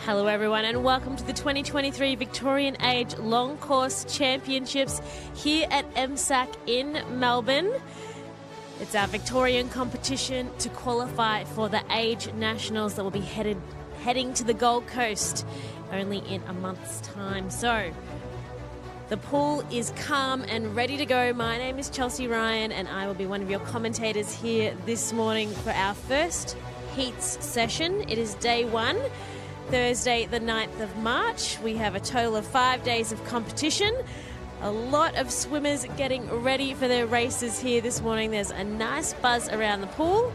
Hello everyone and welcome to the 2023 Victorian Age Long Course Championships here at MSAC in Melbourne. It's our Victorian competition to qualify for the Age Nationals that will be heading to the Gold Coast only in a month's time. So the pool is calm and ready to go. My name is Chelsea Ryan and I will be one of your commentators here this morning for our first heats session. It is day one. Thursday the 9th of March. We have a total of 5 days of competition. A lot of swimmers getting ready for their races here this morning. There's a nice buzz around the pool.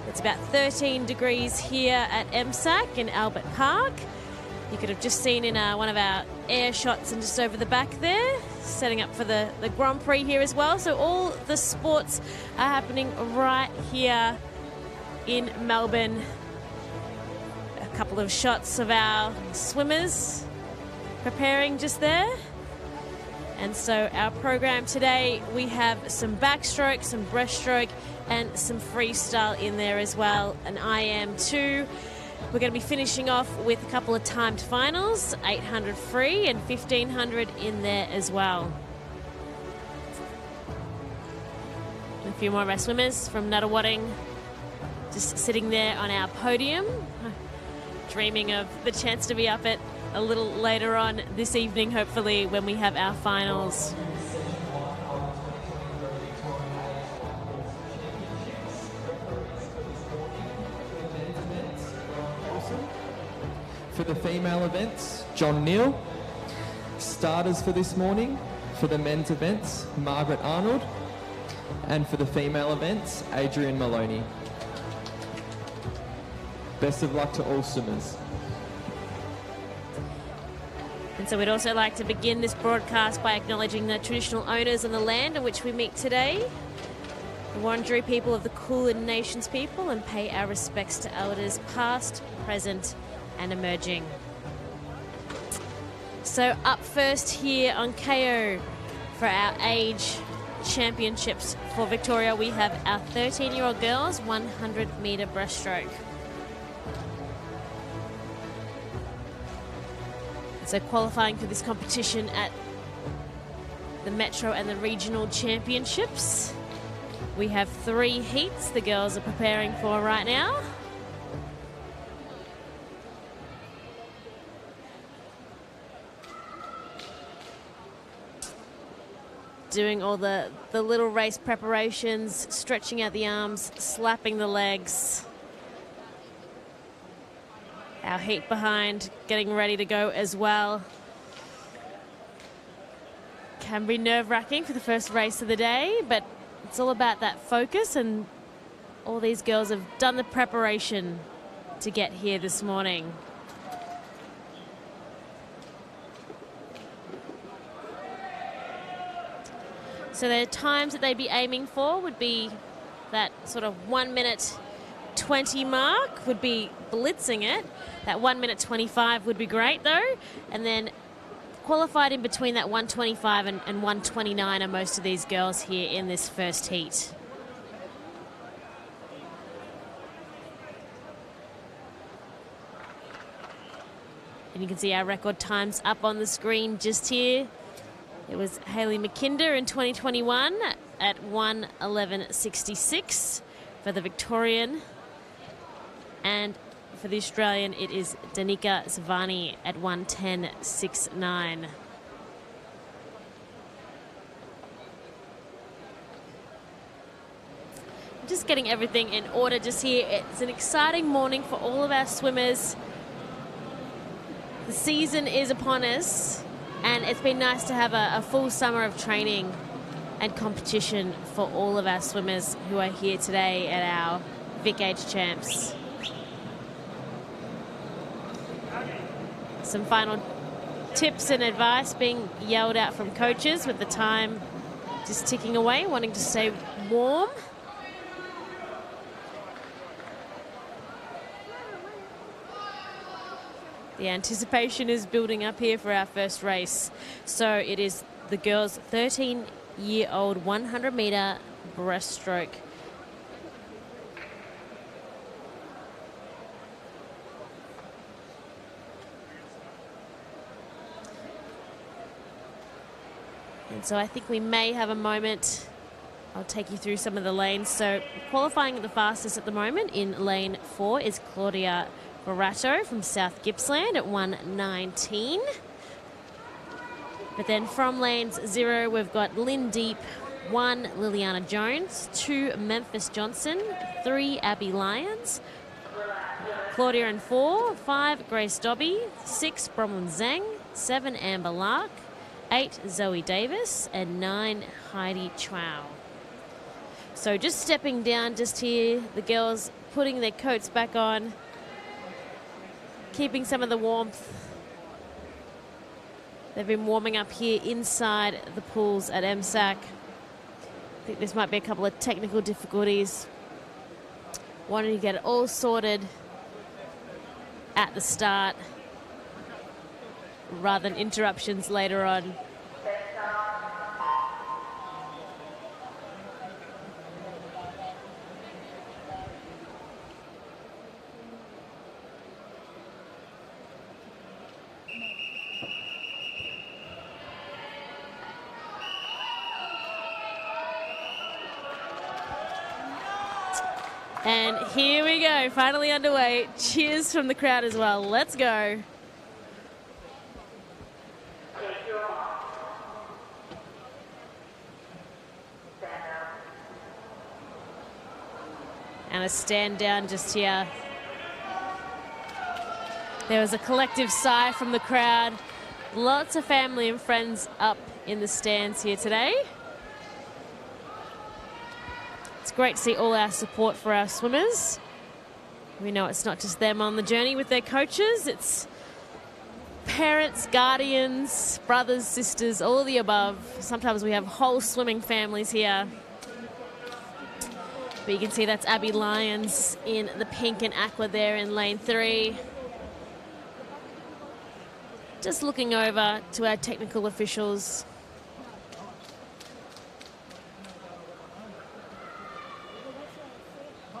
It's about 13 degrees here at MSAC in Albert Park. You could have just seen in one of our air shots and just over the back there, setting up for the Grand Prix here as well. So all the sports are happening right here in Melbourne. A couple of shots of our swimmers preparing just there. And so our program today, we have some backstroke, some breaststroke and some freestyle in there as well, an IM too. We're going to be finishing off with a couple of timed finals, 800 free and 1500 in there as well. And a few more of our swimmers from Nuttawading just sitting there on our podium, dreaming of the chance to be up it a little later on this evening, hopefully, when we have our finals. For the female events, John Neal. Starters for this morning, for the men's events, Margaret Arnold. And for the female events, Adrian Maloney. Best of luck to all swimmers. And so we'd also like to begin this broadcast by acknowledging the traditional owners of the land on which we meet today, the Wurundjeri people of the Kulin Nations people, and pay our respects to elders past, present and emerging. So up first here on Kayo for our age championships for Victoria, we have our 13-year-old girls 100 metre breaststroke. So qualifying for this competition at the Metro and the Regional Championships. We have 3 heats the girls are preparing for right now. Doing all the little race preparations, stretching out the arms, slapping the legs. Our heat behind, getting ready to go as well. Can be nerve-wracking for the first race of the day, but it's all about that focus, and all these girls have done the preparation to get here this morning. So the times that they'd be aiming for would be that sort of 1 minute 20 mark, would be blitzing it. That 1 minute 25 would be great though. And then qualified in between that 125 and 129 are most of these girls here in this first heat. And you can see our record times up on the screen just here. It was Hayley McKinder in 2021 at 1:11.66 for the Victorian. And for the Australian, it is Danica Savani at 1:10.69. Just getting everything in order just here. It's an exciting morning for all of our swimmers. The season is upon us, and it's been nice to have a full summer of training and competition for all of our swimmers who are here today at our Vic Age Champs. Some final tips and advice being yelled out from coaches with the time just ticking away, wanting to stay warm. The anticipation is building up here for our first race. So it is the girls' 13-year-old 100 metre breaststroke. And so I think we may have a moment. I'll take you through some of the lanes. So qualifying the fastest at the moment in lane 4 is Claudia Barato from South Gippsland at 1:19. But then from lanes 0, we've got Lynn Deep, 1 Liliana Jones, 2 Memphis Johnson, 3 Abby Lyons, Claudia in 4, 5 Grace Dobby, 6 Bronwyn Zhang, 7 Amber Lark, 8 Zoe Davis, and 9 Heidi Chow. So just stepping down just here, the girls putting their coats back on, keeping some of the warmth. They've been warming up here inside the pools at MSAC. I think this might be a couple of technical difficulties. Wanting to get it all sorted at the start rather than interruptions later on. And here we go, finally underway. Cheers from the crowd as well. Let's go. And a stand down just here. There was a collective sigh from the crowd. Lots of family and friends up in the stands here today. It's great to see all our support for our swimmers. We know it's not just them on the journey with their coaches, it's parents, guardians, brothers, sisters, all of the above. Sometimes we have whole swimming families here. But you can see that's Abby Lyons in the pink and aqua there in lane 3. Just looking over to our technical officials.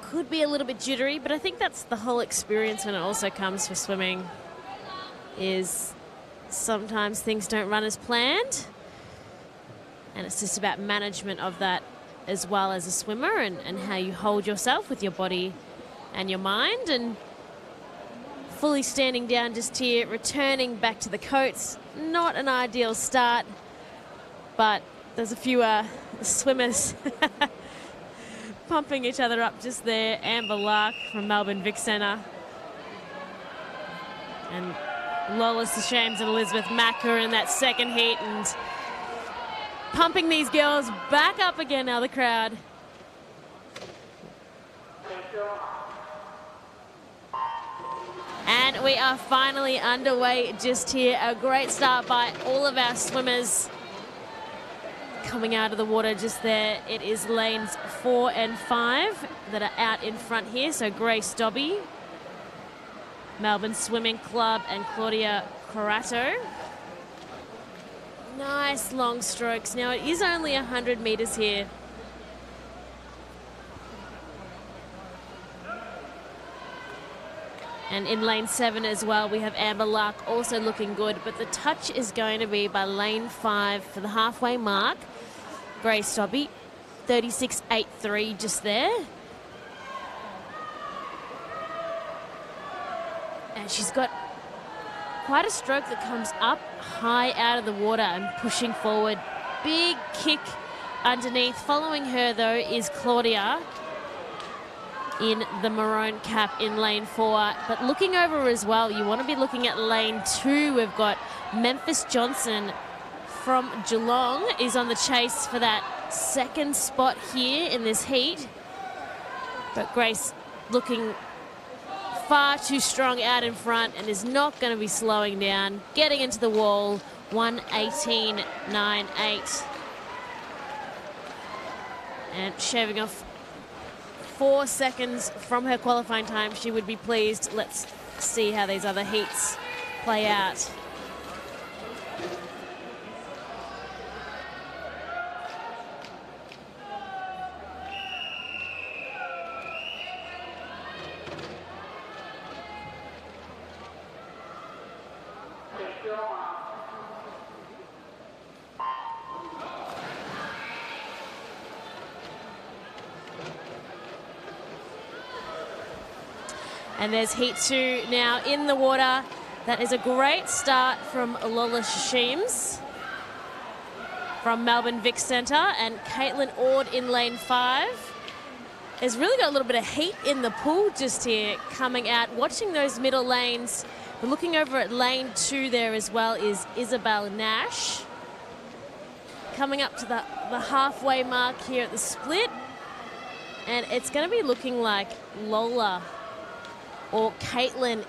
Could be a little bit jittery, but I think that's the whole experience when it also comes for swimming, is sometimes things don't run as planned, and it's just about management of that as well as a swimmer, and how you hold yourself with your body and your mind. And fully standing down just here, returning back to the coats. Not an ideal start, but there's a few swimmers pumping each other up just there. Amber Lark from Melbourne Vic Centre. And Lola Shames and Elizabeth Mack are in that second heat and pumping these girls back up again now, the crowd. And we are finally underway just here. A great start by all of our swimmers. Coming out of the water just there, it is lanes 4 and 5 that are out in front here. So Grace Dobby, Melbourne Swimming Club, and Claudia Corato. Nice long strokes. Now it is only 100 metres here. And in lane 7 as well, we have Amber Lark also looking good, but the touch is going to be by lane 5 for the halfway mark. Grace Dobby, 36.83 just there. And she's got quite a stroke that comes up high out of the water and pushing forward. Big kick underneath. Following her, though, is Claudia in the maroon cap in lane 4. But looking over as well, you want to be looking at lane 2. We've got Memphis Johnson from Geelong is on the chase for that second spot here in this heat. But Grace looking far too strong out in front and is not going to be slowing down. Getting into the wall, 1:18.98. And shaving off 4 seconds from her qualifying time. She would be pleased. Let's see how these other heats play out. And there's heat 2 now in the water. That is a great start from Lola Sheems from Melbourne Vic Centre, and Caitlin Ord in lane 5. Has really got a little bit of heat in the pool just here coming out. Watching those middle lanes, but looking over at lane 2 there as well is Isabel Nash. Coming up to the halfway mark here at the split. And it's going to be looking like Lola or Caitlin.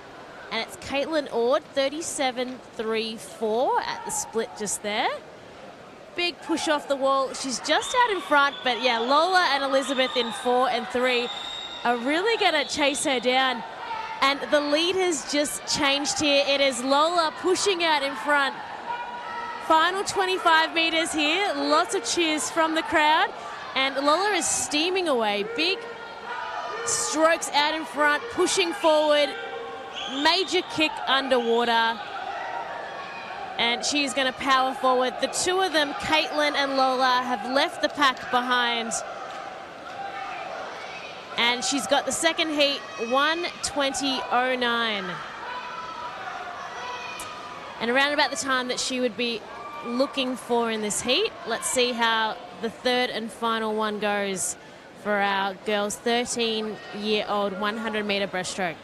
And it's Caitlin Ord, 37.34 at the split just there. Big push off the wall. She's just out in front, but yeah, Lola and Elizabeth in 4 and 3 are really going to chase her down. And the lead has just changed here. It is Lola pushing out in front. Final 25 metres here. Lots of cheers from the crowd. And Lola is steaming away. Big strokes out in front, pushing forward. Major kick underwater. And she's going to power forward. The two of them, Caitlin and Lola, have left the pack behind. And she's got the second heat, 1:20.09. And around about the time that she would be looking for in this heat, let's see how the third and final one goes for our girls' 13-year-old 100-metre breaststroke.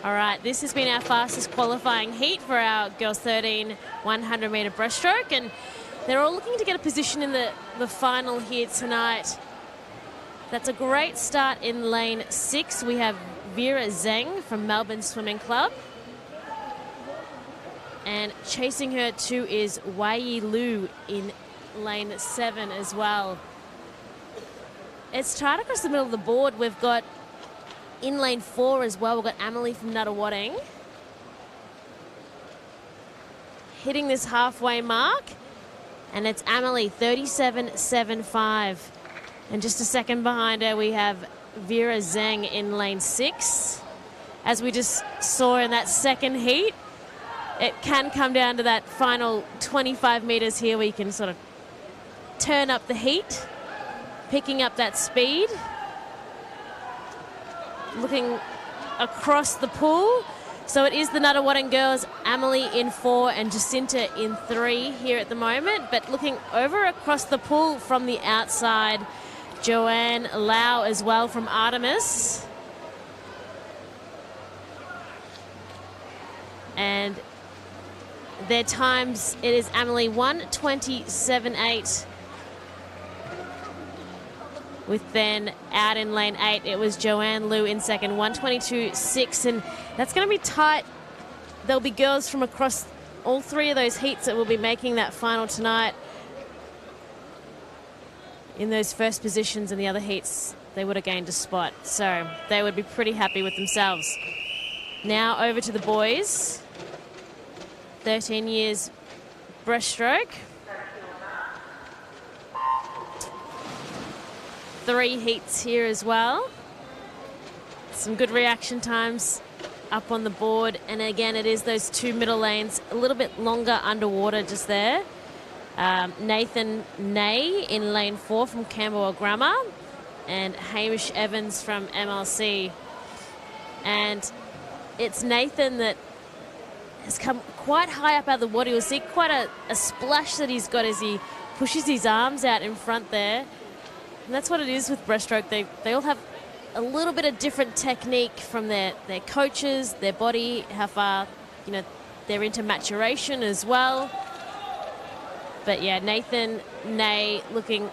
All right, this has been our fastest qualifying heat for our girls 13 100-metre breaststroke, and they're all looking to get a position in the final here tonight. That's a great start in lane 6. We have Vera Zhang from Melbourne Swimming Club. And chasing her too is Wei Lu in lane 7 as well. It's tight across the middle of the board. We've got in lane 4 as well, we've got Amelie from Nuttawading hitting this halfway mark, and it's Amelie, 37.75. And just a second behind her, we have Vera Zhang in lane 6. As we just saw in that second heat, it can come down to that final 25 metres here where you can sort of turn up the heat, picking up that speed. Looking across the pool. So it is the Nuttawading girls, Amelie in 4 and Jacinta in 3 here at the moment. But looking over across the pool from the outside, Joanne Lau as well from Artemis. And their times, it is Amelie 1:27.8. With then out in lane 8, it was Joanne Liu in second, 1:22.6, and that's going to be tight. There'll be girls from across all 3 of those heats that will be making that final tonight. In those first positions in the other heats, they would have gained a spot, so they would be pretty happy with themselves. Now over to the boys. 13 years breaststroke. 3 heats here as well. Some good reaction times up on the board. And again, it is those 2 middle lanes, a little bit longer underwater just there. Nathan Nay in lane 4 from Camberwell Grammar, and Hamish Evans from MLC. And it's Nathan that has come quite high up out of the water. You'll see quite a splash that he's got as he pushes his arms out in front there. And that's what it is with breaststroke. They all have a little bit of different technique from their coaches, their body, how far, they're into maturation as well. But yeah, Nathan Nay looking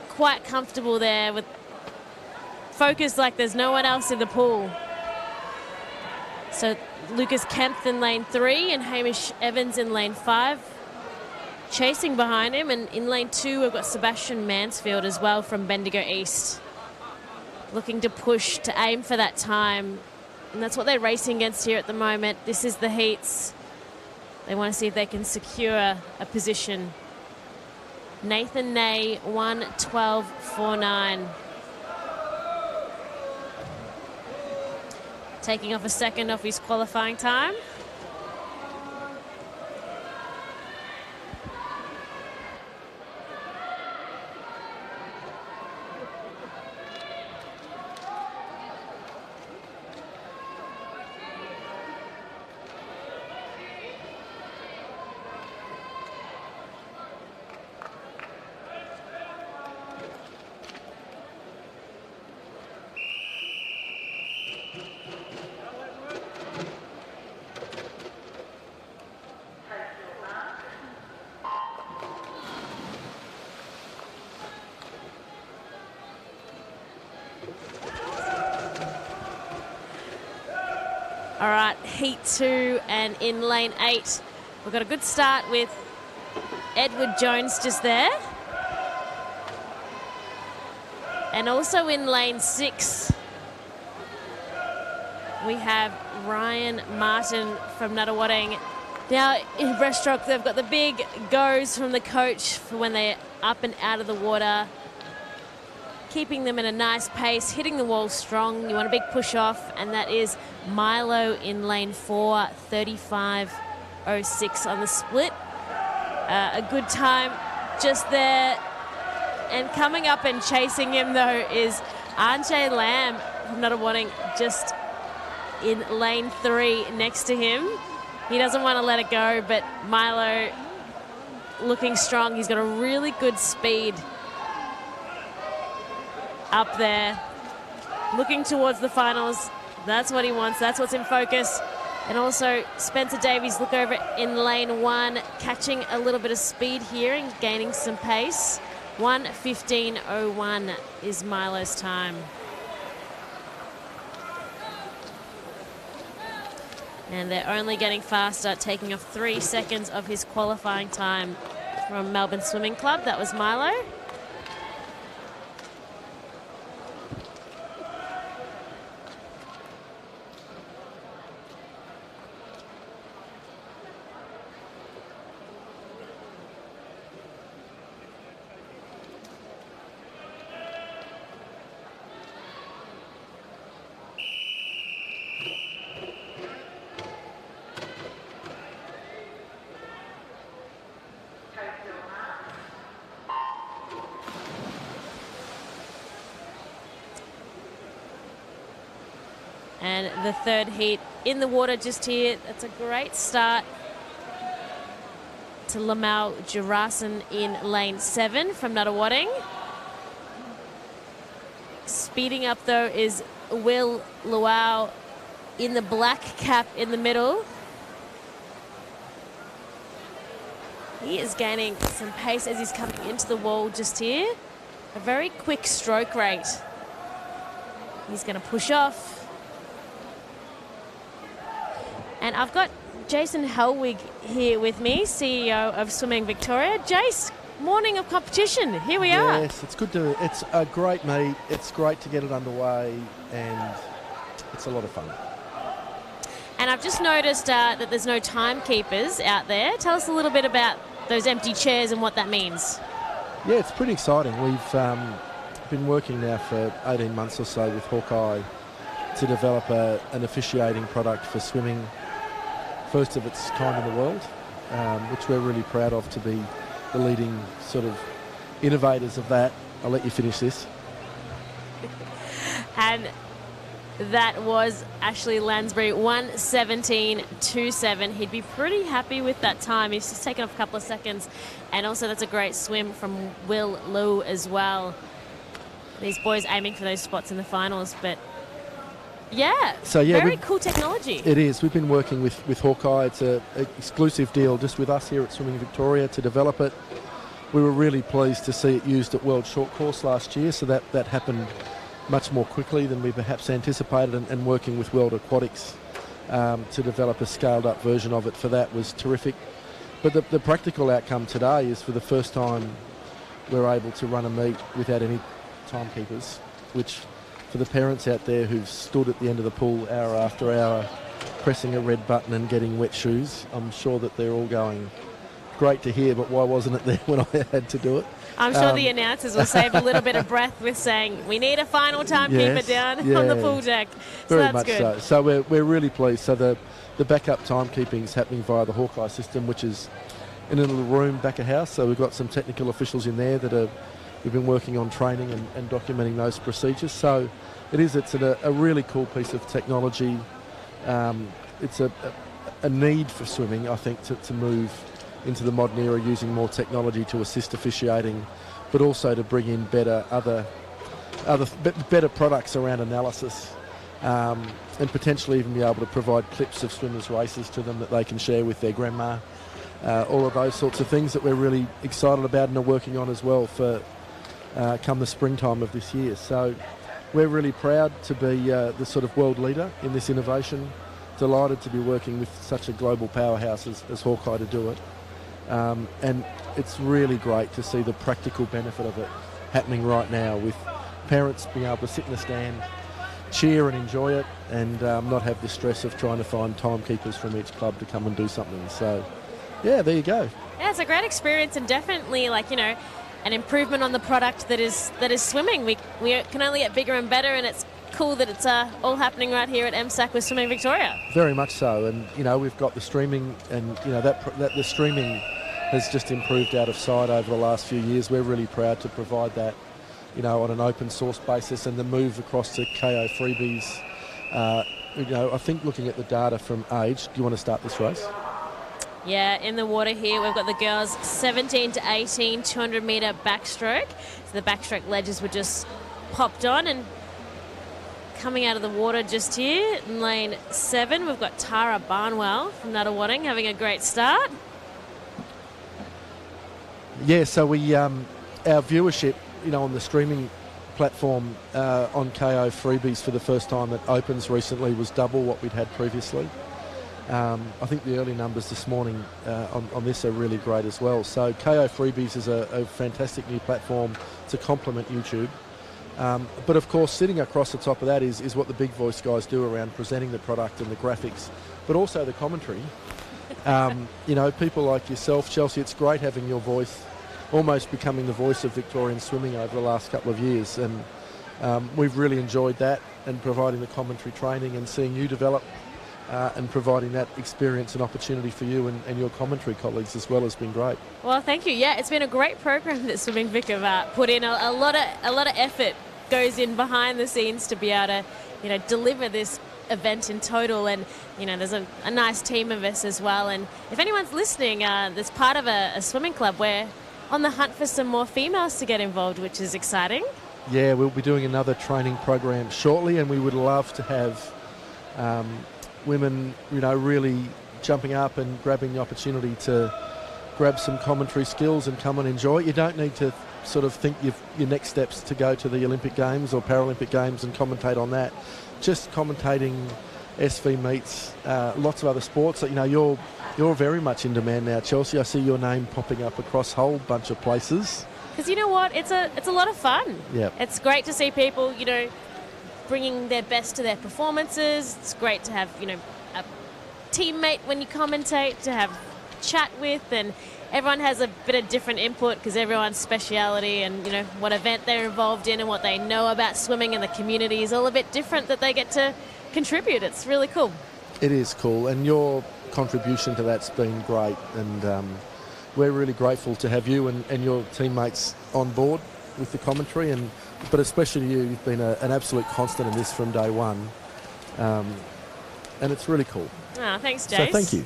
quite comfortable there with focus like there's no one else in the pool. So Lucas Kempf in lane 3 and Hamish Evans in lane 5. Chasing behind him, and in lane 2 we've got Sebastian Mansfield as well from Bendigo East. Looking to push, to aim for that time. And that's what they're racing against here at the moment. This is the heats. They want to see if they can secure a position. Nathan Nay, 1:12.49. taking off a second off his qualifying time. All right, heat 2 and in lane 8. We've got a good start with Edward Jones just there. And also in lane 6, we have Ryan Martin from Nuttawading. Now in breaststroke, they've got the big goes from the coach for when they're up and out of the water, keeping them in a nice pace, hitting the wall strong. You want a big push off, and that is Milo in lane 4, 35.06 on the split. A good time just there. And coming up and chasing him, though, is Anjay Lamb from Nuttawading, just in lane 3 next to him. He doesn't want to let it go, but Milo looking strong. He's got a really good speed up there, looking towards the finals. That's what he wants. That's what's in focus. And also Spencer Davies, look over in lane 1, catching a little bit of speed here and gaining some pace. 1:15.01 is Milo's time. And they're only getting faster, taking off 3 seconds of his qualifying time from Melbourne Swimming Club. That was Milo. And the third heat in the water just here. That's a great start to Lamal Jurasin in lane 7 from Nuttawading. Speeding up, though, is Will Luau in the black cap in the middle. He is gaining some pace as he's coming into the wall just here. A very quick stroke rate. He's going to push off. And I've got Jason Helwig here with me, CEO of Swimming Victoria. Jace, morning of competition. Here we are. Yes, it's good to. It's a great meet. It's great to get it underway, and it's a lot of fun. And I've just noticed that there's no timekeepers out there. Tell us a little bit about those empty chairs and what that means. Yeah, it's pretty exciting. We've been working now for 18 months or so with Hawkeye to develop an officiating product for swimming, first of its kind in the world, which we're really proud of, to be the leading sort of innovators of that. I'll let you finish this. And that was Ashley Lansbury, 1:17.27. He'd be pretty happy with that time. He's just taken off a couple of seconds. And also that's a great swim from Will Liu as well. These boys aiming for those spots in the finals, but yeah, so yeah, very cool technology. It is. We've been working with Hawkeye. It's an exclusive deal just with us here at Swimming Victoria to develop it. We were really pleased to see it used at World Short Course last year, so that happened much more quickly than we perhaps anticipated, and working with World Aquatics to develop a scaled-up version of it for that was terrific. But the practical outcome today is, for the first time, we're able to run a meet without any timekeepers, which, for the parents out there who've stood at the end of the pool hour after hour pressing a red button and getting wet shoes, I'm sure that they're all going great to hear, but why wasn't it there when I had to do it? I'm sure the announcers will save a little bit of breath with saying, we need a final timekeeper down on the pool deck. So Very that's much good. so. So we're really pleased. So the backup timekeeping is happening via the Hawkeye system, which is in a little room back of house. So we've got some technical officials in there that we've been working on training and documenting those procedures. So it's a really cool piece of technology. It's a need for swimming, I think, to move into the modern era using more technology to assist officiating, but also to bring in better products around analysis, and potentially even be able to provide clips of swimmers' races to them that they can share with their grandma. All of those sorts of things that we're really excited about and are working on as well for come the springtime of this year. So we're really proud to be the sort of world leader in this innovation. Delighted to be working with such a global powerhouse as Hawkeye to do it. And it's really great to see the practical benefit of it happening right now, with parents being able to sit in the stand, cheer and enjoy it, and not have the stress of trying to find timekeepers from each club to come and do something. So, yeah, there you go. Yeah, it's a great experience, and definitely, an improvement on the product that is swimming. We can only get bigger and better, and it's cool that it's all happening right here at MSAC with Swimming Victoria. Very much so, and we've got the streaming, and that the streaming has just improved out of sight over the last few years. We're really proud to provide that, on an open source basis, and the move across to Kayo Freebies. I think looking at the data from age, do you want to start this race? Yeah, in the water here, we've got the girls 17 to 18, 200 metre backstroke. So the backstroke ledges were just popped on, and coming out of the water just here in lane 7, we've got Tara Barnwell from Nuttawading having a great start. Yeah, so we our viewership, on the streaming platform on Kayo Freebies for the first time at Opens recently was double what we'd had previously. I think the early numbers this morning on this are really great as well. So Kayo Freebies is a fantastic new platform to complement YouTube. But of course, sitting across the top of that is what the big voice guys do around presenting the product and the graphics, but also the commentary. People like yourself, Chelsea, it's great having your voice, almost becoming the voice of Victorian swimming over the last couple of years. And we've really enjoyed that, and providing the commentary training and seeing you develop and providing that experience and opportunity for you and your commentary colleagues as well has been great. Well, thank you. Yeah, it's been a great program that Swimming Vic have put in. A lot of effort goes in behind the scenes to be able to, deliver this event in total, and there's a nice team of us as well. And if anyone's listening, that's part of a swimming club, we're on the hunt for some more females to get involved, which is exciting. Yeah, we'll be doing another training program shortly, and we would love to have women, really jumping up and grabbing the opportunity to grab some commentary skills and come and enjoy it. You don't need to sort of think your next steps to go to the Olympic Games or Paralympic Games and commentate on that. Just commentating SV meets, lots of other sports. You're very much in demand now, Chelsea. I see your name popping up across a whole bunch of places. Because you know what? It's a lot of fun. Yeah. It's great to see people, bringing their best to their performances. It's great to have, a teammate when you commentate, to have chat with, and everyone has a bit of different input because everyone's speciality and, what event they're involved in and what they know about swimming and the community is all a bit different that they get to contribute. It's really cool. It is cool, and your contribution to that's been great, and we're really grateful to have you and your teammates on board with the commentary, but especially you've been an absolute constant in this from day one, and it's really cool. Oh, thanks, Jace. So thank you.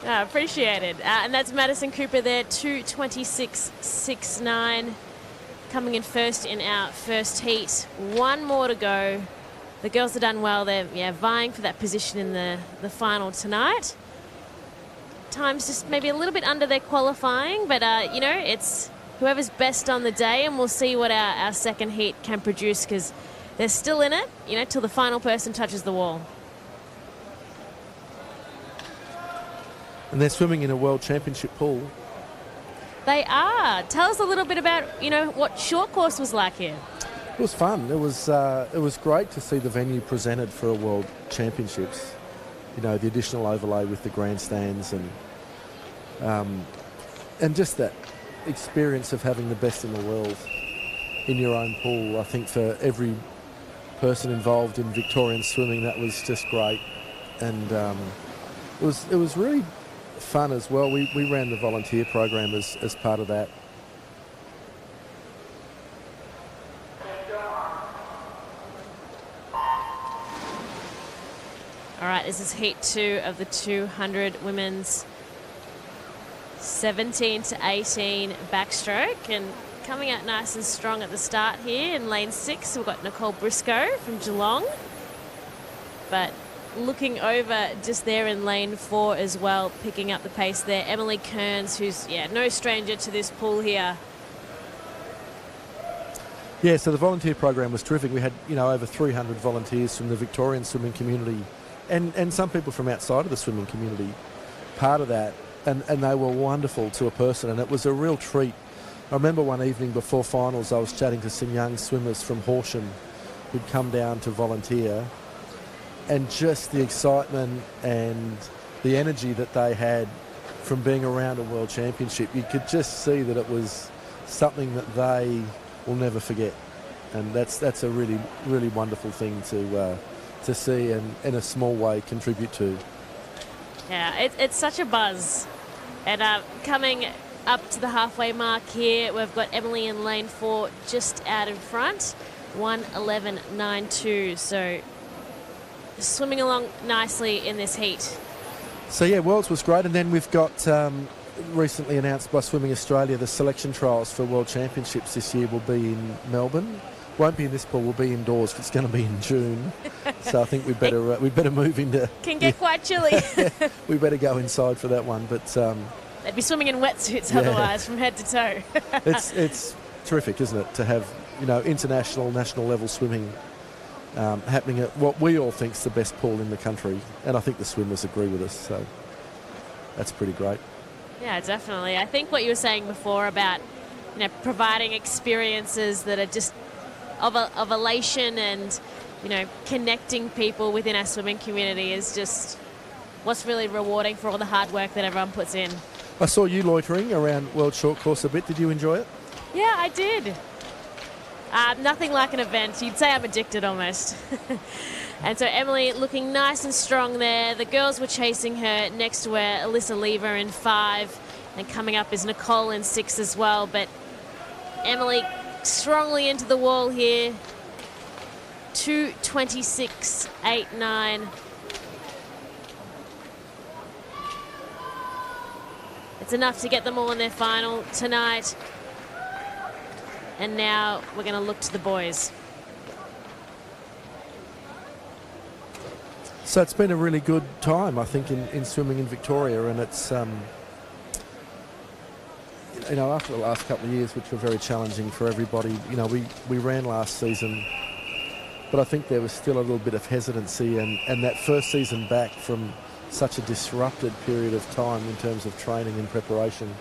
Appreciate it. And that's Madison Cooper there, 2:26.69, coming in first in our first heat. One more to go. The girls have done well. They're vying for that position in the final tonight. Time's just maybe a little bit under their qualifying, but, it's whoever's best on the day, and we'll see what our second heat can produce, because they're still in it, till the final person touches the wall. And they're swimming in a World Championship pool. They are. Tell us a little bit about, what short course was like here. It was fun. It was great to see the venue presented for a World Championships. The additional overlay with the grandstands, and And just that experience of having the best in the world in your own pool, I think for every person involved in Victorian swimming, that was just great. And it was really fun as well. We ran the volunteer program as part of that. All right, this is heat 2 of the 200 women's 17 to 18 backstroke, and coming out nice and strong at the start here in lane 6. We've got Nicole Briscoe from Geelong, but looking over just there in lane 4 as well, picking up the pace there. Emily Kearns, who's no stranger to this pool here. Yeah, so the volunteer program was terrific. We had over 300 volunteers from the Victorian swimming community and some people from outside of the swimming community part of that, and they were wonderful to a person, and it was a real treat. I remember one evening before finals I was chatting to some young swimmers from Horsham who'd come down to volunteer, and just the excitement and the energy that they had from being around a World Championship, you could just see that it was something that they will never forget. And that's a really, really wonderful thing to see and in a small way contribute to. Yeah, it's such a buzz. And coming up to the halfway mark here, we've got Emily in lane 4 just out in front, 1:11.92. So swimming along nicely in this heat. So yeah, Worlds was great, and then we've got recently announced by Swimming Australia the selection trials for World Championships this year will be in Melbourne. Won't be in this pool, will be indoors. It's going to be in June, so I think we better move into. Can get quite chilly. We better go inside for that one, but they'd be swimming in wetsuits otherwise from head to toe. It's terrific, isn't it, to have international, national level swimming happening at what we all think is the best pool in the country, and I think the swimmers agree with us, so that's pretty great. Yeah, definitely. I think what you were saying before about providing experiences that are just of elation and connecting people within our swimming community is just what's really rewarding for all the hard work that everyone puts in. I saw you loitering around World Short Course a bit. Did you enjoy it? Yeah, I did. Nothing like an event. You'd say I'm addicted almost. And so Emily looking nice and strong there. The girls were chasing her. Next to her, Alyssa Lever in 5. And coming up is Nicole in 6 as well. But Emily strongly into the wall here. 2:26.89. It's enough to get them all in their final tonight. And now we're going to look to the boys. So it's been a really good time, I think, in swimming in Victoria, and it's after the last couple of years, which were very challenging for everybody. We ran last season, but I think there was still a little bit of hesitancy, and that first season back from such a disrupted period of time in terms of training and preparation.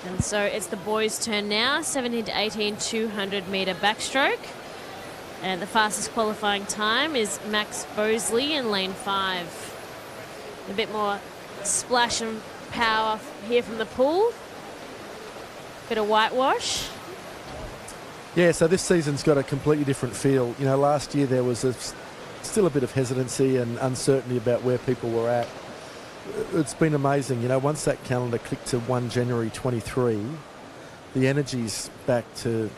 And so it's the boys' turn now, 17 to 18, 200-metre backstroke. And the fastest qualifying time is Max Bosley in lane 5. A bit more splash and power here from the pool. Bit of whitewash. Yeah, so this season's got a completely different feel. Last year there was still a bit of hesitancy and uncertainty about where people were at. It's been amazing. Once that calendar clicked to 1 January 23, the energy's back to,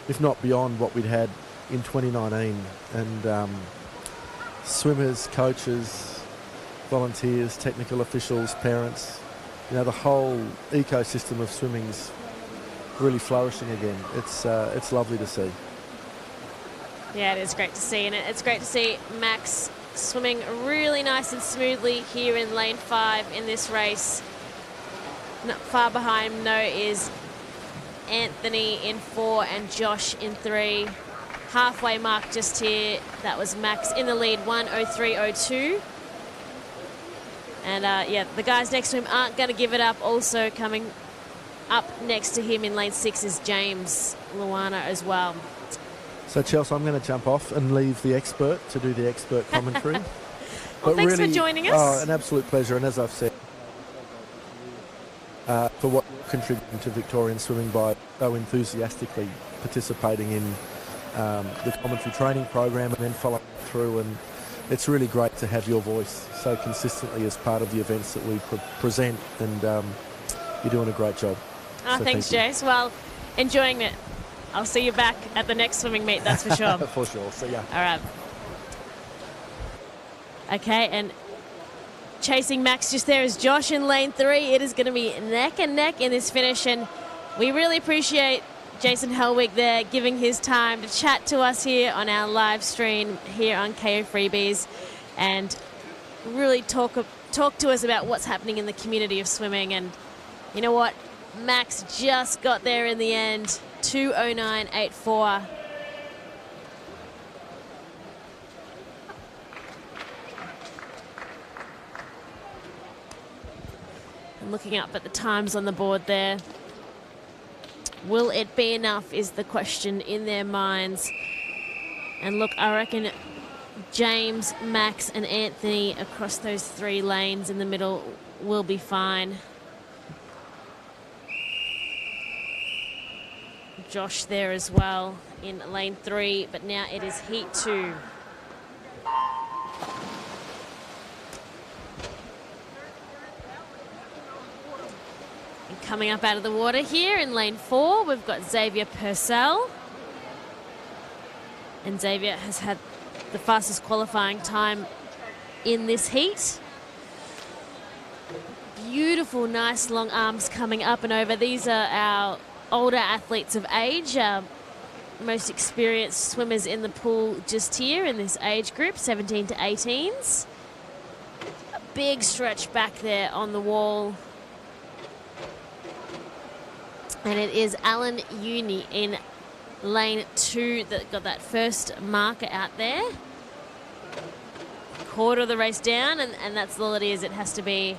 if not beyond what we'd had in 2019. And swimmers, coaches, volunteers, technical officials, parents, the whole ecosystem of swimming's really flourishing again. It's lovely to see. Yeah, it is great to see, and it's great to see Max swimming really nice and smoothly here in lane 5 in this race. Not far behind him, though, is Anthony in 4 and Josh in 3. Halfway mark just here. That was Max in the lead, 1:03.02. And yeah, the guys next to him aren't going to give it up. Also coming up next to him in lane 6 is James Luana as well. So, Chelsea, I'm going to jump off and leave the expert to do the expert commentary. Well, thanks for joining us. Oh, an absolute pleasure. And as I've said, for what contributing to Victorian swimming by so enthusiastically participating in the commentary training program and then following through. And it's really great to have your voice so consistently as part of the events that we present. And you're doing a great job. Oh, so thanks, Jace. Well, enjoying it. I'll see you back at the next swimming meet, that's for sure. For sure. See ya. All right. Okay, and chasing Max just there is Josh in lane 3. It is going to be neck and neck in this finish, and we really appreciate Jason Helwig there giving his time to chat to us here on our live stream here on Kayo Freebies and really talk to us about what's happening in the community of swimming. And you know what? Max just got there in the end, 2:09.84. And looking up at the times on the board there. Will it be enough is the question in their minds. And look, I reckon James, Max and Anthony across those 3 lanes in the middle will be fine. Josh there as well in lane 3, but now it is heat 2. And coming up out of the water here in lane 4, we've got Xavier Purcell. And Xavier has had the fastest qualifying time in this heat. Beautiful, nice long arms coming up and over. These are our older athletes of age, most experienced swimmers in the pool just here in this age group, 17 to 18s. A big stretch back there on the wall. And it is Alan Uni in lane 2 that got that first marker out there. Quarter of the race down, and that's all it is. It has to be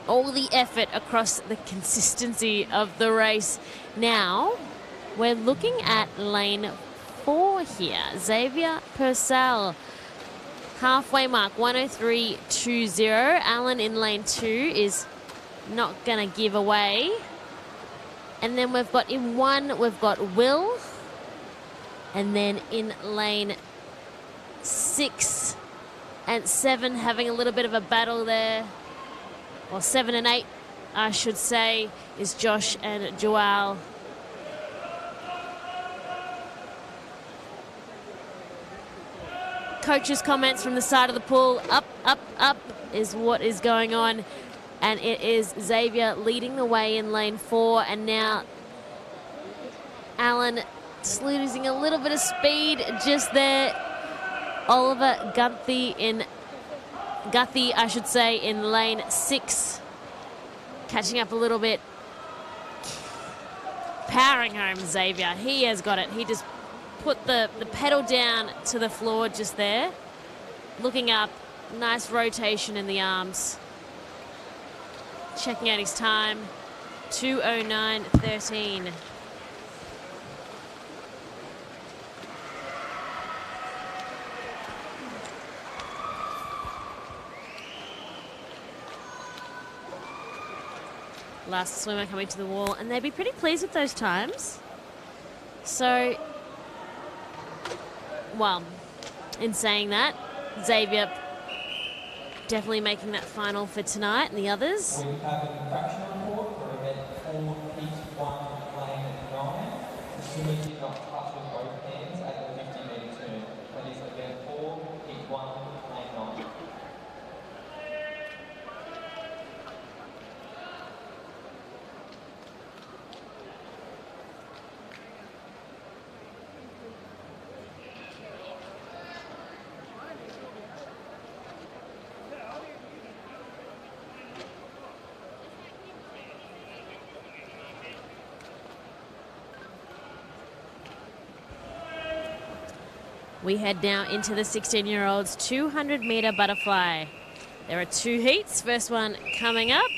all the effort across the consistency of the race. Now, we're looking at lane 4 here. Xavier Purcell, halfway mark, 1:03.20. Alan in lane 2 is not going to give away. And then we've got in 1, we've got Will. And then in lane 6 and 7 having a little bit of a battle there. Well, 7 and 8, I should say, is Josh and Joelle. Coach's comments from the side of the pool. Up, up, up is what is going on. And it is Xavier leading the way in lane 4. And now Alan just losing a little bit of speed just there. Oliver Guthrie, I should say, in lane 6. Catching up a little bit. Powering home Xavier. He has got it. He just put the pedal down to the floor just there. Looking up. Nice rotation in the arms. Checking out his time. 2:09.13. Last swimmer coming to the wall, and they'd be pretty pleased with those times. So, well, in saying that, Xavier definitely making that final for tonight, and the others. We have an infraction report for event 4, heat 1, lane 9. The swimmer did not touch with both hands at the 50-metre turn. That is event 4, heat 1, lane 9. We head now into the 16-year-olds 200-meter butterfly. There are 2 heats. First one coming up.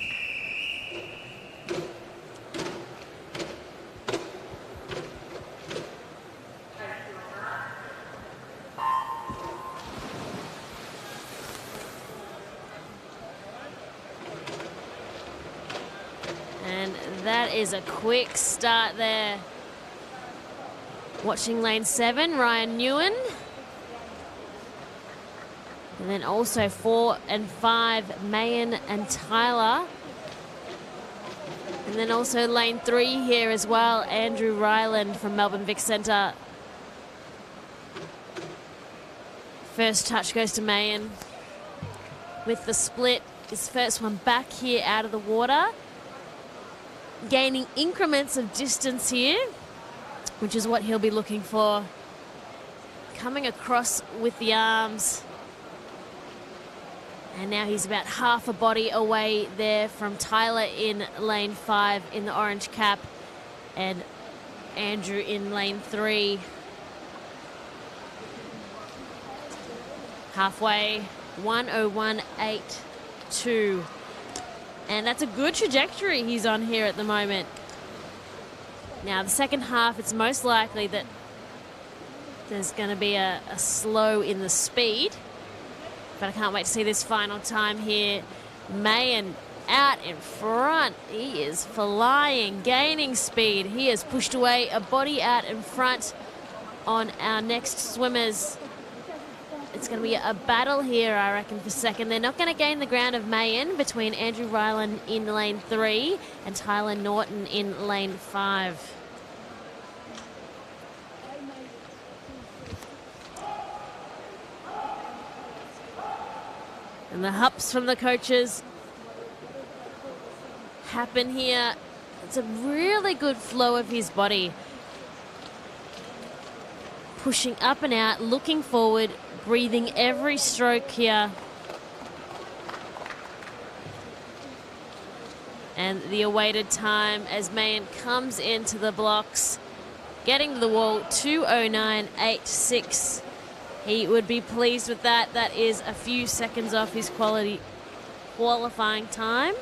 And that is a quick start there. Watching lane 7, Ryan Nguyen. And then also 4 and 5, Mayan and Tyler. And then also lane 3 here as well, Andrew Ryland from Melbourne Vic Centre. First touch goes to Mayan. With the split, his first one back here out of the water. Gaining increments of distance here, which is what he'll be looking for. Coming across with the arms. And now he's about half a body away there from Tyler in lane 5 in the orange cap and Andrew in lane 3. Halfway, 1:01.82. And that's a good trajectory he's on here at the moment. Now, the second half, it's most likely that there's going to be a slow in the speed. But I can't wait to see this final time here. Mayan out in front. He is flying, gaining speed. He has pushed away a body out in front on our next swimmers. It's going to be a battle here, I reckon, for second. They're not going to gain the ground of Mayan between Andrew Ryland in lane 3 and Tyler Norton in lane 5. And the hops from the coaches happen here. It's a really good flow of his body. Pushing up and out, looking forward, breathing every stroke here. And the awaited time as Mayan comes into the blocks, getting to the wall, 2:09.86. He would be pleased with that. That is a few seconds off his qualifying time.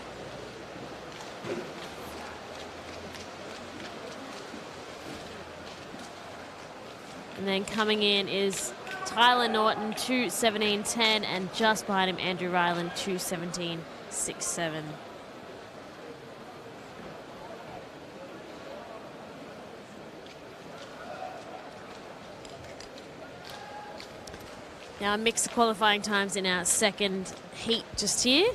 And then coming in is Tyler Norton, 2:17.10, and just behind him, Andrew Ryland, 2:17.67. Now a mix of qualifying times in our second heat just here.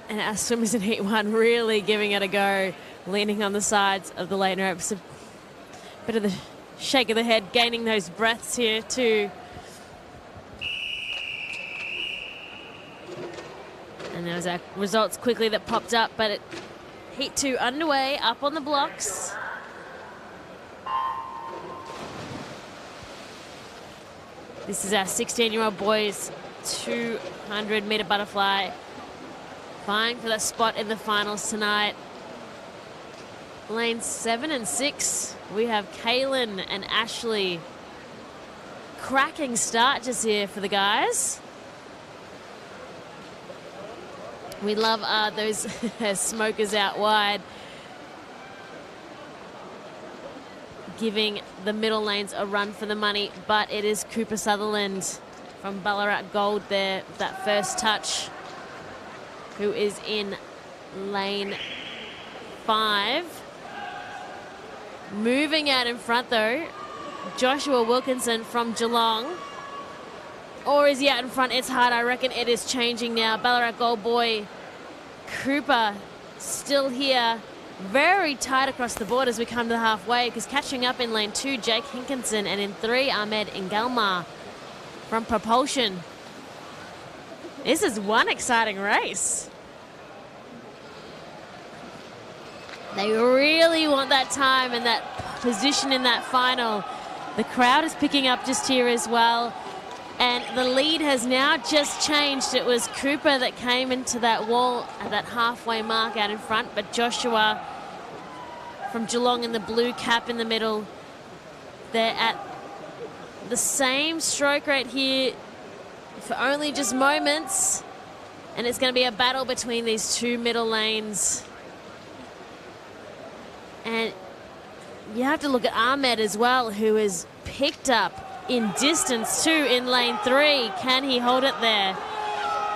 And our swimmers in heat 1 really giving it a go, leaning on the sides of the lane ropes. A bit of the shake of the head, gaining those breaths here too. And there was our results quickly that popped up, but heat 2 underway, up on the blocks. This is our 16-year-old boys 200-meter butterfly, vying for that spot in the finals tonight. Lanes 7 and 6, we have Kaylin and Ashley. Cracking start just here for the guys. We love those smokers out wide, giving the middle lanes a run for the money, but it is Cooper Sutherland from Ballarat Gold there, that first touch, who is in lane 5. Moving out in front though, Joshua Wilkinson from Geelong. Or is he out in front? It's hard. I reckon it is changing now. Ballarat Gold boy Cooper still here. Very tight across the board as we come to the halfway, because catching up in lane 2, Jake Hinkinson, and in 3, Ahmed Ingalma from Propulsion. This is one exciting race. They really want that time and that position in that final. The crowd is picking up just here as well. And the lead has now just changed. It was Cooper that came into that wall at that halfway mark out in front, but Joshua from Geelong in the blue cap in the middle, they're at the same stroke rate here for only just moments, and it's going to be a battle between these two middle lanes. And you have to look at Ahmed as well, who is picked up in distance too in lane 3. Can he hold it there?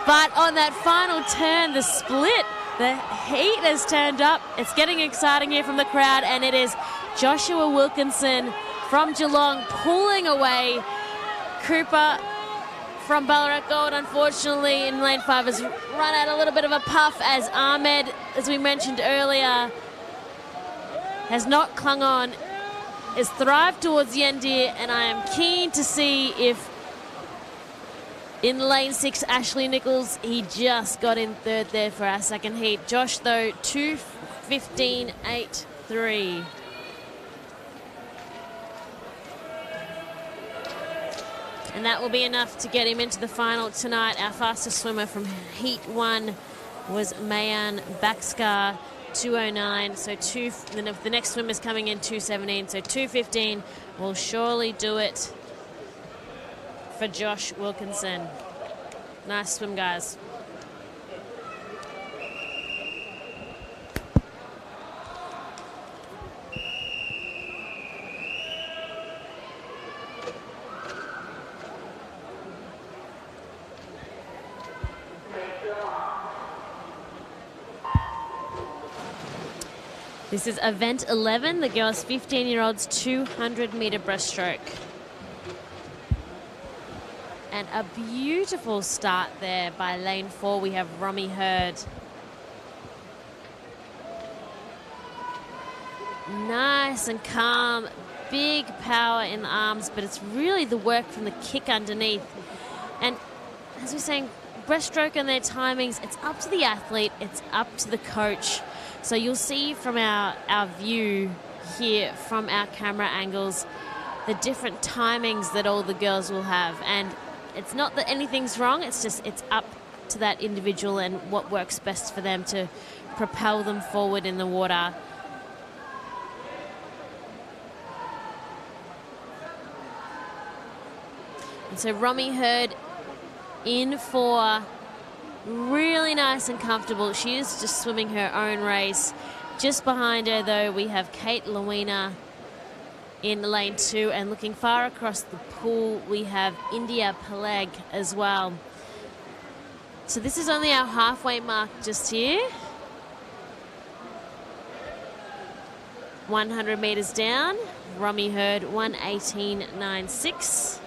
But on that final turn, the split, the heat has turned up. It's getting exciting here from the crowd, and it is Joshua Wilkinson from Geelong pulling away. Cooper from Ballarat Gold, unfortunately, in lane 5 has run out a little bit of a puff, as Ahmed, as we mentioned earlier, has not clung on, has thrived towards the end here, and I am keen to see if in lane 6, Ashley Nichols, he just got in third there for our second heat. Josh, though, 2:15.83. And that will be enough to get him into the final tonight. Our fastest swimmer from heat 1 was Mayan Baxkar, 2:09. So the next swimmer's coming in 2:17. So 2:15 will surely do it for Josh Wilkinson. Nice swim, guys. This is event 11, the girls' 15-year-olds 200-meter breaststroke. And a beautiful start there by lane 4. We have Romy Hurd. Nice and calm, big power in the arms, but it's really the work from the kick underneath. And as we're saying, breaststroke and their timings, it's up to the athlete, it's up to the coach. So you'll see from our view here from our camera angles the different timings that all the girls will have. And it's not that anything's wrong, it's just it's up to that individual and what works best for them to propel them forward in the water. And so Romy Hurd in for really nice and comfortable. She is just swimming her own race. Just behind her, though, we have Kate Lewina in lane 2, and looking far across the pool, we have India Peleg as well. So this is only our halfway mark just here. 100 meters down. Romy Hurd, 1:18.96.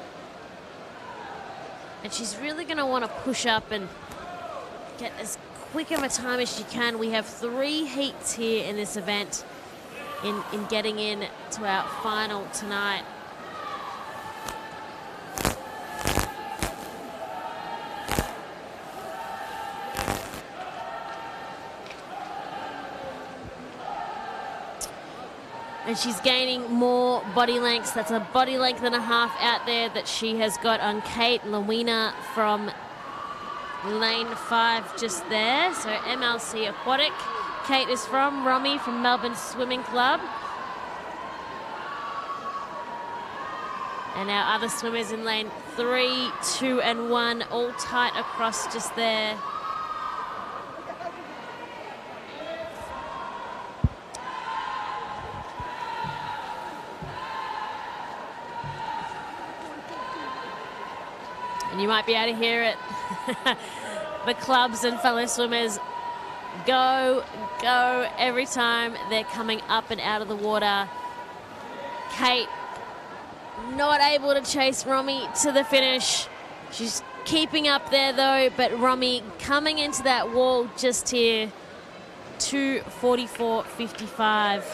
And she's really going to want to push up and get as quick of a time as she can. We have 3 heats here in this event in getting in to our final tonight. And she's gaining more body lengths. That's a body length and a half out there that she has got on Kate Lewina from lane 5 just there. So MLC Aquatic. Kate is from Romy from Melbourne Swimming Club. And our other swimmers in lane 3, 2 and 1 all tight across just there. And you might be able to hear it. The clubs and fellow swimmers go, go every time they're coming up and out of the water. Kate not able to chase Romy to the finish. She's keeping up there though, but Romy coming into that wall just here, 2:44.55.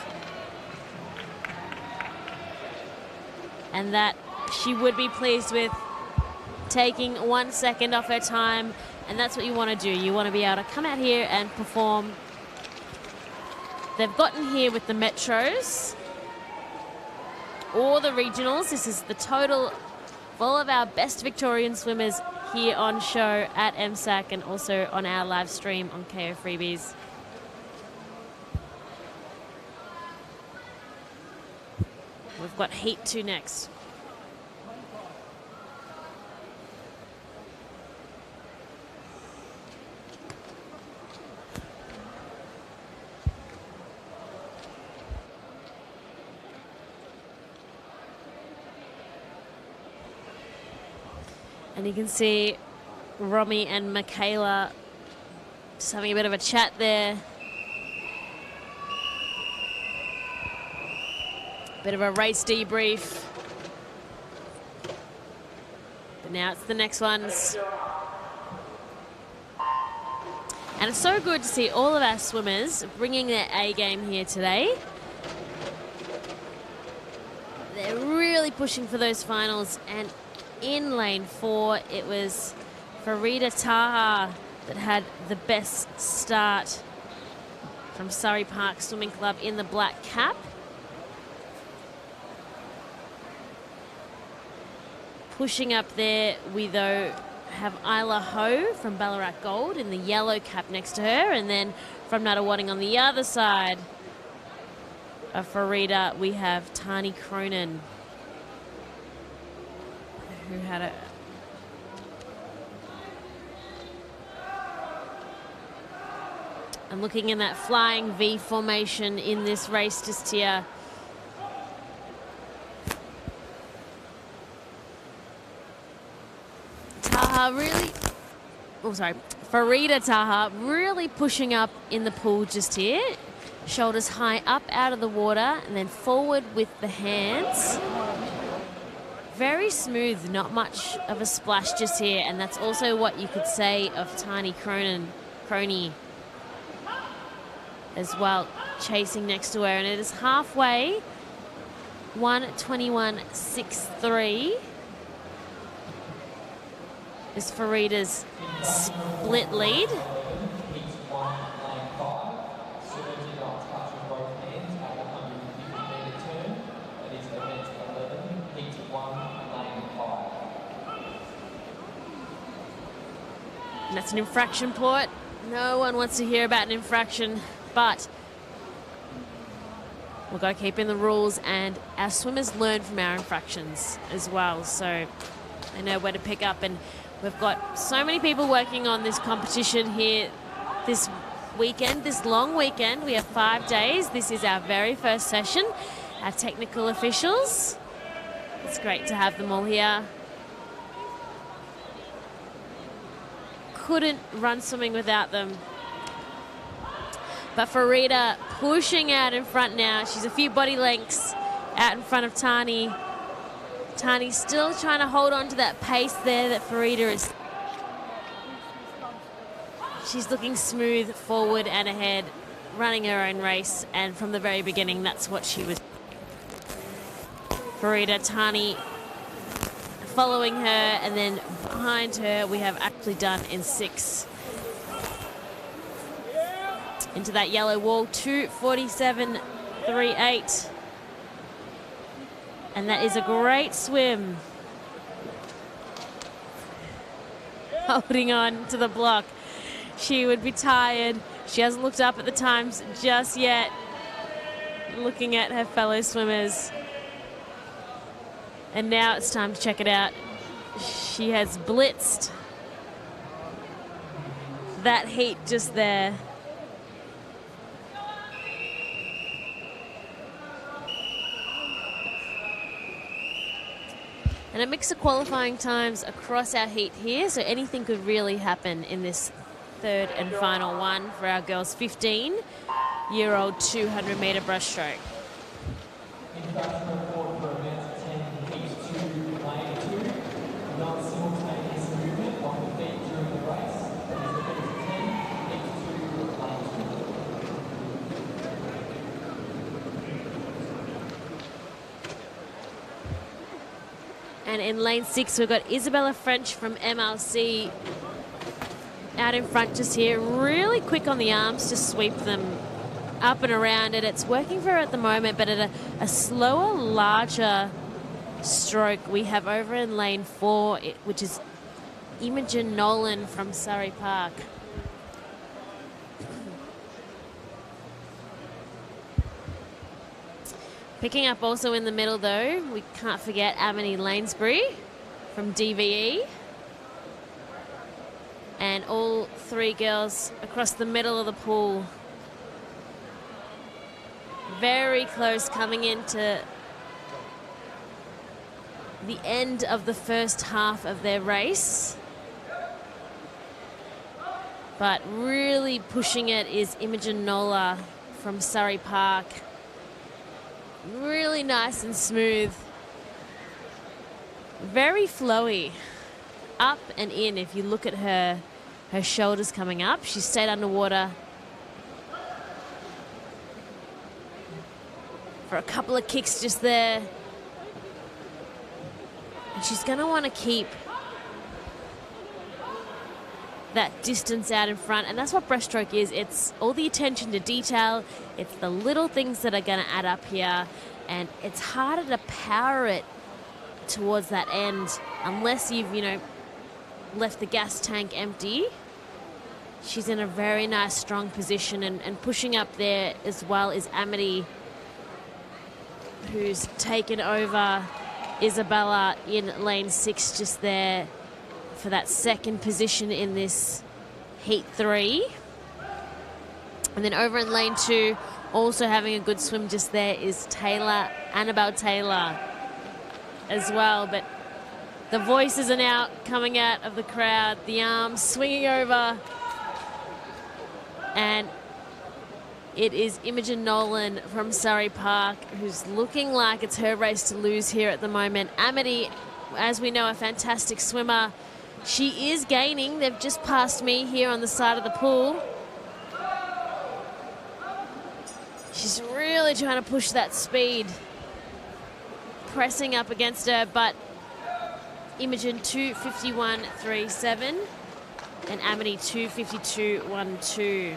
And that she would be pleased with, taking 1 second off her time, and that's what you want to do. You want to be able to come out here and perform. They've gotten here with the Metros or the regionals. This is the total all of our best Victorian swimmers here on show at MSAC and also on our live stream on Kayo Freebies. We've got Heat 2 next. And you can see Romy and Michaela just having a bit of a chat there. Bit of a race debrief. But now it's the next ones. And it's so good to see all of our swimmers bringing their A game here today. They're really pushing for those finals. And in lane 4, it was Farida Taha that had the best start from Surrey Park Swimming Club in the black cap. Pushing up there, we though have Isla Ho from Ballarat Gold in the yellow cap next to her, and then from Nuttawading on the other side of Farida, we have Tani Cronin, who had a and looking in that flying V formation in this race just here. Farida Taha really pushing up in the pool just here. Shoulders high up out of the water and then forward with the hands. Very smooth, not much of a splash just here, and that's also what you could say of Tiny Crony as well, chasing next to her, and it is halfway, 1:21.63 is Farida's split lead. And that's an infraction port. No one wants to hear about an infraction, but we've got to keep in the rules, and our swimmers learn from our infractions as well, so they know where to pick up. And we've got so many people working on this competition here this weekend, this long weekend. We have 5 days. This is our very first session. Our technical officials. It's great to have them all here. Couldn't run swimming without them. But Farida pushing out in front now. She's a few body lengths out in front of Tani. Tani's still trying to hold on to that pace there that Farida is. She's looking smooth forward and ahead, running her own race, and from the very beginning, that's what she was. Farida, Tani following her, and then behind her we have Ackley Dunn in 6. Into that yellow wall, 2:47.38. And that is a great swim. Holding on to the block. She would be tired. She hasn't looked up at the times just yet. Looking at her fellow swimmers. And now it's time to check it out. She has blitzed that heat just there. And a mix of qualifying times across our heat here, so anything could really happen in this third and final one for our girls' 15-year-old 200-metre breaststroke. And in lane 6, we've got Isabella French from MLC out in front just here. Really quick on the arms to sweep them up and around it. It's working for her at the moment, but at a slower, larger Breaststroke we have over in lane 4, which is Imogen Nolan from Surrey Park. Picking up also in the middle though, we can't forget Amity Lanesbury from DVE. And all three girls across the middle of the pool. Very close coming into the end of the first half of their race. But really pushing it is Imogen Nola from Surrey Park. Really nice and smooth. Very flowy. Up and in. If you look at her shoulders coming up, she stayed underwater for a couple of kicks just there. And she's going to want to keep that distance out in front, and that's what breaststroke is. It's all the attention to detail. It's the little things that are going to add up here, and it's harder to power it towards that end unless you've, you know, left the gas tank empty. She's in a very nice strong position, and pushing up there as well is Amity, who's taken over Isabella in lane 6 just there for that second position in this heat 3. And then over in lane 2, also having a good swim just there is Annabelle Taylor as well. But the voices are now coming out of the crowd, the arms swinging over. And it is Imogen Nolan from Surrey Park who's looking like it's her race to lose here at the moment. Amity, as we know, a fantastic swimmer. She is gaining. They've just passed me here on the side of the pool. She's really trying to push that speed, pressing up against her, but Imogen 2:51.37 and Amity 2:52.12.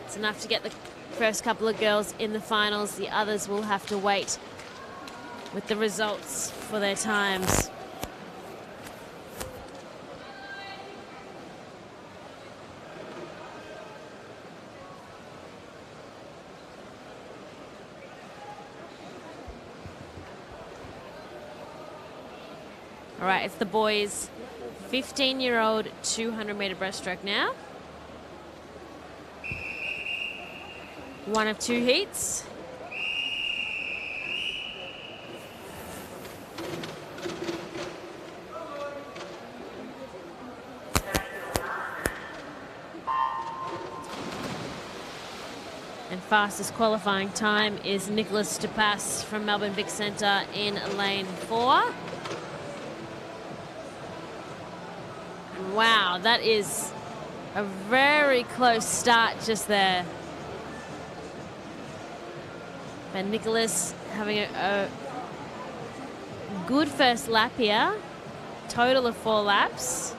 It's enough to get the first couple of girls in the finals. The others will have to wait with the results for their times. All right, it's the boys' 15-year-old 200-meter breaststroke now. One of two heats. And fastest qualifying time is Nicholas Stupas from Melbourne Vic Centre in lane 4. Wow, that is a very close start just there. And Nicholas having a good first lap here. Total of 4 laps.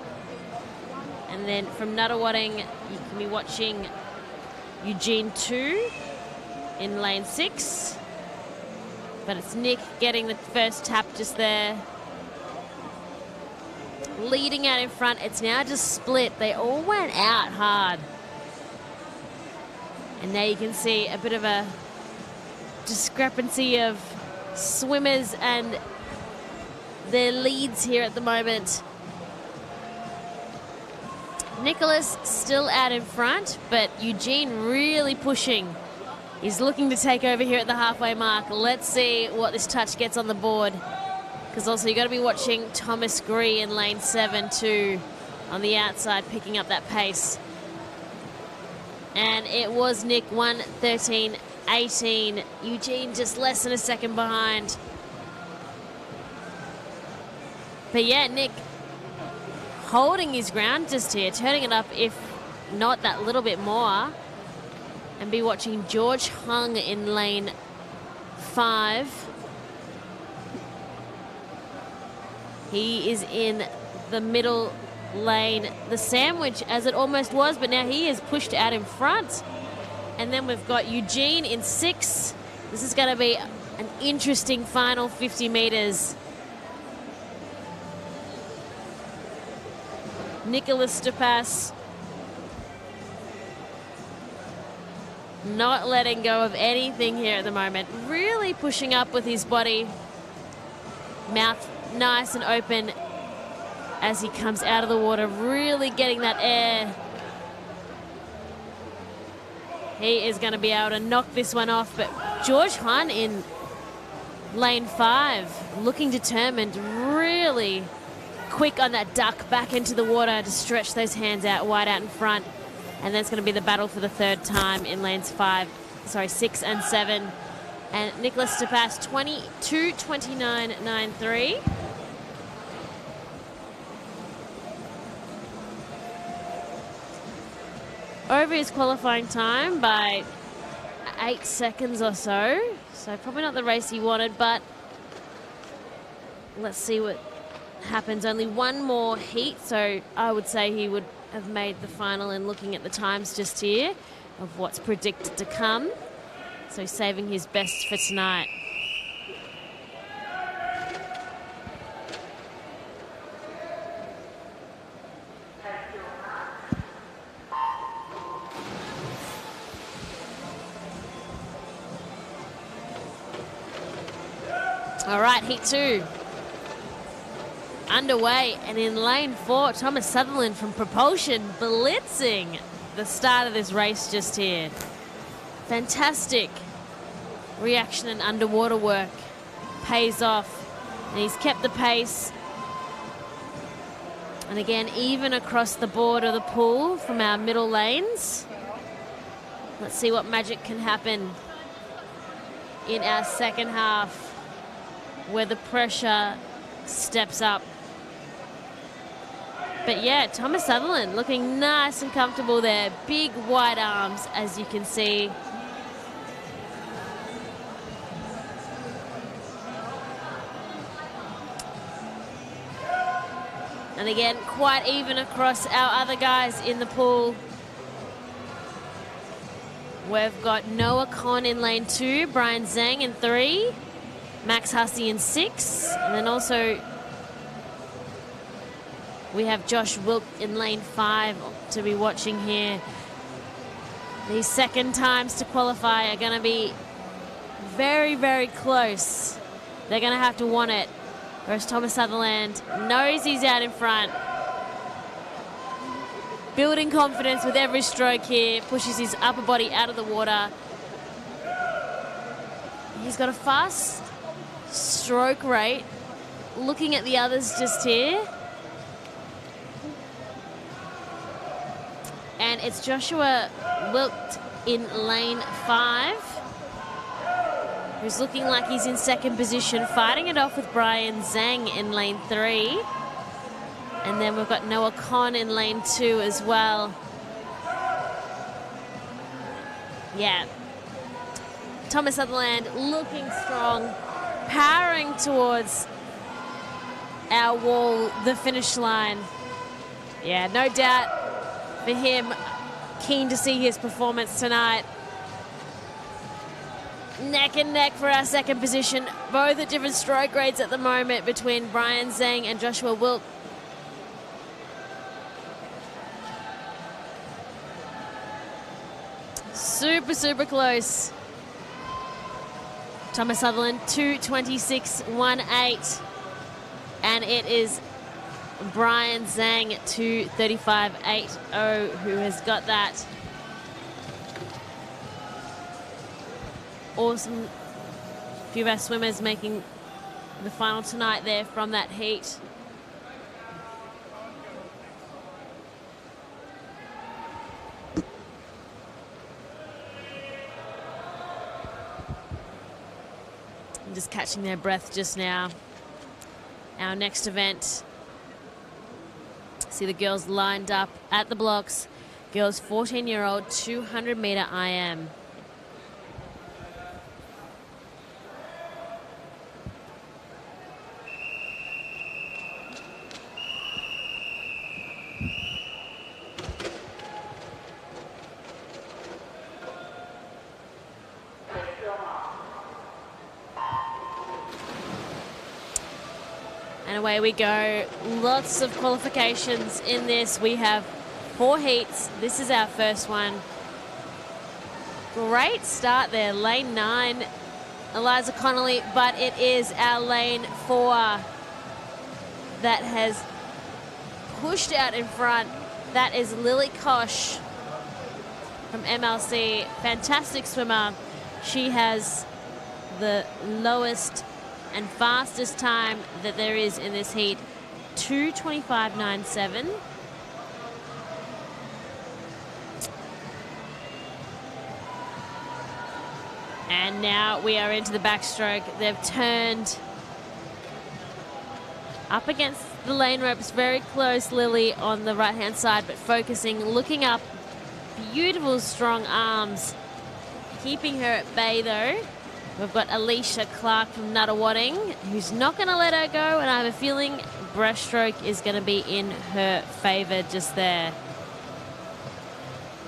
And then from Nuttawading, you can be watching Eugene 2 in lane 6. But it's Nick getting the first tap just there. Leading out in front. It's now just split. They all went out hard. And there you can see a bit of a discrepancy of swimmers and their leads here at the moment. Nicholas still out in front, but Eugene really pushing. He's looking to take over here at the halfway mark. Let's see what this touch gets on the board. Because also you've got to be watching Thomas Gree in lane 7 too on the outside, picking up that pace. And it was Nick 1:13.18. Eugene just less than a second behind. But yeah, Nick holding his ground just here, turning it up, if not that little bit more. And be watching George Hung in lane 5. He is in the middle lane, the sandwich as it almost was, but now he is pushed out in front. And then we've got Eugene in 6. This is going to be an interesting final 50 metres. Nicholas Stupas not letting go of anything here at the moment. Really pushing up with his body. Mouth nice and open as he comes out of the water. Really getting that air. He is going to be able to knock this one off. But George Hunt in lane 5, looking determined. Really quick on that duck back into the water to stretch those hands out wide out in front. And then it's going to be the battle for the third time in lanes 6 and 7. And Nicholas Stupas 22:29.93. Over his qualifying time by 8 seconds or so. So probably not the race he wanted, but let's see what happens. Only one more heat, so I would say he would have made the final. And looking at the times just here of what's predicted to come, so saving his best for tonight. All right, heat 2 underway, and in lane 4, Thomas Sutherland from Propulsion blitzing the start of this race just here. Fantastic reaction and underwater work pays off, and he's kept the pace. And again, even across the board of the pool from our middle lanes. Let's see what magic can happen in our second half, where the pressure steps up. But yeah, Thomas Sutherland looking nice and comfortable there. Big wide arms, as you can see. And again, quite even across our other guys in the pool. We've got Noah Conn in lane 2, Brian Zhang in 3, Max Hussey in 6, and then also we have Josh Wilk in lane 5 to be watching here. These second times to qualify are going to be very, very close. They're going to have to want it. Whereas Thomas Sutherland knows he's out in front. Building confidence with every stroke here. Pushes his upper body out of the water. He's got a fast stroke rate. Looking at the others just here. And it's Joshua Wilk in lane 5. Who's looking like he's in second position, fighting it off with Brian Zhang in lane 3. And then we've got Noah Conn in lane 2 as well. Yeah. Thomas Sutherland looking strong, powering towards our wall, the finish line. Yeah, no doubt for him, keen to see his performance tonight. Neck and neck for our second position. Both at different stroke rates at the moment between Brian Zhang and Joshua Wilk. Super, super close. Thomas Sutherland, 2:26.18. And it is Brian Zhang, 2:35.80, who has got that. Awesome. A few of our swimmers making the final tonight there from that heat. I'm just catching their breath just now. Our next event. See the girls lined up at the blocks. Girls 14-year-old 200-meter IM. away we go. Lots of qualifications in this. We have 4 heats. This is our first one. Great start there, lane 9, Eliza Connolly, but it is our lane 4 that has pushed out in front. That is Lily Kosh from MLC, fantastic swimmer. She has the lowest and fastest time that there is in this heat, 2:25.97. And now we are into the backstroke. They've turned up against the lane ropes, very close, Lily on the right-hand side, but focusing, looking up, beautiful strong arms, keeping her at bay though. We've got Alicia Clark from Nuttawading, who's not going to let her go, and I have a feeling breaststroke is going to be in her favour just there.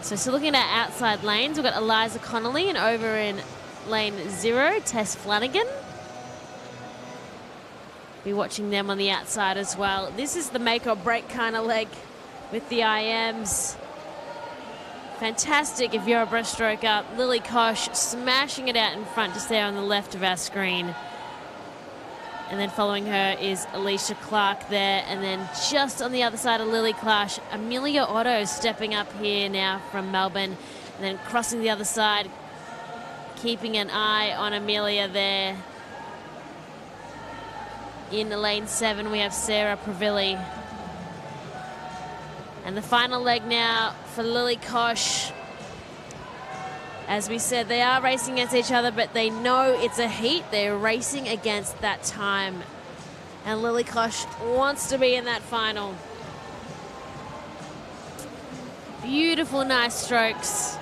So still looking at outside lanes, we've got Eliza Connolly, and over in lane 0, Tess Flanagan. Be watching them on the outside as well. This is the make or break kind of leg with the IMs. Fantastic if you're a breaststroker. Lily Kosh smashing it out in front just there on the left of our screen. And then following her is Alicia Clark there. And then just on the other side of Lily Kosh, Amelia Otto stepping up here now from Melbourne. And then crossing the other side, keeping an eye on Amelia there. In lane 7, we have Sarah Pravilli. And the final leg now for Lily Kosh. As we said, they are racing against each other, but they know it's a heat. They're racing against that time. And Lily Kosh wants to be in that final. Beautiful, nice strokes.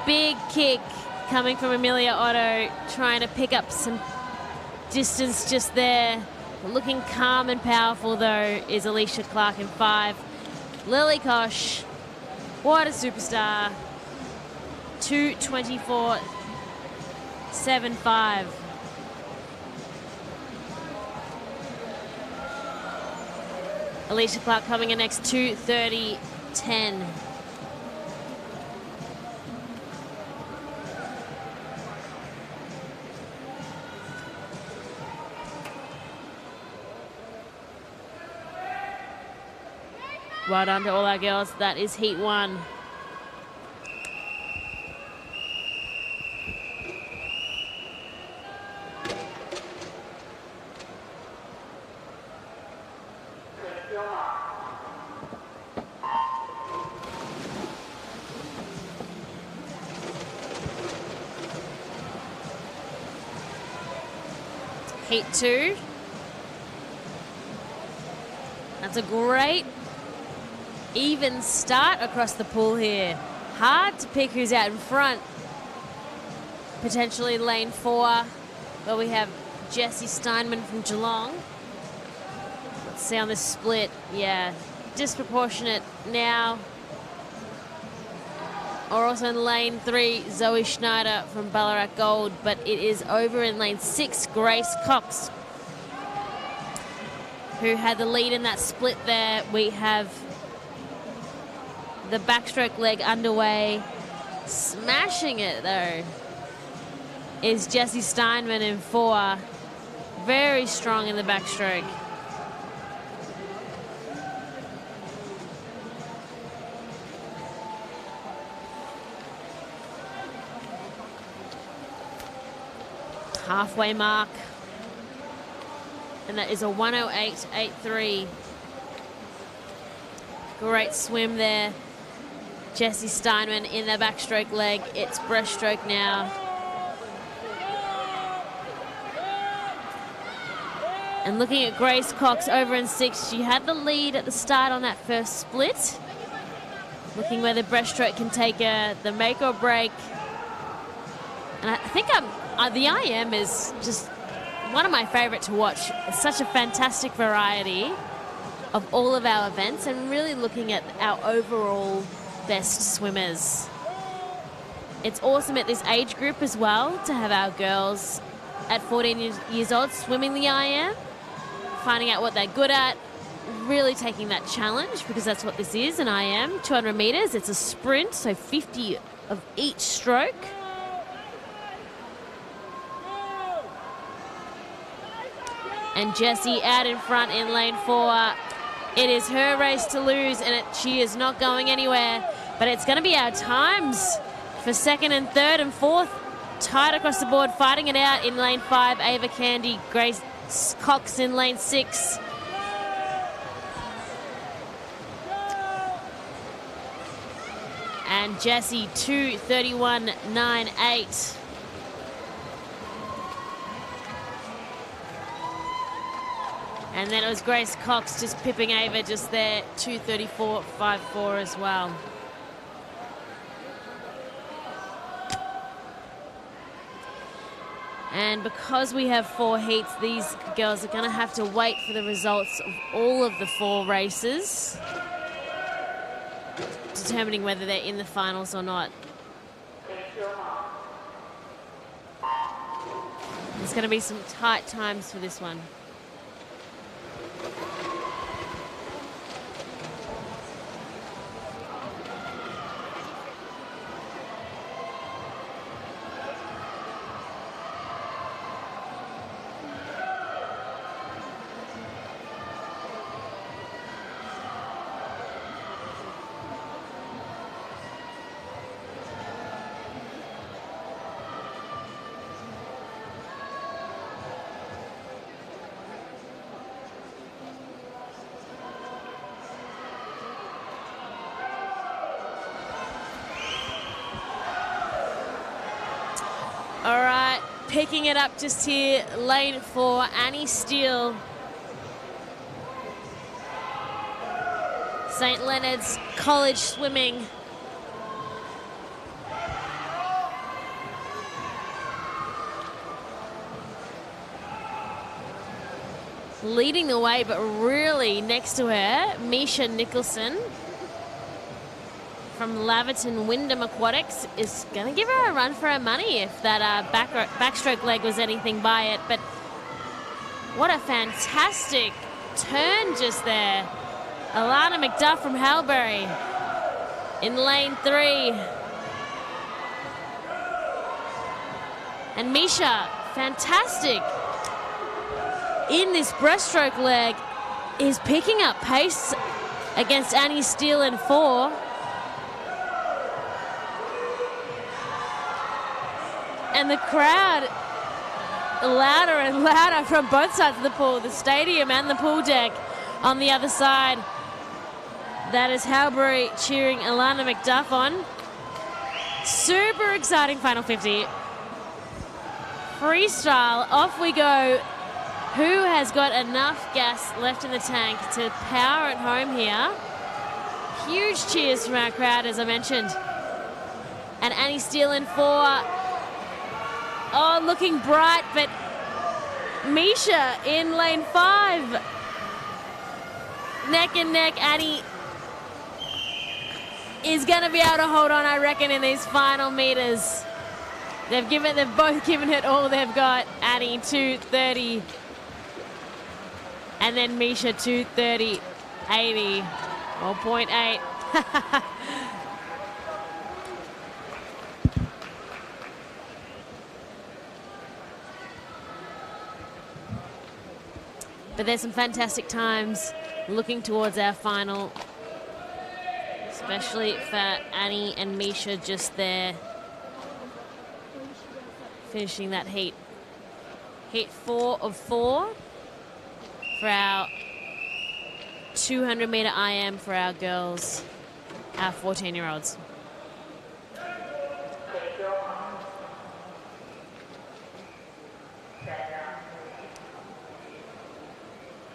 Big kick coming from Amelia Otto, trying to pick up some distance just there. Looking calm and powerful, though, is Alicia Clark in 5. Lily Kosh, what a superstar. 2:24.75. Alicia Clark coming in next, 2:30.10. Well done to all our girls. That is heat 1. Heat 2. That's a great even start across the pool here. Hard to pick who's out in front. Potentially lane 4, where we have Jessie Steinman from Geelong. Let's see on this split. Yeah, disproportionate now. Or also in lane 3, Zoe Schneider from Ballarat Gold, but it is over in lane 6, Grace Cox, who had the lead in that split there. We have the backstroke leg underway. Smashing it though is Jessie Steinman in 4. Very strong in the backstroke. Halfway mark. And that is a 1:08.83. Great swim there. Jessie Steinman in the backstroke leg. It's breaststroke now. And looking at Grace Cox over in 6, she had the lead at the start on that first split. Looking where the breaststroke can take her, the make or break. And I think the IM is just one of my favorite to watch. It's such a fantastic variety of all of our events and really looking at our overall best swimmers. It's awesome at this age group as well to have our girls at 14 years old swimming the IM. finding out what they're good at, really taking that challenge, because that's what this is, an IM. 200 metres, it's a sprint, so 50 of each stroke. And Jessie out in front in lane 4. It is her race to lose, and she is not going anywhere. But it's going to be our times for second and third and fourth. Tied across the board, fighting it out in lane 5. Ava Candy, Grace Cox in lane 6. And Jessie 2:31.98. And then it was Grace Cox just pipping Ava just there, 2:34.54 as well. And because we have 4 heats, these girls are going to have to wait for the results of all of the 4 races, determining whether they're in the finals or not. There's going to be some tight times for this one. All right, picking it up just here, lane 4, Annie Steele. St. Leonard's College Swimming. Leading the way, but really next to her, Misha Nicholson from Laverton Wyndham Aquatics is going to give her a run for her money if that backstroke leg was anything by it. But what a fantastic turn just there. Alana McDuff from Halbury in lane 3. And Misha, fantastic in this breaststroke leg, is picking up pace against Annie Steele in 4. And the crowd louder and louder from both sides of the pool, the stadium and the pool deck on the other side. That is Halbury cheering Alana McDuff on. Super exciting final 50. Freestyle, off we go. Who has got enough gas left in the tank to power it home here? Huge cheers from our crowd, as I mentioned. And Annie Steele in 4. Oh, looking bright, but Misha in lane 5. Neck and neck. Annie is going to be able to hold on, I reckon, in these final meters. They've both given it all they've got. Annie 2:30, and then Misha 2:30.80 or 0.8. But there's some fantastic times looking towards our final, especially for Annie and Misha just there finishing that heat. Heat 4 of 4 for our 200 meter IM for our girls, our 14-year-olds.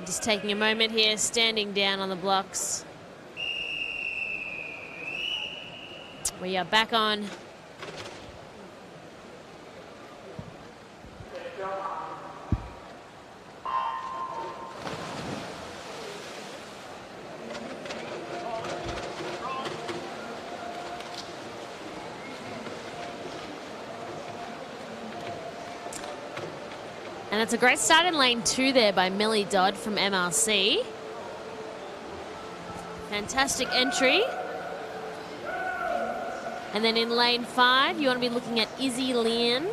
Just taking a moment here, standing down on the blocks. We are back on. And it's a great start in lane 2 there by Millie Dodd from MLC. Fantastic entry. And then in lane 5, you want to be looking at Izzy Leon.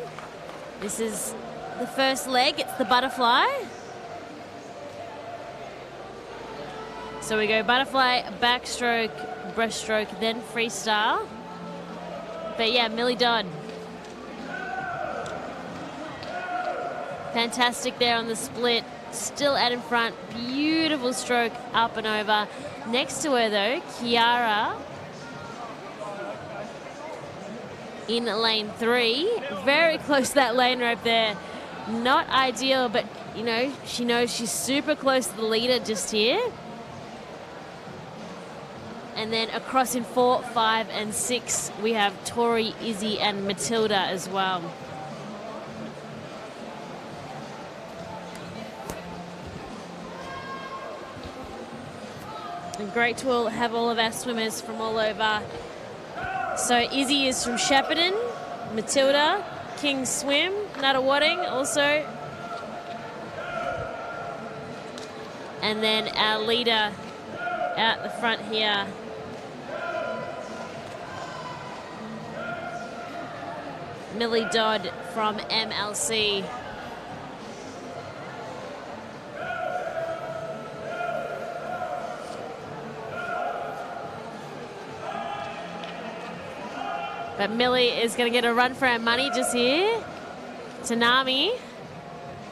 This is the first leg. It's the butterfly. So we go butterfly, backstroke, breaststroke, then freestyle. But yeah, Millie Dodd. Fantastic there on the split. Still out in front. Beautiful stroke up and over. Next to her though, Kiara in lane 3. Very close to that lane rope there. Not ideal, but you know, she knows she's super close to the leader just here. And then across in 4, 5, and 6, we have Tori, Izzy, and Matilda as well. And great to have all of our swimmers from all over. So Izzy is from Shepparton, Matilda, King's Swim, Nuttawading also. And then our leader out the front here, Millie Dodd from MLC. But Millie is going to get a run for her money just here. Tanami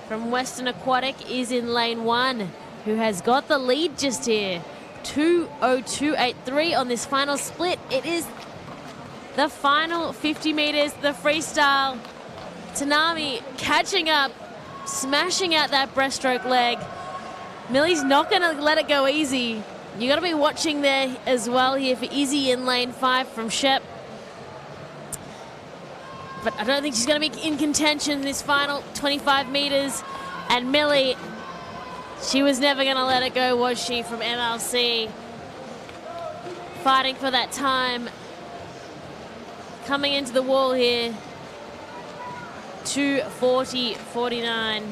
from Western Aquatic is in lane 1, who has got the lead just here. 2:02.83 on this final split. It is the final 50 meters, the freestyle. Tanami catching up, smashing out that breaststroke leg. Millie's not going to let it go easy. You got to be watching there as well here for Izzy in lane 5 from Shep. But I don't think she's going to be in contention in this final 25 meters. And Millie, she was never going to let it go, was she, from MLC? Fighting for that time. Coming into the wall here. 2:40.49.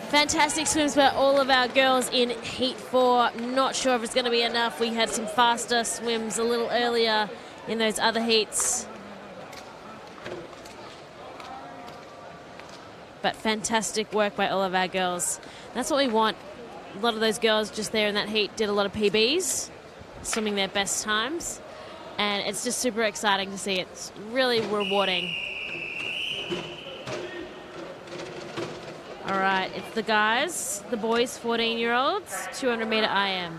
Fantastic swims by all of our girls in Heat 4. Not sure if it's going to be enough. We had some faster swims a little earlier in those other heats. But fantastic work by all of our girls. That's what we want. A lot of those girls just there in that heat did a lot of PBs, swimming their best times. And it's just super exciting to see. It's really rewarding. All right, it's the guys, the boys, 14-year-olds, 200-meter IM.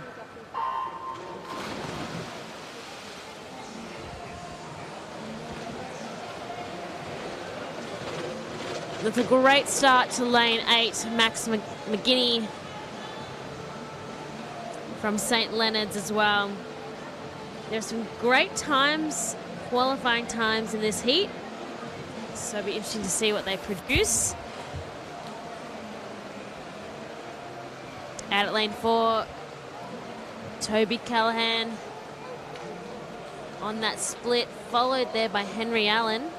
That's a great start to lane 8, Max McGinney from St. Leonard's as well. There's some great times, qualifying times in this heat. So it'll be interesting to see what they produce. Out at lane 4, Toby Callahan on that split, followed there by Henry Allen.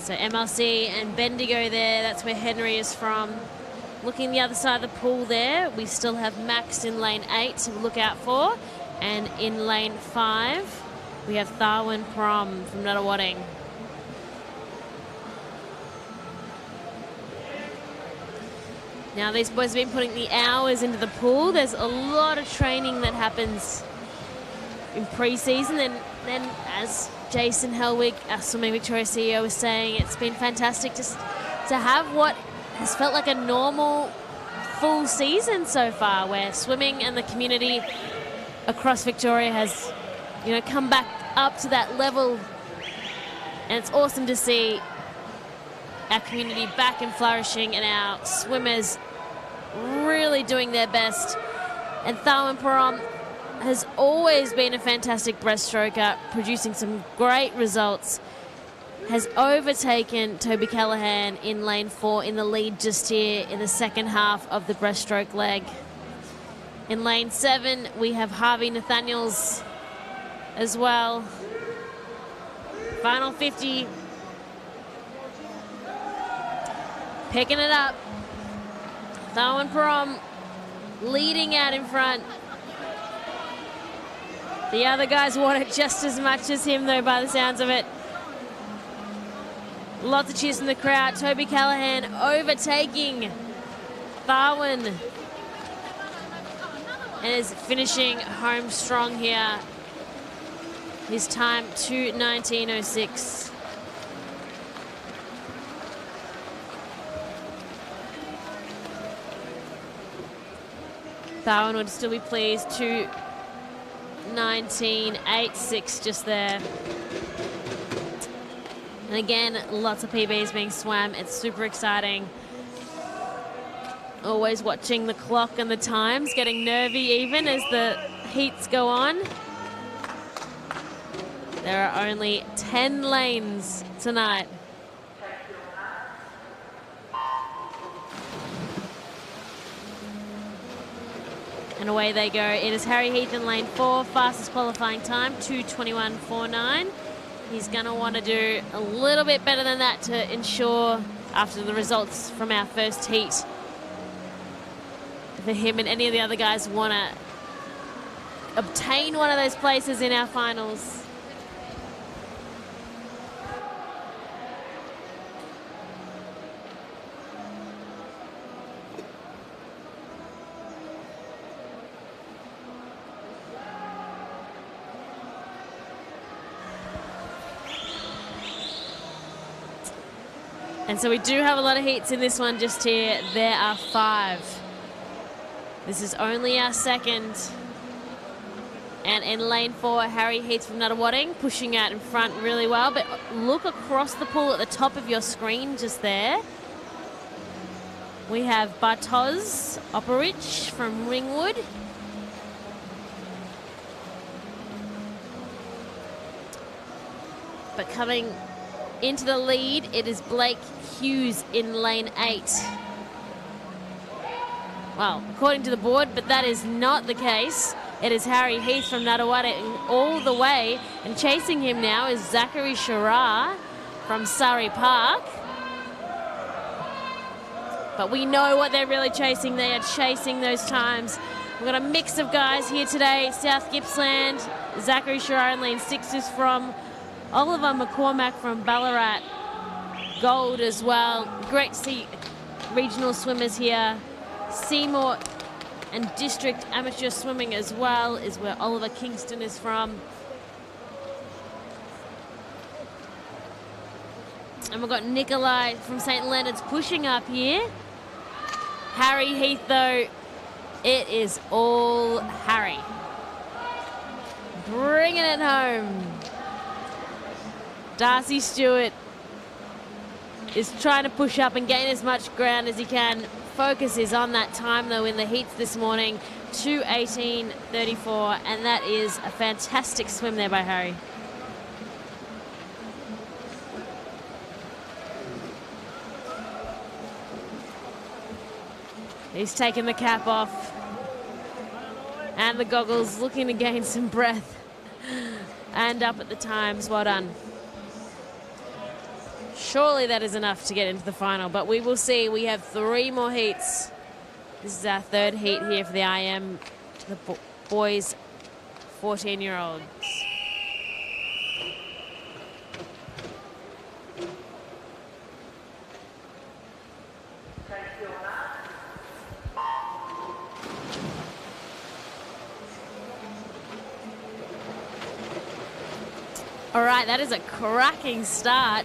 So MLC and Bendigo there, that's where Henry is from. Looking the other side of the pool there, we still have Max in lane 8 to look out for. And in lane 5, we have Tharwin Prom from Nuttawading. Now these boys have been putting the hours into the pool. There's a lot of training that happens in pre-season, and then as Jason Helwig, our Swimming Victoria CEO, was saying, it's been fantastic just to have what has felt like a normal full season so far, where swimming and the community across Victoria has, you know, come back up to that level. And it's awesome to see our community back and flourishing and our swimmers really doing their best. And Tharwin Param has always been a fantastic breaststroker, producing some great results. Has overtaken Toby Callahan in lane 4 in the lead just here in the second half of the breaststroke leg. In lane 7, we have Harvey Nathaniels as well. Final 50. Picking it up. Thawan Param leading out in front. The other guys want it just as much as him, though, by the sounds of it. Lots of cheers from the crowd. Toby Callahan overtaking Thawan. And is finishing home strong here. His time 2:19.06. Thawan would still be pleased. 2:19.86 just there. And again, lots of PBs being swam. It's super exciting. Always watching the clock and the times, getting nervy even as the heats go on. There are only 10 lanes tonight. And away they go. It is Harry Heath in lane 4, fastest qualifying time, 2:21.49. He's going to want to do a little bit better than that to ensure, after the results from our first heat, for him and any of the other guys want to obtain one of those places in our finals. And so we do have a lot of heats in this one just here. There are 5. This is only our second. And in lane 4, Harry Heath from Nuttawading pushing out in front really well. But look across the pool at the top of your screen just there. We have Bartosz Operich from Ringwood. But coming into the lead, it is Blake Hughes in lane 8. Well, according to the board, but that is not the case. It is Harry Heath from Nuttawading all the way, and chasing him now is Zachary Shirar from Surrey Park. But we know what they're really chasing. They are chasing those times. We've got a mix of guys here today. South Gippsland, Zachary Shirar in lane 6 is from. Oliver McCormack from Ballarat, gold as well. Great to see regional swimmers here. Seymour and district amateur swimming as well is where Oliver Kingston is from. And we've got Nikolai from St. Leonard's pushing up here. Harry Heath, though, it is all Harry. Bringing it home. Darcy Stewart is trying to push up and gain as much ground as he can. Focus is on that time, though, in the heats this morning, 2:18.34, and that is a fantastic swim there by Harry. He's taken the cap off and the goggles, looking to gain some breath. And up at the times. Well done. Surely that is enough to get into the final, but we will see. We have 3 more heats. This is our 3rd heat here for the IM to the boys 14-year-olds. All right, that is a cracking start.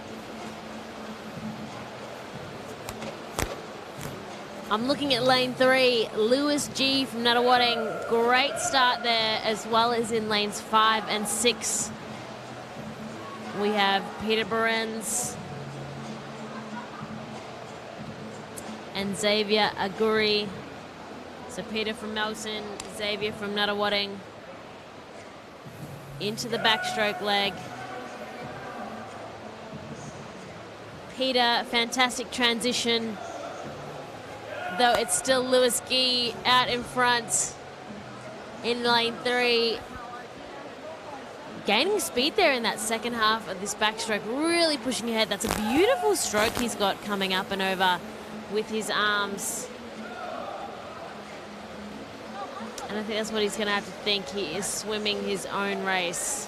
I'm looking at lane 3, Lewis G from Nuttawading. Great start there, as well as in lanes 5 and 6. We have Peter Berens and Xavier Aguri. So Peter from Melton, Xavier from Nuttawading. Into the backstroke leg. Peter, fantastic transition. Though it's still Lewis Gee out in front in lane 3. gaining speed there in that second half of this backstroke, really pushing ahead. That's a beautiful stroke he's got coming up and over with his arms. And I think that's what he's going to have to think. He is swimming his own race.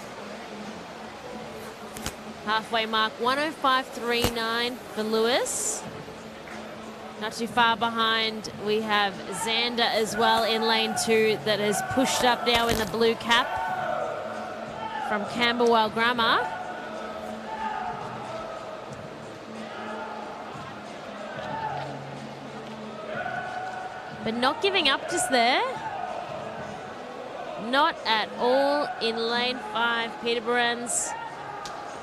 Halfway mark, 1:05.39 for Lewis. Not too far behind, we have Xander as well in lane 2 that has pushed up now in the blue cap from Camberwell Grammar. But not giving up just there. Not at all in lane 5, Peter Behrens.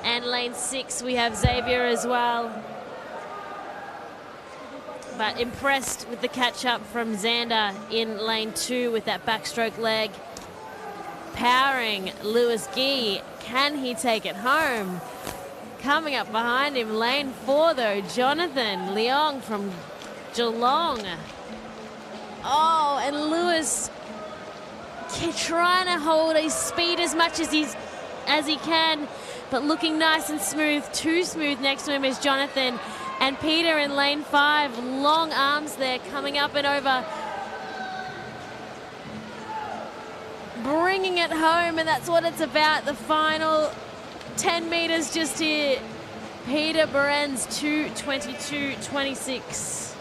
And lane 6, we have Xavier as well. But impressed with the catch-up from Xander in lane 2 with that backstroke leg. Powering Lewis Gee. Can he take it home? Coming up behind him, lane 4 though, Jonathan Leong from Geelong. Oh, and Lewis trying to hold his speed as much as he can, but looking nice and smooth. Too smooth next to him is Jonathan. And Peter in lane 5, long arms there, coming up and over. Bringing it home, and that's what it's about. The final 10 metres just here. Peter Behrens, 2:22.26.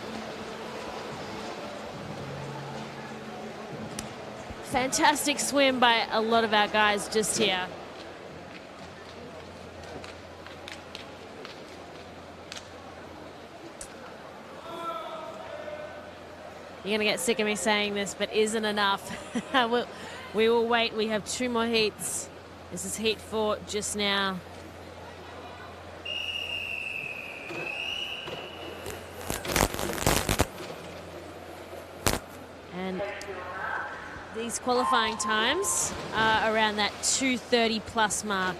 Fantastic swim by a lot of our guys just here. You're going to get sick of me saying this, but isn't enough. We will wait. We have 2 more heats. This is heat 4 just now. And these qualifying times are around that 2:30 plus mark.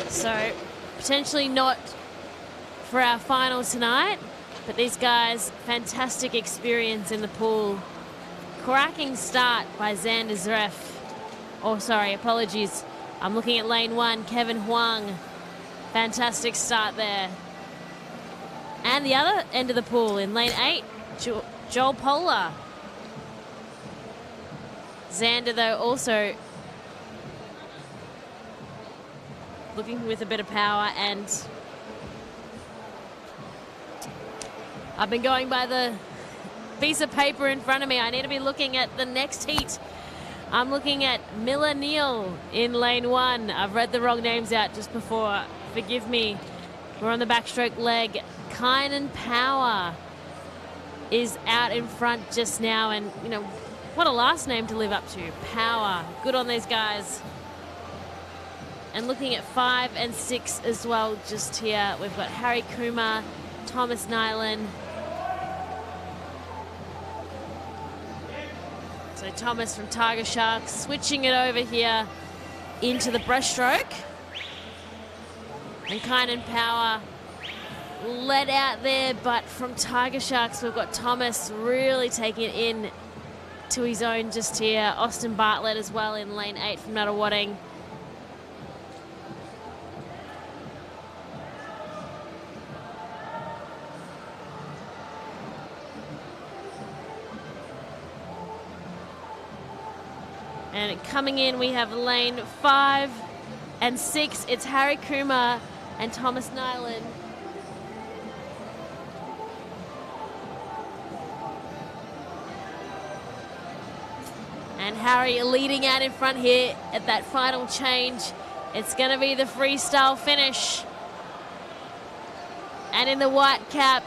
So potentially not for our final tonight. But these guys, fantastic experience in the pool. Cracking start by Xander Zreff. Oh, sorry, apologies. I'm looking at lane 1, Kevin Huang. Fantastic start there. And the other end of the pool in lane 8, Joel Polar. Xander, though, also looking with a bit of power, and I've been going by the piece of paper in front of me. I need to be looking at the next heat. I'm looking at Miller Neal in lane 1. I've read the wrong names out just before. Forgive me. We're on the backstroke leg. Kynan Power is out in front just now. And, you know, what a last name to live up to. Power. Good on these guys. And looking at 5 and 6 as well just here. We've got Harry Kumar, Thomas Nyland. So Thomas from Tiger Sharks switching it over here into the breaststroke. And Kynan Power let out there, but from Tiger Sharks we've got Thomas really taking it in to his own just here. Austin Bartlett as well in lane 8 from Nuttawading. And coming in, we have lane 5 and 6. It's Harry Kumar and Thomas Nyland. And Harry leading out in front here at that final change. It's going to be the freestyle finish. And in the white cap,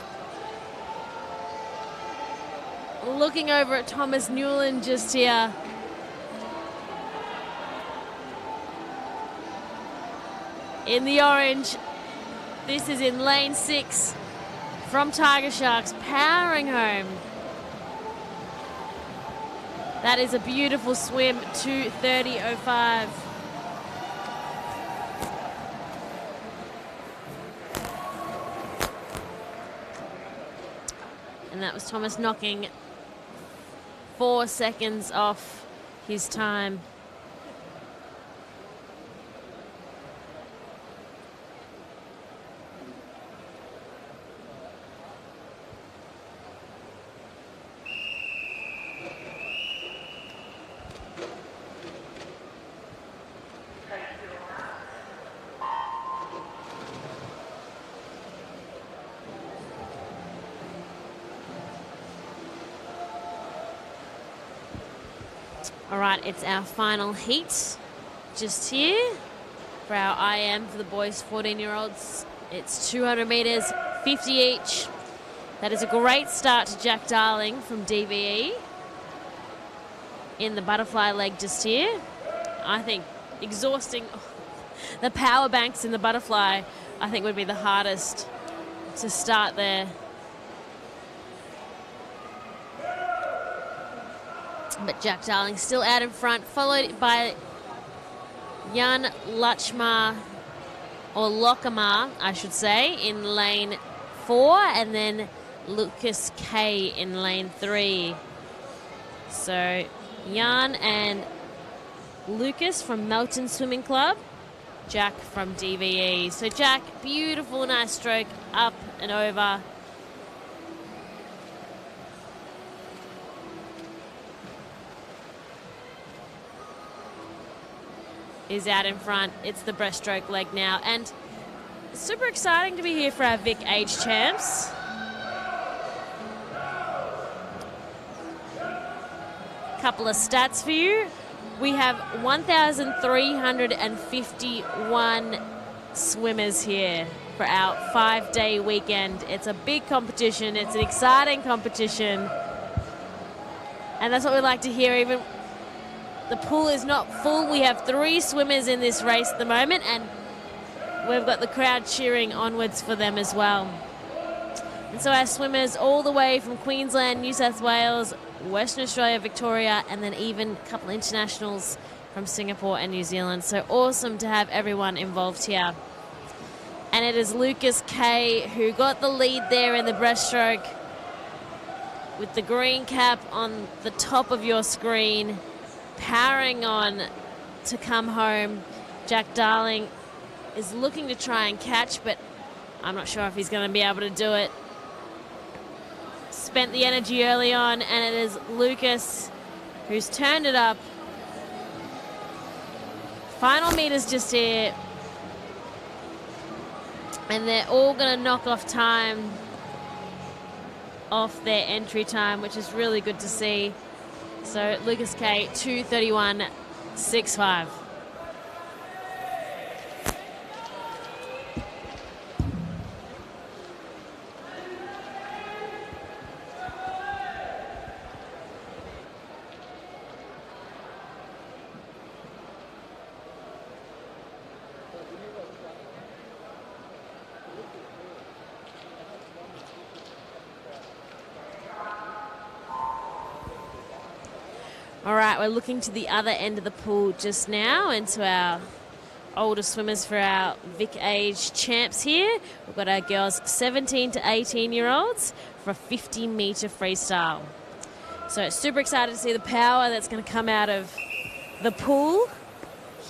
looking over at Thomas Newland just here. In the orange, this is in lane 6 from Tiger Sharks, powering home. That is a beautiful swim, 2:30.05. And that was Thomas knocking 4 seconds off his time. All right, it's our final heat just here for our IM for the boys 14-year-olds. It's 200 metres, 50 each. That is a great start to Jack Darling from DVE in the butterfly leg just here. I think exhausting the power banks in the butterfly, I think would be the hardest to start there. But Jack Darling still out in front, followed by Jan Lachmar, or Lockamar, I should say, in lane 4, and then Lucas K in lane 3. So Jan and Lucas from Melton Swimming Club, Jack from DVE. So Jack, beautiful, nice stroke, up and over. Is out in front. It's the breaststroke leg now. And super exciting to be here for our Vic Age Champs. Couple of stats for you. We have 1,351 swimmers here for our 5-day weekend. It's a big competition. It's an exciting competition. And that's what we like to hear. Even the pool is not full. We have 3 swimmers in this race at the moment, and we've got the crowd cheering onwards for them as well. And so our swimmers all the way from Queensland, New South Wales, Western Australia, Victoria, and then even a couple internationals from Singapore and New Zealand. So awesome to have everyone involved here. And it is Lucas K who got the lead there in the breaststroke with the green cap on the top of your screen, powering on to come home. Jack Darling is looking to try and catch, but I'm not sure if he's going to be able to do it. Spent the energy early on, and it is Lucas who's turned it up. Final meters just here. And they're all going to knock off time off their entry time, which is really good to see. So Lucas K, 2:31.65. All right, we're looking to the other end of the pool just now, into our older swimmers for our Vic Age Champs here. We've got our girls 17 to 18-year-olds for a 50-metre freestyle. So super excited to see the power that's going to come out of the pool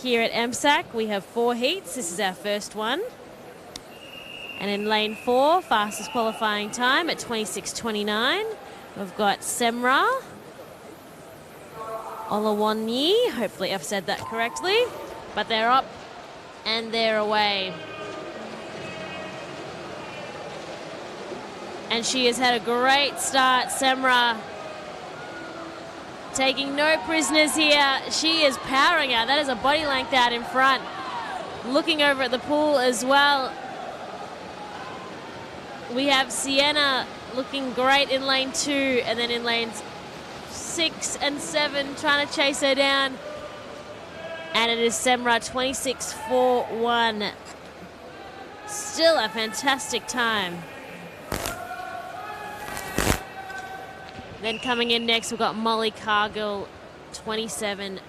here at MSAC. We have 4 heats. This is our first one. And in lane 4, fastest qualifying time at 26:29. We've got Semra Olawanyi, hopefully I've said that correctly, but they're up and they're away. And she has had a great start, Semra, taking no prisoners here. She is powering out. That is a body length out in front. Looking over at the pool as well, we have Sienna looking great in lane 2, and then in lanes 6 and 7 trying to chase her down. And it is Semra 26:41. Still a fantastic time. Then coming in next, we've got Molly Cargill, 27:95.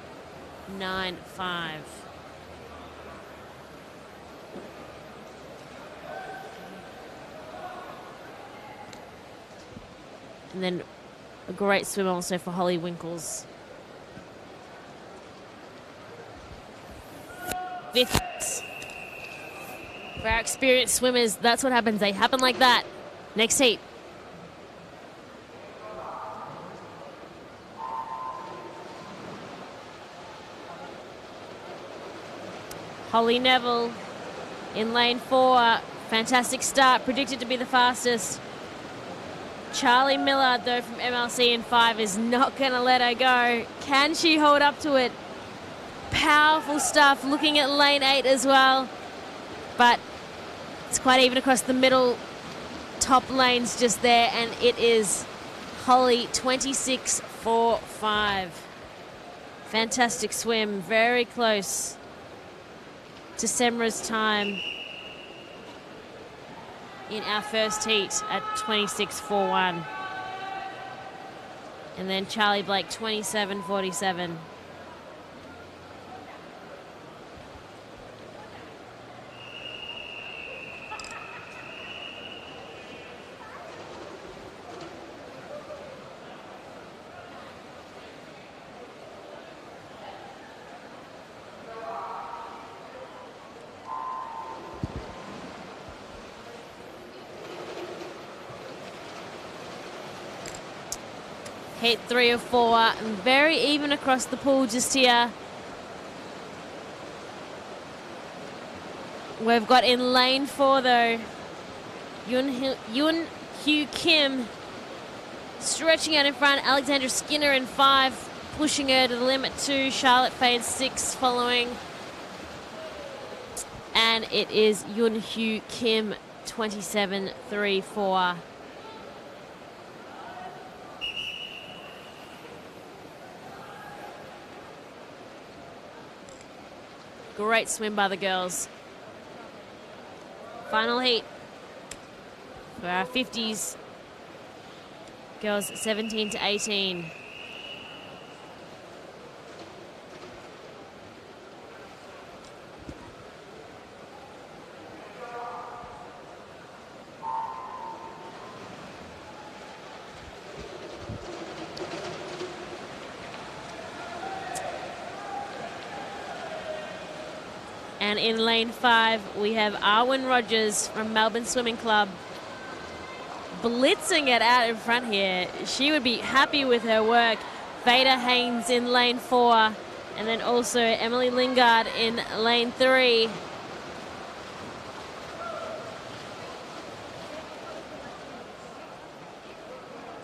And then a great swim also for Holly Winkles. 5th. For our experienced swimmers, that's what happens. They happen like that. Next heat. Holly Neville in lane 4. Fantastic start. Predicted to be the fastest. Charlie Millard, though, from MLC in 5 is not going to let her go. Can she hold up to it? Powerful stuff. Looking at lane 8 as well. But it's quite even across the middle. Top lanes just there. And it is Holly 26.45. Fantastic swim. Very close to Semra's time in our first heat at 26.41. And then Charlie Blake, 27.47. Heat 3 of 4, very even across the pool just here. We've got in lane 4 though, Yun Hugh Kim stretching out in front, Alexandra Skinner in 5, pushing her to the limit 2, Charlotte Fay in 6 following. And it is Yun Hugh Kim, 27.34. Great swim by the girls. Final heat for our 50s. Girls 17 to 18. And in lane 5, we have Arwen Rogers from Melbourne Swimming Club blitzing it out in front here. She would be happy with her work. Veda Haynes in lane 4, and then also Emily Lingard in lane 3.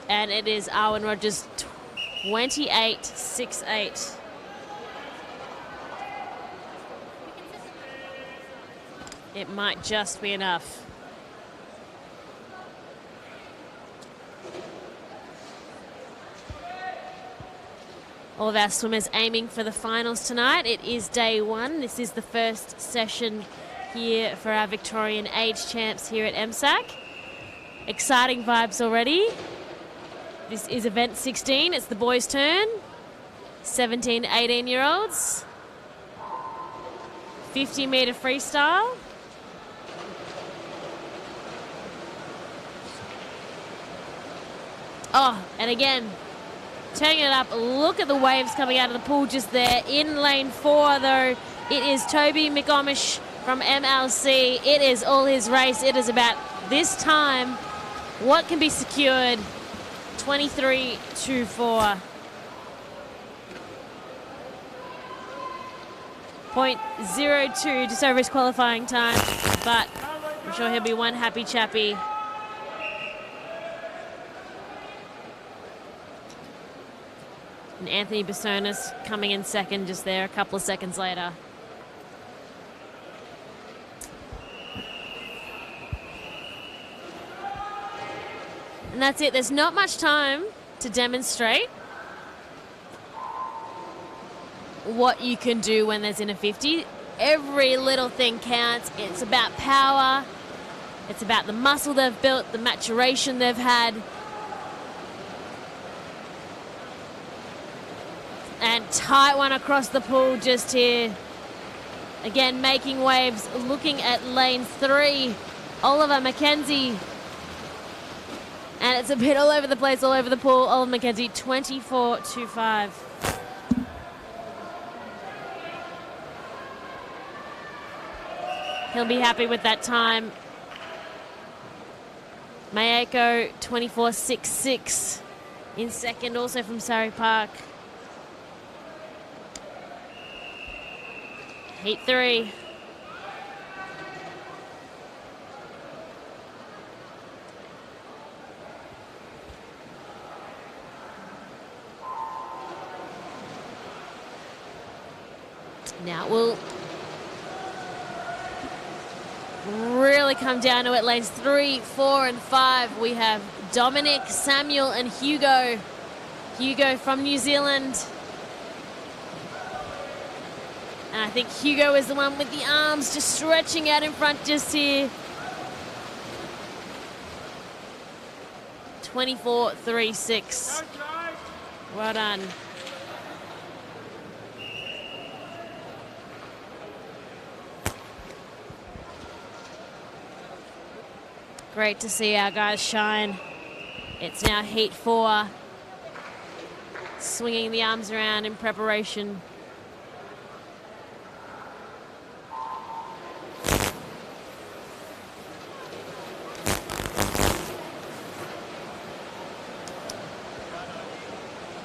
And it is Arwen Rogers, 28.68. It might just be enough. All of our swimmers aiming for the finals tonight. It is day 1. This is the first session here for our Victorian age champs here at MSAC. Exciting vibes already. This is event 16. It's the boys' turn. 17 to 18-year-olds. 50-metre freestyle. Oh, and again, turning it up. Look at the waves coming out of the pool just there. In lane 4, though, it is Toby McGomish from MLC. It is all his race. It is about this time. What can be secured? 23.24. 0.02, just over his qualifying time, but I'm sure he'll be one happy chappy. And Anthony Bessonis coming in second just there a couple of seconds later. And that's it. There's not much time to demonstrate what you can do when there's in a 50. Every little thing counts. It's about power. It's about the muscle they've built, the maturation they've had. And tight one across the pool just here. Again, making waves, looking at lane 3. Oliver McKenzie. And it's a bit all over the place, all over the pool. Oliver McKenzie, 24.25. He'll be happy with that time. Mayako, 24.66 in second, also from Surrey Park. Heat 3. Now we'll really come down to it. Lanes 3, 4, and 5. We have Dominic, Samuel, and Hugo. Hugo from New Zealand. And I think Hugo is the one with the arms just stretching out in front just here. 24.36. Well done. Great to see our guys shine. It's now heat 4. Swinging the arms around in preparation.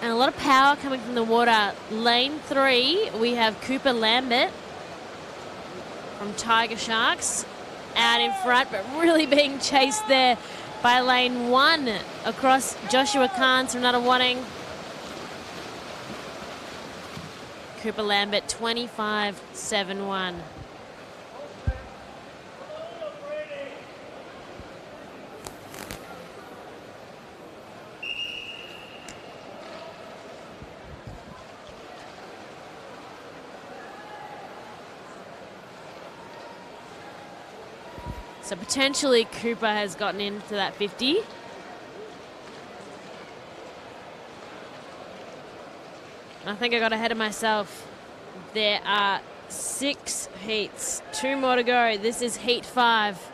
And a lot of power coming from the water. Lane 3, we have Cooper Lambert from Tiger Sharks out in front, but really being chased there by lane 1 across Joshua Kahns from Nunawading. Cooper Lambert 25.71. So potentially Cooper has gotten into that 50. I think I got ahead of myself. There are 6 heats, 2 more to go. This is heat 5.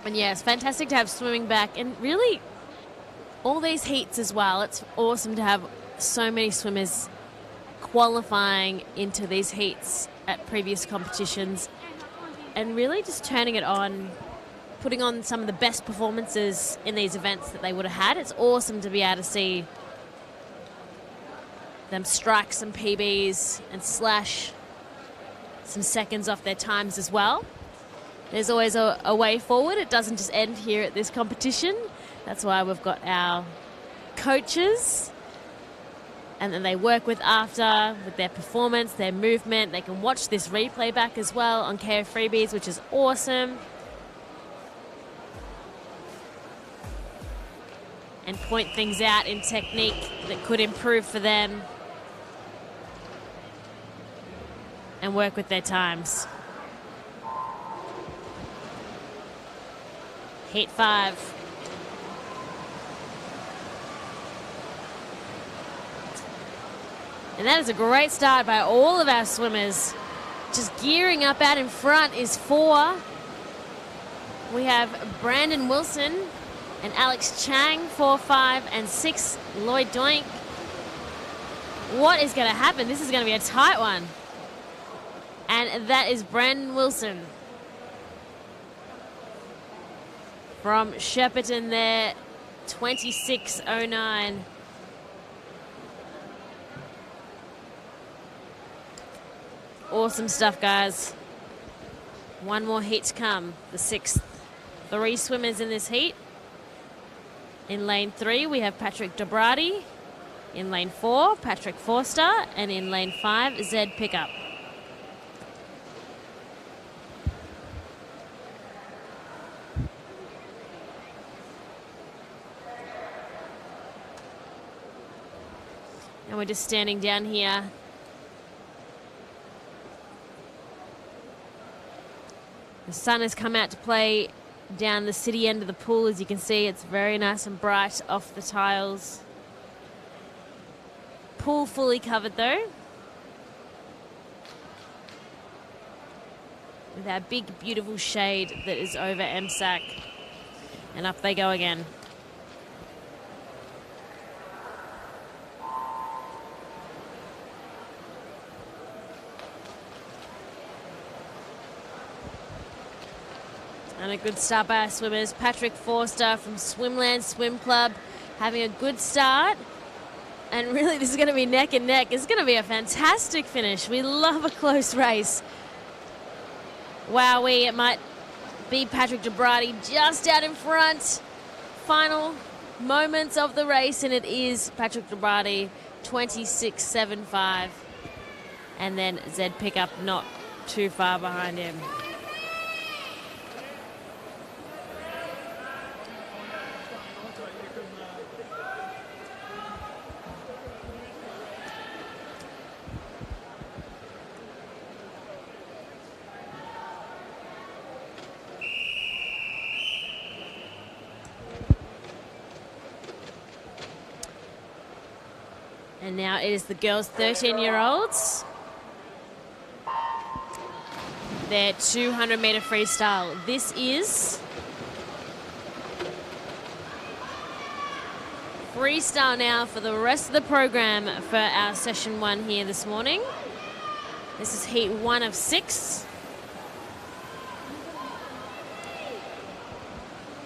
And yeah, it's fantastic to have swimming back, and really all these heats as well. It's awesome to have so many swimmers qualifying into these heats at previous competitions and really just turning it on, putting on some of the best performances in these events that they would have had. It's awesome to be able to see them strike some PBs and slash some seconds off their times as well. There's always a way forward. It doesn't just end here at this competition. That's why we've got our coaches, and then they work with their performance, their movement. They can watch this replay back as well on Kayo Freebies, which is awesome. And point things out in technique that could improve for them and work with their times. Heat 5. And that is a great start by all of our swimmers. Just gearing up out in front is 4. We have Brandon Wilson and Alex Chang, 4, 5, and 6, Lloyd Doink. What is going to happen? This is going to be a tight one. And that is Brandon Wilson from Shepparton there, 26.09. Awesome stuff, guys. One more heat to come, the 6th. 3 swimmers in this heat. In lane 3, we have Patrick Dobrati. In lane 4, Patrick Forster. And in lane 5, Zed Pickup. And we're just standing down here. The sun has come out to play down the city end of the pool. As you can see, it's very nice and bright off the tiles. Pool fully covered though, with our big beautiful shade that is over MSAC. And up they go again. And a good start by our swimmers. Patrick Forster from Swimland Swim Club having a good start. And really, this is going to be neck and neck. It's going to be a fantastic finish. We love a close race. Wowee, it might be Patrick Dobrati just out in front. Final moments of the race, and it is Patrick Dobrati, 26.75. And then Zed Pickup not too far behind him. And now it is the girls' 13-year-olds. Their 200-metre freestyle. This is freestyle now for the rest of the program for our session 1 here this morning. This is heat 1 of 6.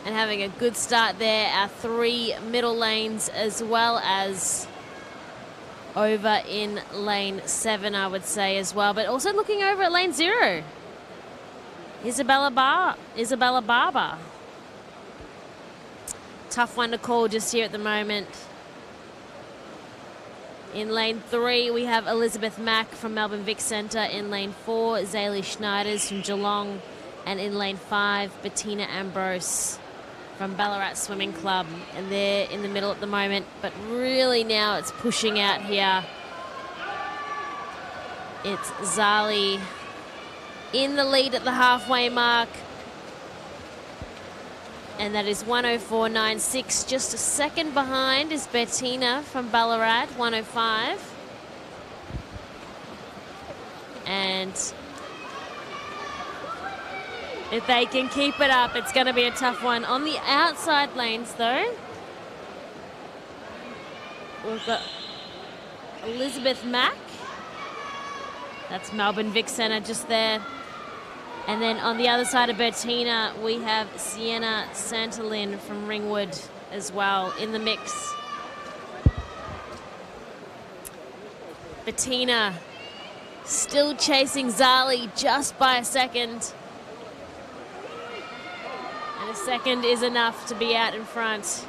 And having a good start there, our 3 middle lanes as well as over in lane 7, I would say, as well. But also looking over at lane 0. Isabella Barber. Tough one to call just here at the moment. In lane 3, we have Elizabeth Mack from Melbourne Vic Centre. In lane 4, Zaylee Schneiders from Geelong. And in lane 5, Bettina Ambrose from Ballarat Swimming Club. And they're in the middle at the moment, but really now it's pushing out here. It's Zali in the lead at the halfway mark. And that is 104.96. Just a second behind is Bettina from Ballarat, 105. And if they can keep it up, it's going to be a tough one. On the outside lanes, though, we've got Elizabeth Mack. That's Melbourne Vic Centre just there. And then on the other side of Bettina, we have Sienna Santolin from Ringwood as well in the mix. Bettina still chasing Zali just by a second. And a second is enough to be out in front.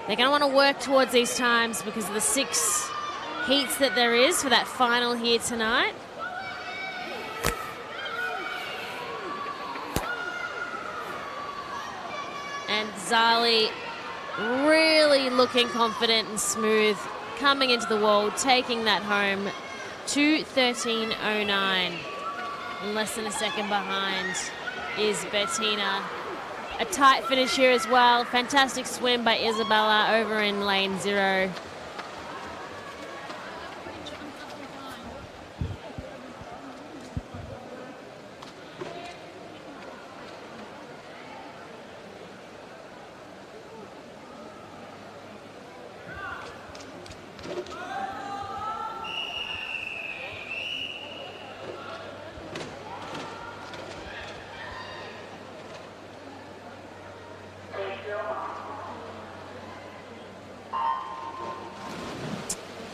They're going to want to work towards these times because of the 6 heats that there is for that final here tonight. And Zali really looking confident and smooth, coming into the wall, taking that home, 2:13.09. Less than a second behind is Bettina. A tight finish here as well. Fantastic swim by Isabella over in lane 0.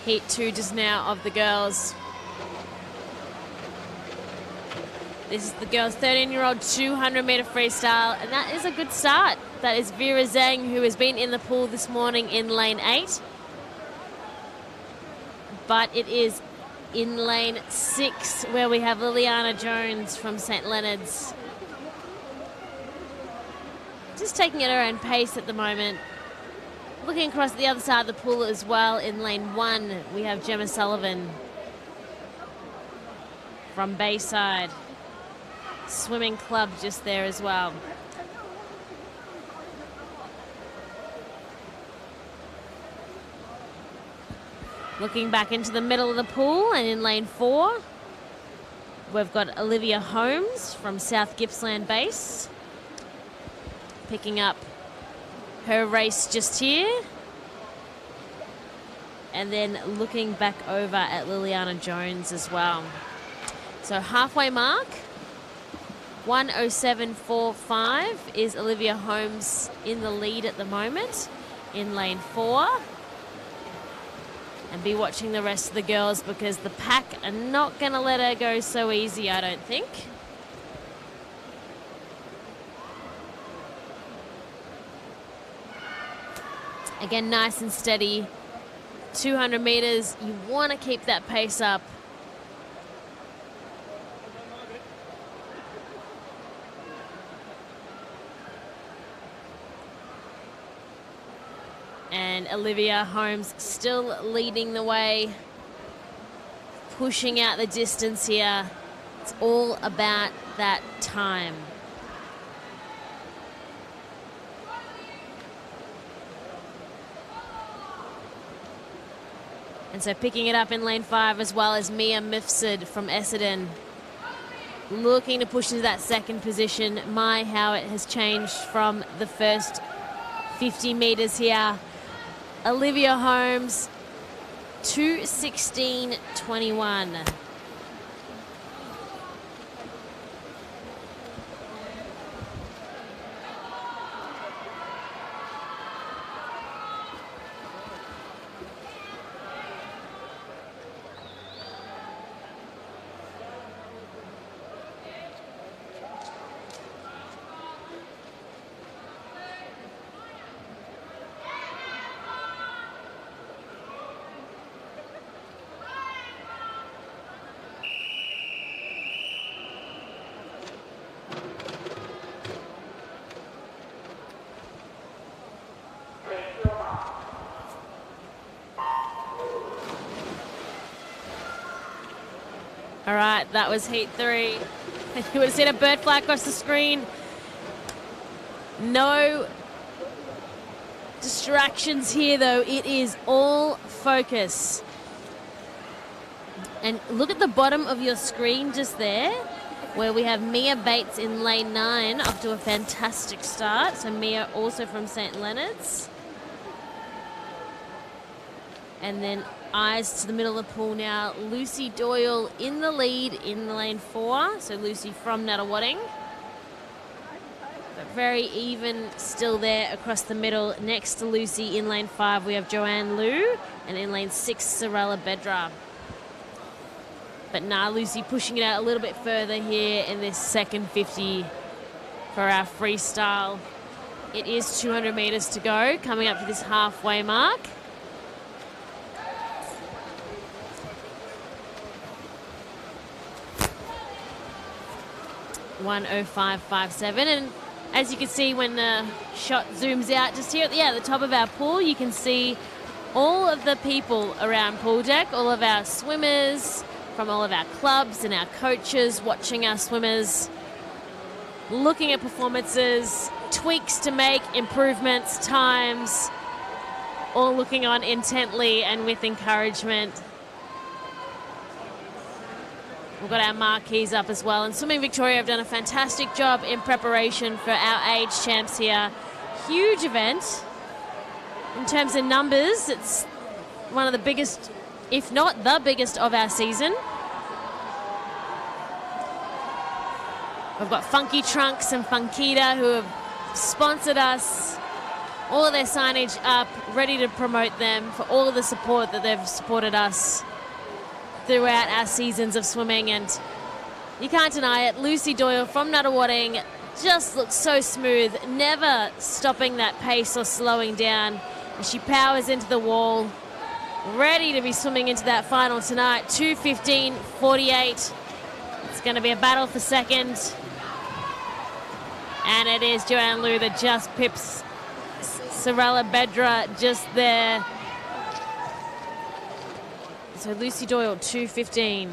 Heat 2 just now of the girls. This is the girls' 13-year-old 200-metre freestyle, and that is a good start. That is Vera Zhang, who has been in the pool this morning in lane 8. But it is in lane 6 where we have Liliana Jones from St Leonard's. Just taking at her own pace at the moment. Looking across the other side of the pool as well, in lane 1, we have Gemma Sullivan from Bayside Swimming Club just there as well. Looking back into the middle of the pool, and in lane 4, we've got Olivia Holmes from South Gippsland Base, picking up her race just here. And then looking back over at Liliana Jones as well. So halfway mark 1:07.45 is Olivia Holmes in the lead at the moment in lane 4. And be watching the rest of the girls because the pack are not going to let her go so easy, I don't think. Again, nice and steady. 200 meters, you want to keep that pace up. And Olivia Holmes still leading the way, pushing out the distance here. It's all about that time. And so picking it up in lane 5 as well as Mia Mifsud from Essendon. Looking to push into that second position. My, how it has changed from the first 50 meters here. Olivia Holmes, 2:16.21. All right, that was heat 3. You would have seen a bird fly across the screen. No distractions here, though. It is all focus. And look at the bottom of your screen just there, where we have Mia Bates in lane 9 off to a fantastic start. So Mia also from St. Leonard's. And then eyes to the middle of the pool now. Lucy Doyle in the lead in lane 4. So Lucy from Nuttawading. But very even still there across the middle. Next to Lucy in lane 5 we have Joanne Liu. And in lane 6 Sorella Bedra. But now Lucy pushing it out a little bit further here in this second 50 for our freestyle. It is 200 meters to go, coming up to this halfway mark. .1:05.57, and as you can see when the shot zooms out just here at the top of our pool, you can see all of the people around pool deck, all of our swimmers from all of our clubs and our coaches watching our swimmers, looking at performances, tweaks to make, improvements, times, all looking on intently and with encouragement. We've got our marquees up as well. And Swimming Victoria have done a fantastic job in preparation for our age champs here. Huge event. In terms of numbers, it's one of the biggest, if not the biggest, of our season. We've got Funky Trunks and Funkita who have sponsored us. All of their signage up, ready to promote them for all of the support that they've supported us throughout our seasons of swimming. And you can't deny it, Lucy Doyle from Nuttawading just looks so smooth, never stopping that pace or slowing down as she powers into the wall, ready to be swimming into that final tonight. 2:15.48. It's going to be a battle for second, and it is Joanne Liu that just pips Sorella Bedra just there. So Lucy Doyle, 2:15.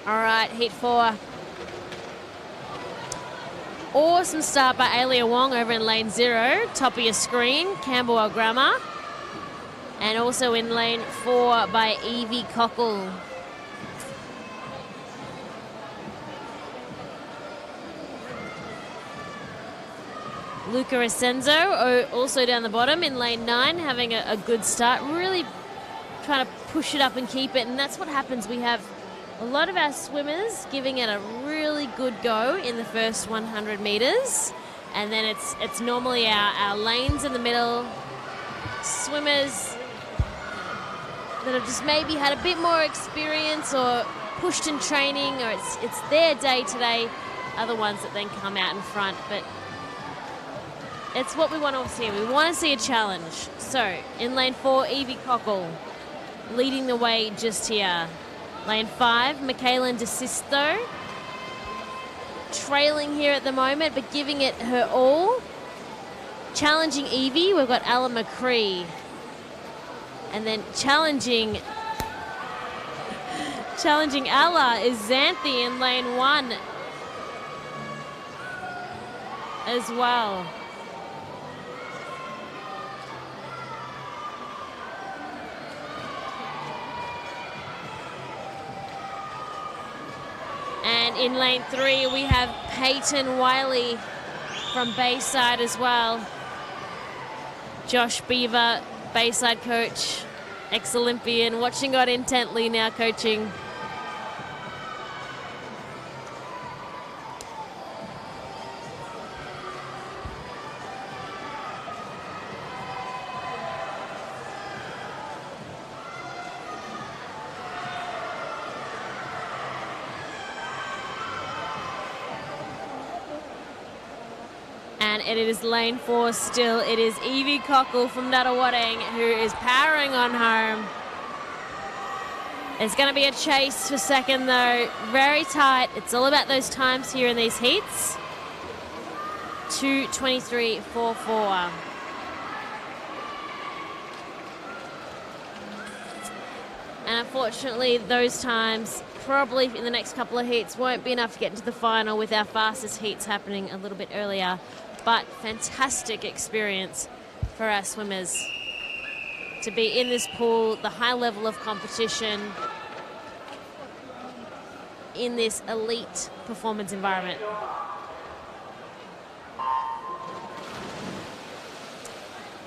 All right, heat 4. awesome start by Alia Wong over in lane 0. Top of your screen, Camberwell Grammar. And also in lane 4 by Evie Cockle. Luca Ascenzo also down the bottom in lane 9, having a good start. Really trying to push it up and keep it, and that's what happens. We have a lot of our swimmers giving it a really good go in the first 100 metres, and then it's normally our lanes in the middle, swimmers that have just maybe had a bit more experience or pushed in training, or it's their day today, are the ones that then come out in front. But it's what we want to see. We want to see a challenge. So in lane 4, Evie Cockle leading the way just here. Lane 5, Michaela DeSisto trailing here at the moment, but giving it her all. Challenging Evie, we've got Ella McCree. And then challenging Ella is Xanthi in lane 1 as well. And in lane 3, we have Peyton Wiley from Bayside as well. Josh Beaver, Bayside coach, ex-Olympian, watching God intently now coaching. And it is lane 4 still. It is Evie Cockle from Nuttawading who is powering on home. It's going to be a chase for second though. Very tight. It's all about those times here in these heats. 2:23.44. And unfortunately, those times probably in the next couple of heats won't be enough to get into the final, with our fastest heats happening a little bit earlier. But fantastic experience for our swimmers to be in this pool, the high level of competition in this elite performance environment.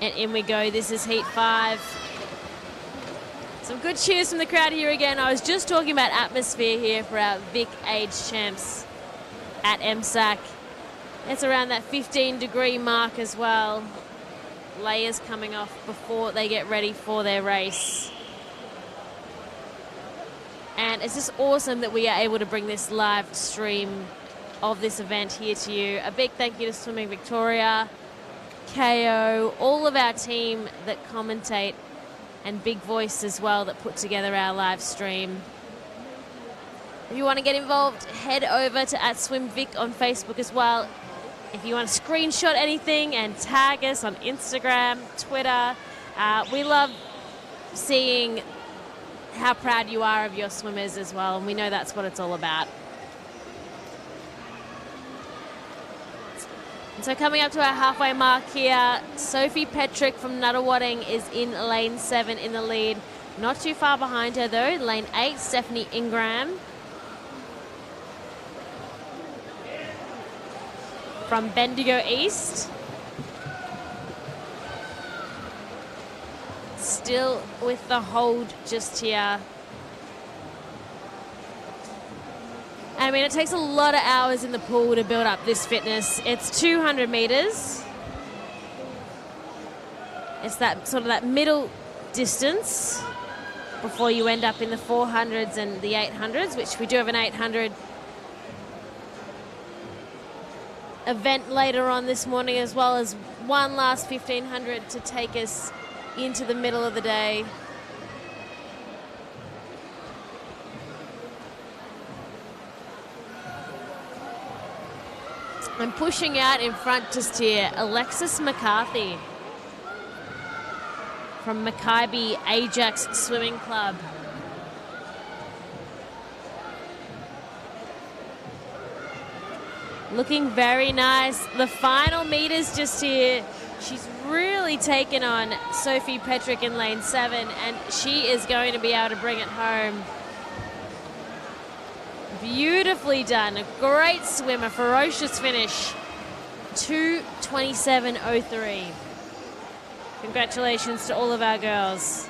And in we go. This is heat 5. Some good cheers from the crowd here again. I was just talking about atmosphere here for our Vic Age champs at MSAC. It's around that 15-degree mark as well. Layers coming off before they get ready for their race. And it's just awesome that we are able to bring this live stream of this event here to you. A big thank you to Swimming Victoria, Kayo, all of our team that commentate, and Big Voice as well that put together our live stream. If you want to get involved, head over to @SwimVic on Facebook as well. If you want to screenshot anything and tag us on Instagram, Twitter, we love seeing how proud you are of your swimmers as well, and we know that's what it's all about. And so coming up to our halfway mark here, Sophie Petrick from Nuttawading is in lane 7 in the lead. Not too far behind her though, lane 8, Stephanie Ingram. From Bendigo East. Still with the hold just here. I mean, it takes a lot of hours in the pool to build up this fitness. It's 200 meters. It's that sort of that middle distance before you end up in the 400s and the 800s, which we do have an 800 event later on this morning, as well as one last 1500 to take us into the middle of the day. And pushing out in front just here, Alexis McCarthy from Mackay Ajax Swimming Club. Looking very nice. The final meters just here. She's really taken on Sophie Petrick in lane 7, and she is going to be able to bring it home. Beautifully done. A great swim, a ferocious finish. 2:27.03. Congratulations to all of our girls.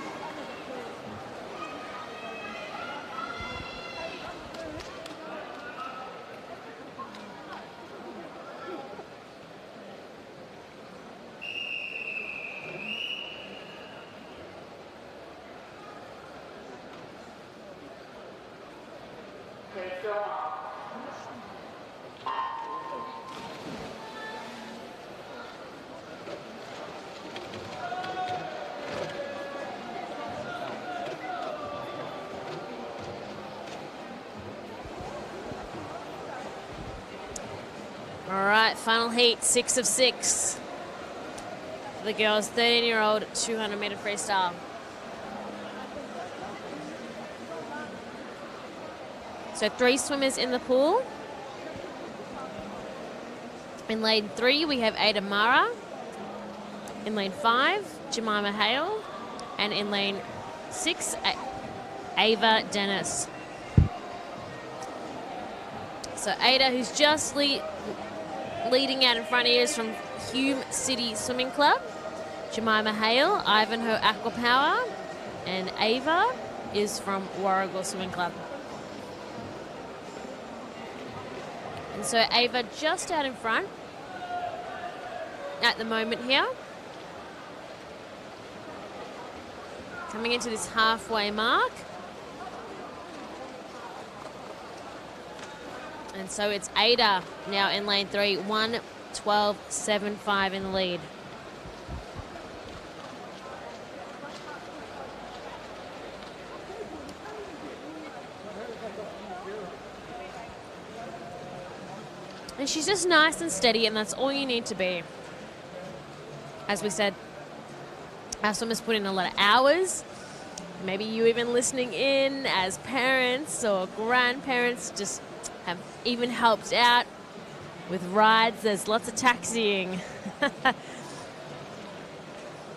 All right, final heat, 6 of 6. For the girls, 13-year-old 200-meter freestyle. So 3 swimmers in the pool. In lane 3, we have Ada Mara. In lane 5, Jemima Hale. And in lane 6, Ava Dennis. So Ada, who's just leading out in front of us from Hume City Swimming Club. Jemima Hale, Ivanhoe Aqua Power. And Ava is from Warragul Swimming Club. And so Ava just out in front at the moment here. Coming into this halfway mark. And so it's Ada now in lane 3, 1:12.75 in the lead. And she's just nice and steady, and that's all you need to be. As we said, our swimmers put in a lot of hours. Maybe you even listening in as parents or grandparents just have even helped out with rides. There's lots of taxiing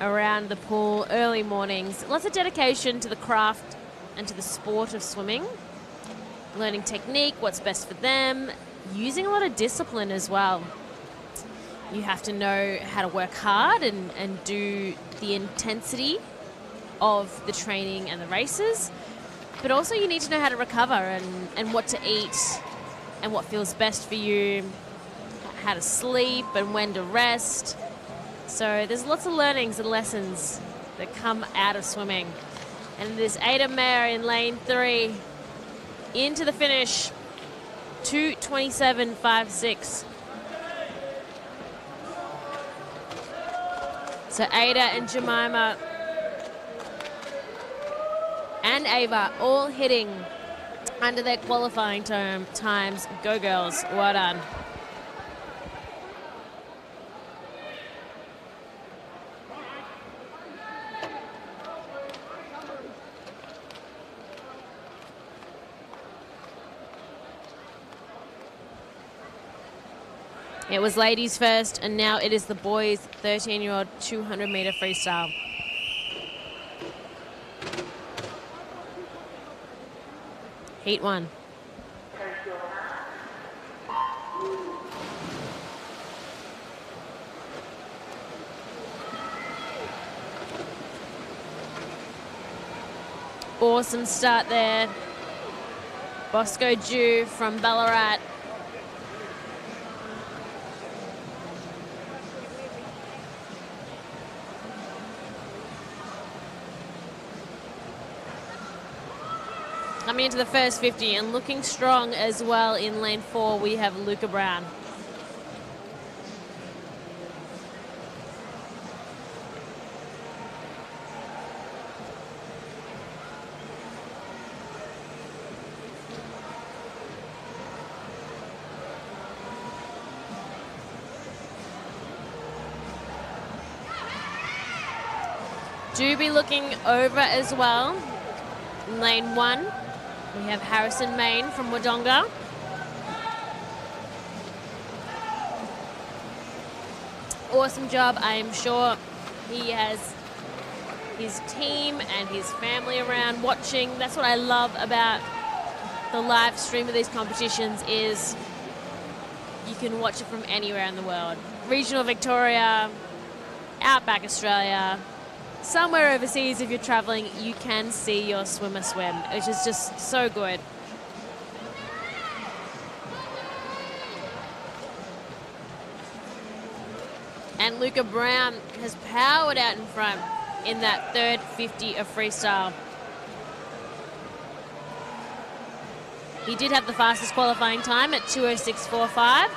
around the pool, early mornings. Lots of dedication to the craft and to the sport of swimming. Learning technique, what's best for them. Using a lot of discipline as well. You have to know how to work hard and do the intensity of the training and the races. But also you need to know how to recover and what to eat and what feels best for you, how to sleep and when to rest. So there's lots of learnings and lessons that come out of swimming. And there's Ada Mayer in lane 3 into the finish, 2:27.56. So Ada and Jemima and Ava all hitting under their qualifying times. Go girls, well done. It was ladies first, and now it is the boys 13-year-old 200-meter freestyle. Heat 1. Awesome start there. Bosco Jew from Ballarat. Coming into the first 50 and looking strong as well in lane 4, we have Luca Brown. Do be looking over as well. In lane 1. We have Harrison Main from Wodonga. awesome job. I am sure he has his team and his family around watching. That's what I love about the live stream of these competitions is you can watch it from anywhere in the world. Regional Victoria, Outback Australia, somewhere overseas if you're traveling, you can see your swimmer swim, which is just so good. And Luca Brown has powered out in front in that third 50 of freestyle. He did have the fastest qualifying time at 2:06.45,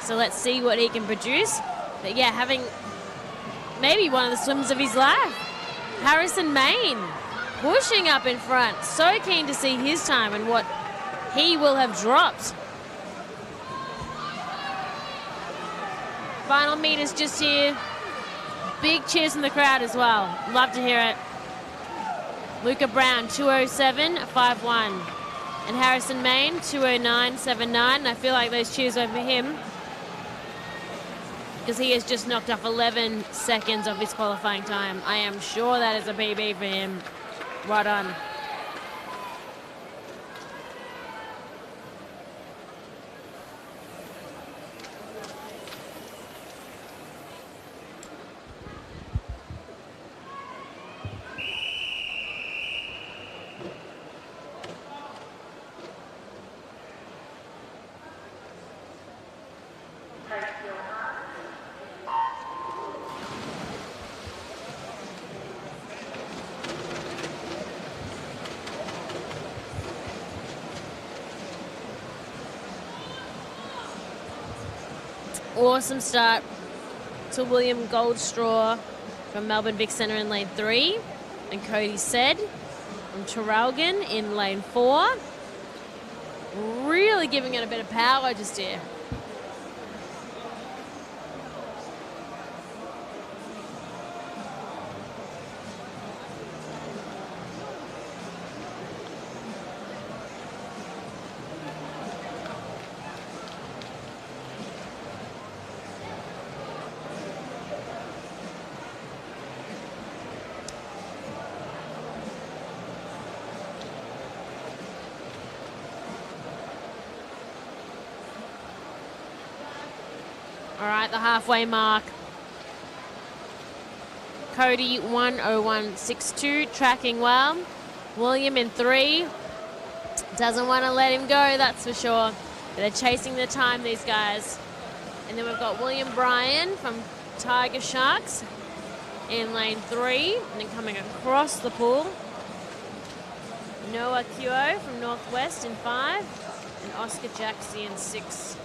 so let's see what he can produce. But yeah, having maybe one of the swims of his life. Harrison Main pushing up in front. So keen to see his time and what he will have dropped. Final meters just here. Big cheers from the crowd as well. Love to hear it. Luca Brown, 2:07.51. And Harrison Main, 2:09.79. I feel like those cheers were for him because he has just knocked off 11 seconds of his qualifying time. I am sure that is a PB for him. Well done. Awesome start to William Goldstraw from Melbourne Vic Centre in lane 3. And Cody Said from Traralgon in lane 4. Really giving it a bit of power just here. All right, the halfway mark. Cody 1:01.62, tracking well. William in 3. Doesn't want to let him go, that's for sure. But they're chasing the time, these guys. And then we've got William Bryan from Tiger Sharks in lane 3. And then coming across the pool, Noah Kayo from Northwest in 5. And Oscar Jaxie in 6.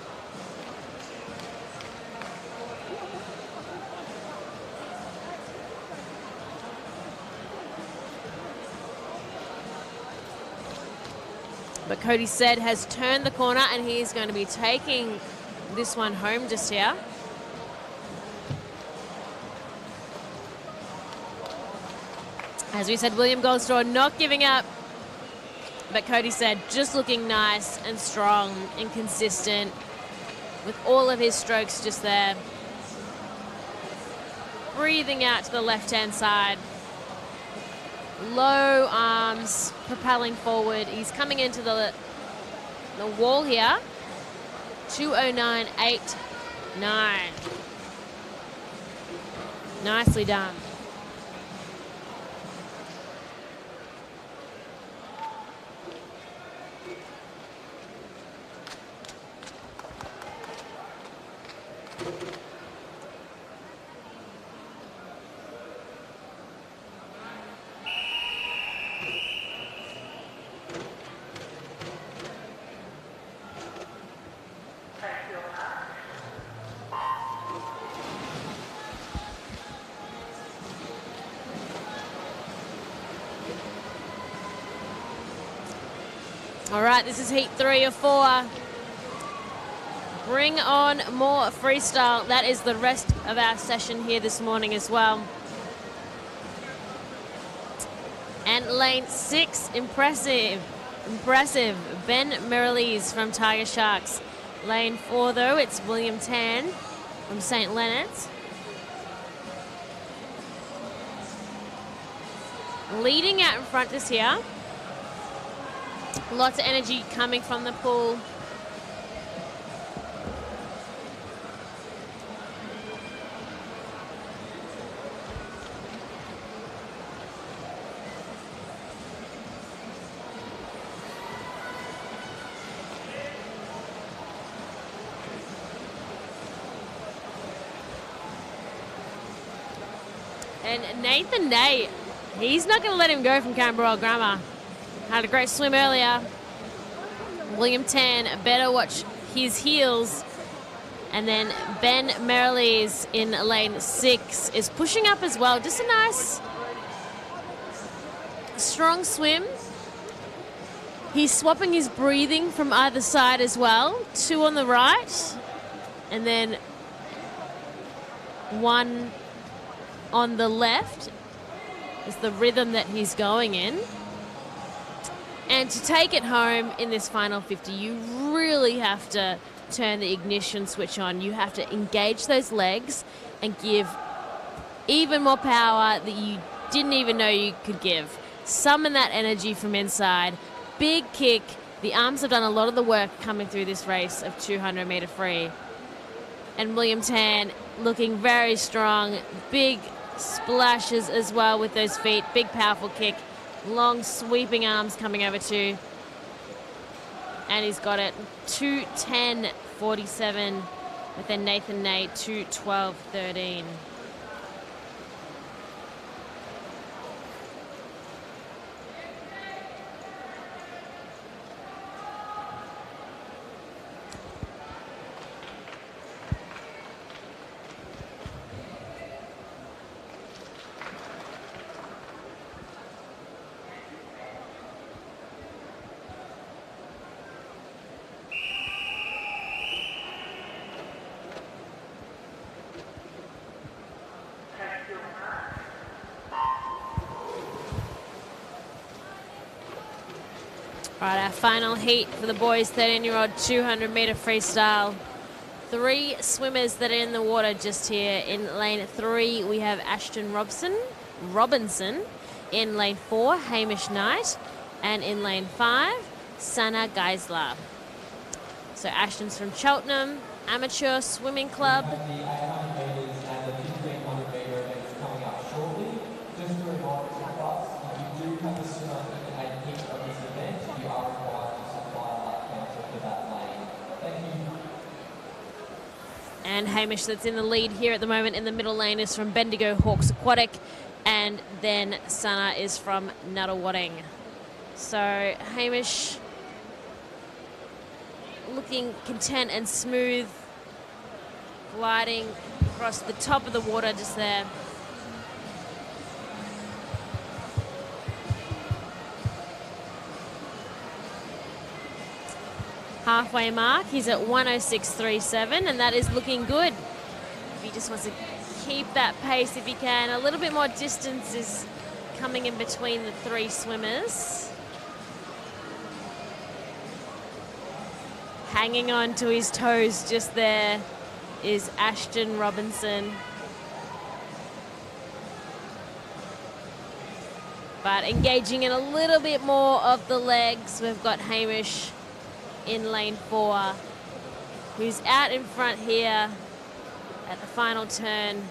But Cody Said has turned the corner and he is going to be taking this one home just here. As we said, William Goldstraw not giving up. But Cody Said just looking nice and strong and consistent with all of his strokes just there. Breathing out to the left-hand side. Low arms, propelling forward. He's coming into the wall here. 2:09.89. Nicely done. All right, this is heat 3 of 4. Bring on more freestyle. That is the rest of our session here this morning as well. And lane 6, impressive. Ben Merrilees from Tiger Sharks. Lane 4, though, it's William Tan from St. Leonard's. leading out in front this year. Lots of energy coming from the pool. And Nathan Day, he's not going to let him go from Canberra Grammar. Had a great swim earlier. William Tan better watch his heels. And then Ben Merrilees in lane 6 is pushing up as well. Just a nice, strong swim. He's swapping his breathing from either side as well. 2 on the right. And then 1 on the left is the rhythm that he's going in. And to take it home in this final 50, you really have to turn the ignition switch on. You have to engage those legs and give even more power that you didn't even know you could give. Summon that energy from inside. Big kick. The arms have done a lot of the work coming through this race of 200-meter free. And William Tan looking very strong. Big splashes as well with those feet. Big powerful kick. Long sweeping arms coming over to. And he's got it. 2:10.47. But then Nathan Nate 2:12.13. All right, our final heat for the boys 13-year-old 200-meter freestyle. 3 swimmers that are in the water just here. In lane 3, we have Ashton Robinson. In lane 4, Hamish Knight. And in lane 5, Sana Geisler. So Ashton's from Cheltenham Amateur Swimming Club. The 800 metres and the 1500 metre events coming up shortly. Just to remind us, if you do have a swimmer in a heat of this event, you are required to supply that counter for that lane. Thank you. And Hamish, that's in the lead here at the moment in the middle lane, is from Bendigo Hawks Aquatic. And then Sana is from Nuttawatting. So Hamish looking content and smooth, gliding across the top of the water just there. Halfway mark, he's at 1:06.37, and that is looking good. If he just wants to keep that pace if he can. A little bit more distance is coming in between the 3 swimmers. Hanging on to his toes just there is Ashton Robinson. But engaging in a little bit more of the legs, we've got Hamish in lane 4, who's out in front here at the final turn.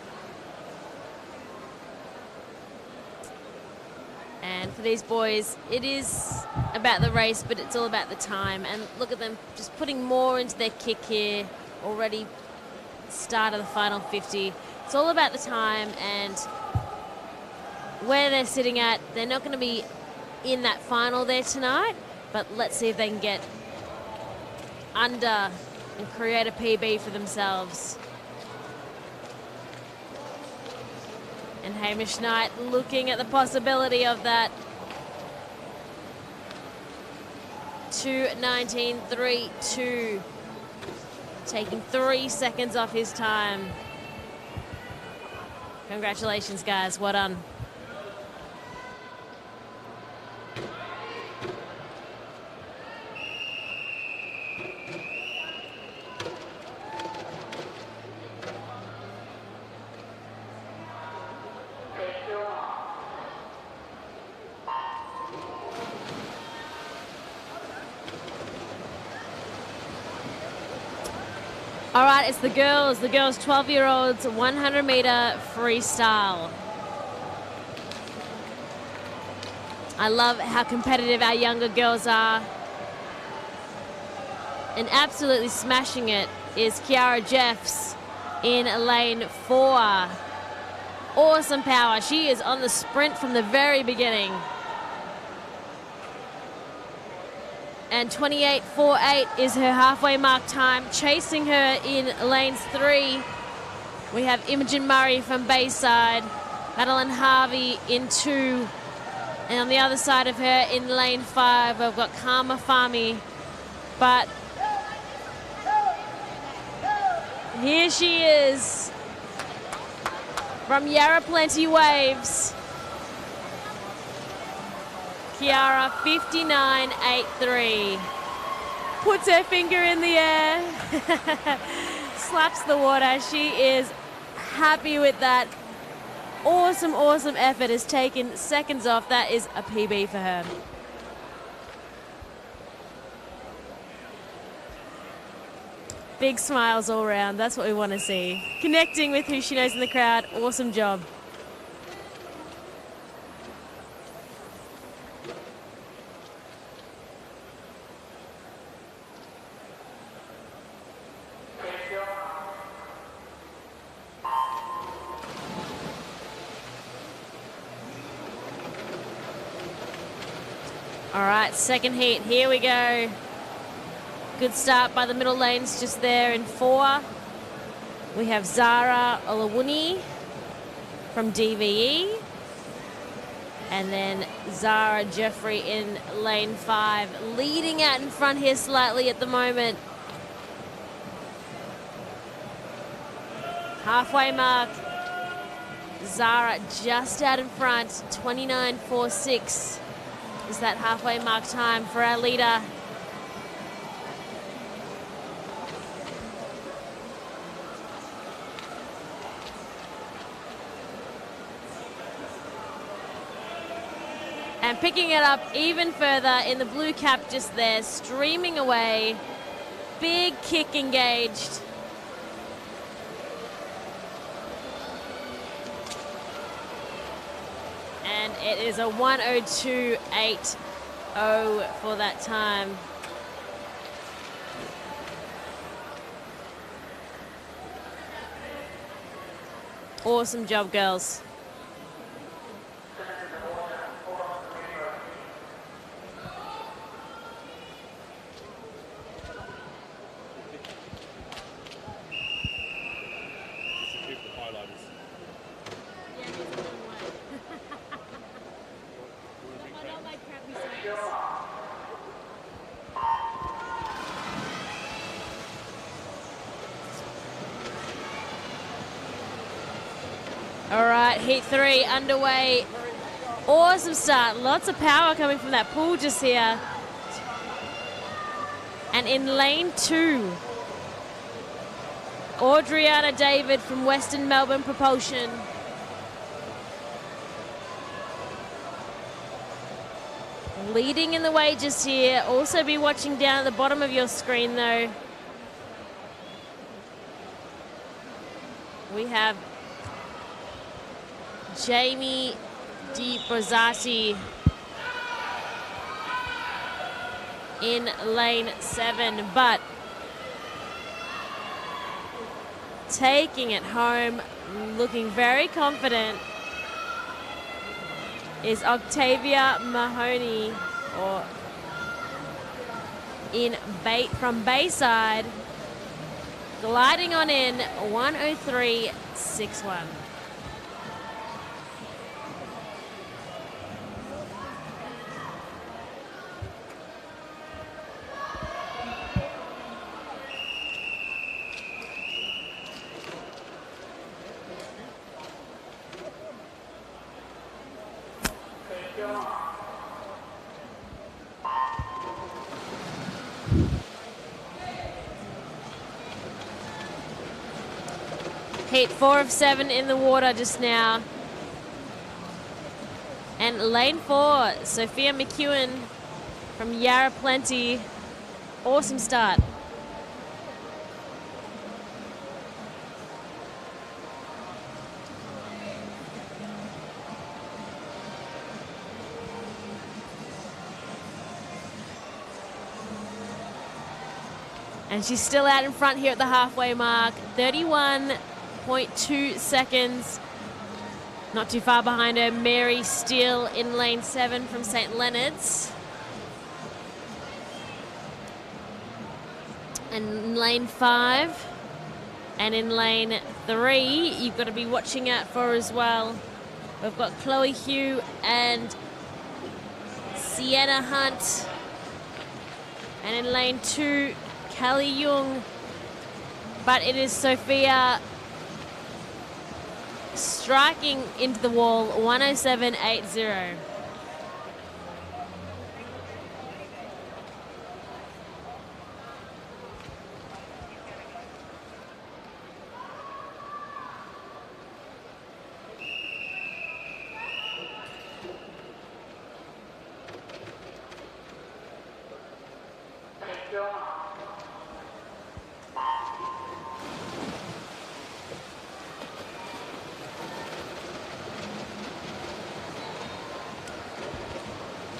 And for these boys, it is about the race, but it's all about the time. And look at them just putting more into their kick here. Already start of the final 50. It's all about the time and where they're sitting at. They're not going to be in that final there tonight, but let's see if they can get under and create a PB for themselves. And Hamish Knight looking at the possibility of that. 2:19.32. Taking 3 seconds off his time. Congratulations, guys. Well done. All right, it's the girls 12-year-olds, 100-meter freestyle. I love how competitive our younger girls are. And absolutely smashing it is Kiara Jeffs in lane 4. Awesome power. She is on the sprint from the very beginning. And 28.48 is her halfway mark time. Chasing her in lanes 3, we have Imogen Murray from Bayside, Madeline Harvey in 2, and on the other side of her in lane 5, we've got Karma Fami. But here she is from Yarra Plenty Waves. Kiara, 59.83. Puts her finger in the air. Slaps the water. She is happy with that. Awesome, awesome effort. Has taken seconds off. That is a PB for her. Big smiles all around. That's what we want to see. Connecting with who she knows in the crowd. Awesome job. All right, second heat, here we go. Good start by the middle lanes just there in 4. We have Zara Olawuni from DVE. And then Zara Jeffrey in lane 5, leading out in front here slightly at the moment. Halfway mark. Zara just out in front, 29.46. Is that halfway mark time for our leader. And picking it up even further in the blue cap just there, streaming away. Big kick engaged. And it is a 1:02.80 for that time. Awesome job, girls. All right, heat 3 underway. Awesome start. Lots of power coming from that pool just here. And in lane 2, Audriana David from Western Melbourne Propulsion. Leading in the way just here. Also be watching down at the bottom of your screen though. We have Jamie Di Brosati in lane 7, but taking it home, looking very confident, is Octavia Mahoney from Bayside, gliding on in 1:03.61. Heat 4 of 7 in the water just now. And lane 4, Sophia McEwen from Yarra Plenty. Awesome start. And she's still out in front here at the halfway mark. 31.2 seconds. Not too far behind her, Mary Steele in lane 7 from St. Leonard's. And in lane 5 and in lane 3, you've got to be watching out for as well. We've got Chloe Hugh and Sienna Hunt. And in lane 2, Kelly Young. But it is Sophia striking into the wall, 107.80.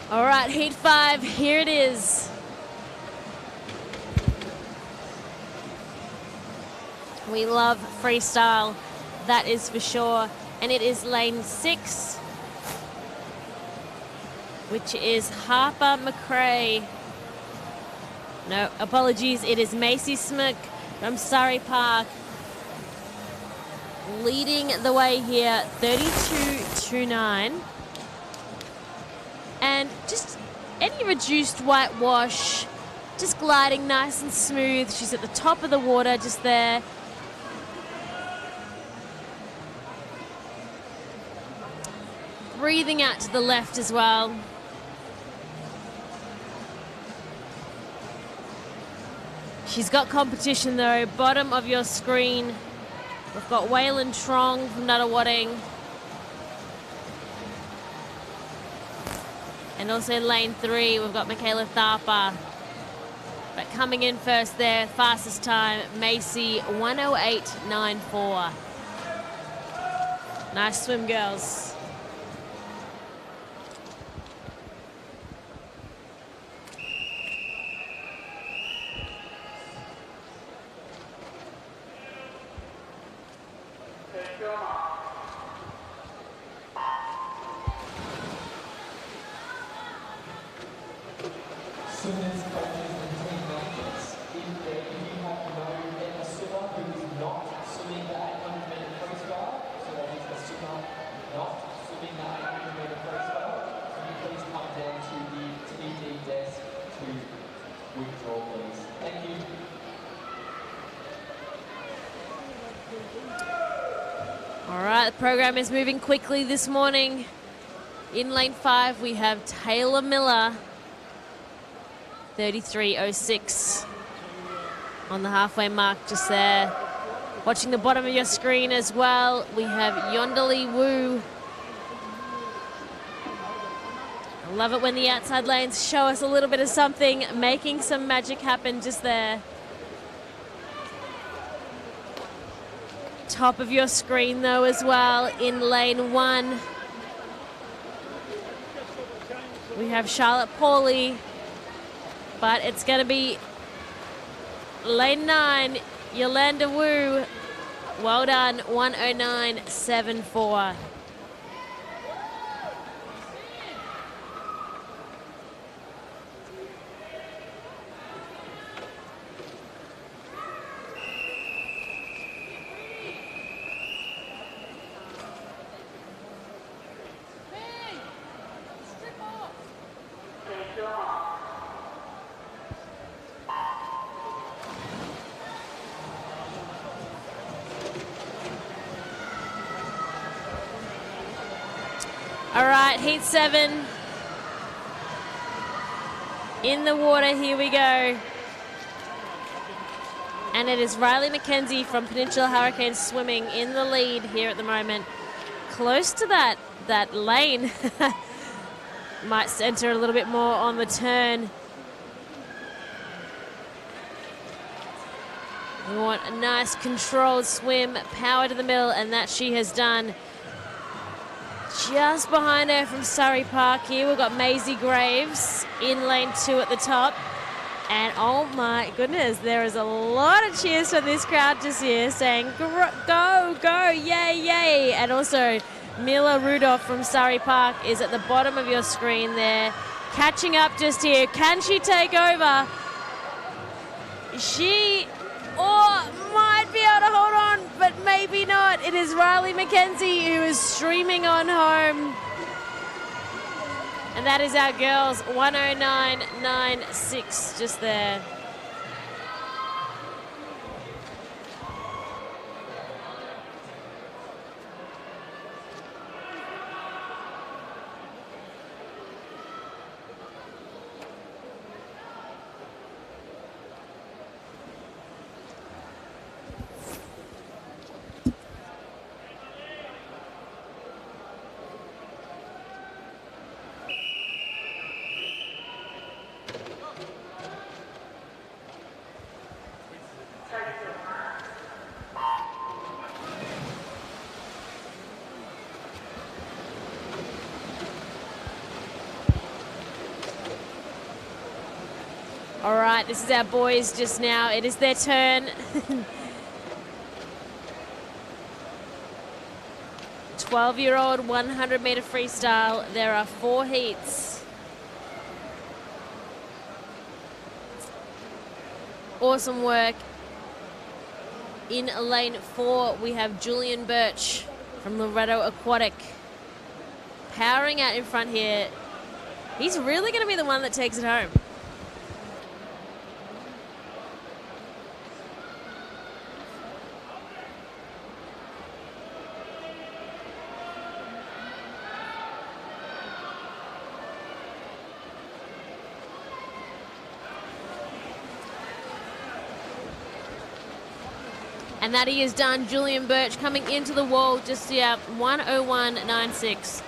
All right, heat 5, here it is. We love freestyle, that is for sure. And it is lane 6, which is Harper McRae. No, apologies, it is Macy Smick from Surrey Park. Leading the way here, 32.29. And just any reduced whitewash, just gliding nice and smooth. She's at the top of the water just there. Breathing out to the left as well. She's got competition though. Bottom of your screen, we've got Waylon Trong from Nuttawading. And also in lane 3, we've got Michaela Tharpa. But coming in first there, fastest time, Macy, 108.94. Nice swim, girls. Swimmers, coaches and team managers, if you have no swimmer who is not swimming the 800-metre freestyle, so that is a swimmer not swimming the 800-metre freestyle, can you please come down to the TD desk to withdraw, please. Thank you. All right, the program is moving quickly this morning. In lane 5, we have Taylor Miller, 33.06 on the halfway mark just there. Watching the bottom of your screen as well, we have Yondali Wu. I love it when the outside lanes show us a little bit of something, making some magic happen just there. Top of your screen though as well, in lane 1, we have Charlotte Pauly. But it's going to be lane 9, Yolanda Wu. Well done, 109.74. All right, heat 7. In the water, here we go. And it is Riley McKenzie from Peninsula Hurricanes swimming in the lead here at the moment. Close to that lane. Might center a little bit more on the turn. We want a nice controlled swim, power to the middle, and that she has done. Just behind her from Surrey Park here, we've got Maisie Graves in lane 2 at the top. And oh my goodness, there is a lot of cheers from this crowd just here saying, go, go, yay, yay. And also, Mila Rudolph from Surrey Park is at the bottom of your screen there, catching up just here. Can she take over? She might be able to hold on, but maybe not. It is Riley McKenzie who is streaming on home. And that is our girls, 109.96 just there. All right, this is our boys just now. It is their turn. 12-year-old 100-meter freestyle. There are 4 heats. Awesome work. In lane 4, we have Julian Birch from Loretto Aquatic powering out in front here. He's really going to be the one that takes it home. And that he is done. Julian Birch coming into the wall just here, 101.96.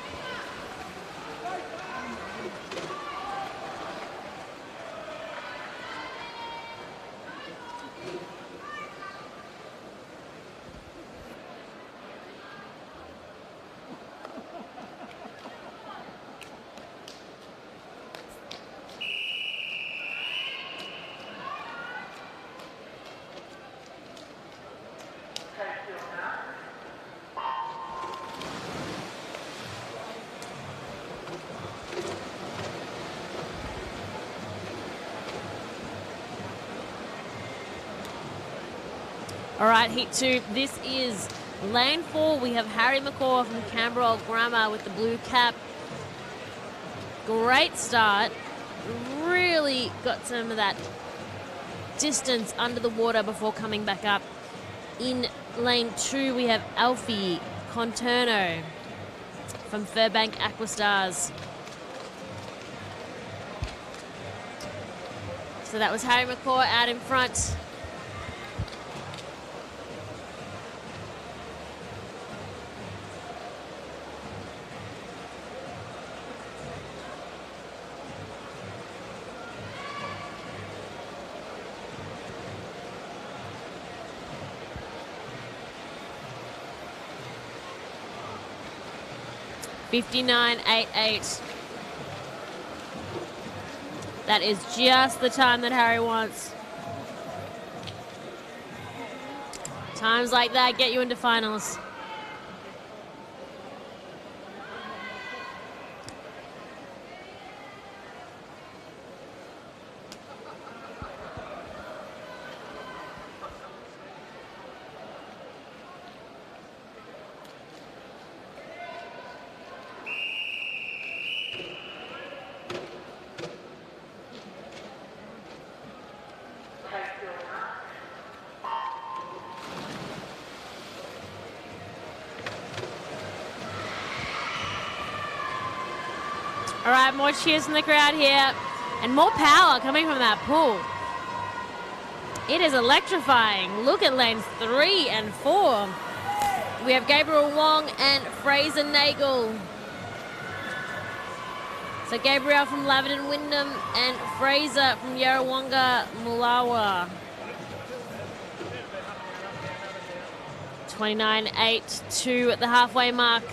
All right, heat 2. This is lane 4. We have Harry McCaw from Canberra Grammar with the blue cap. Great start. Really got some of that distance under the water before coming back up. In lane 2, we have Alfie Conterno from Fairbank Aquastars. So that was Harry McCaw out in front. $59.88. That is just the time that Harry wants. Times like that get you into finals. All right, more cheers from the crowd here. And more power coming from that pool. It is electrifying. Look at lanes 3 and 4. We have Gabriel Wong and Fraser Nagel. So Gabriel from Laverton Wyndham and Fraser from Yarrawonga Mulawa. 29.82 at the halfway mark.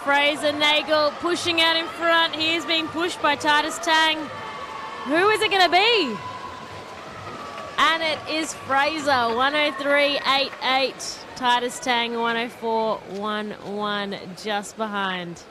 Fraser Nagel pushing out in front. He is being pushed by Titus Tang. Who is it going to be? And it is Fraser, 103.88. Titus Tang, 104.11, just behind.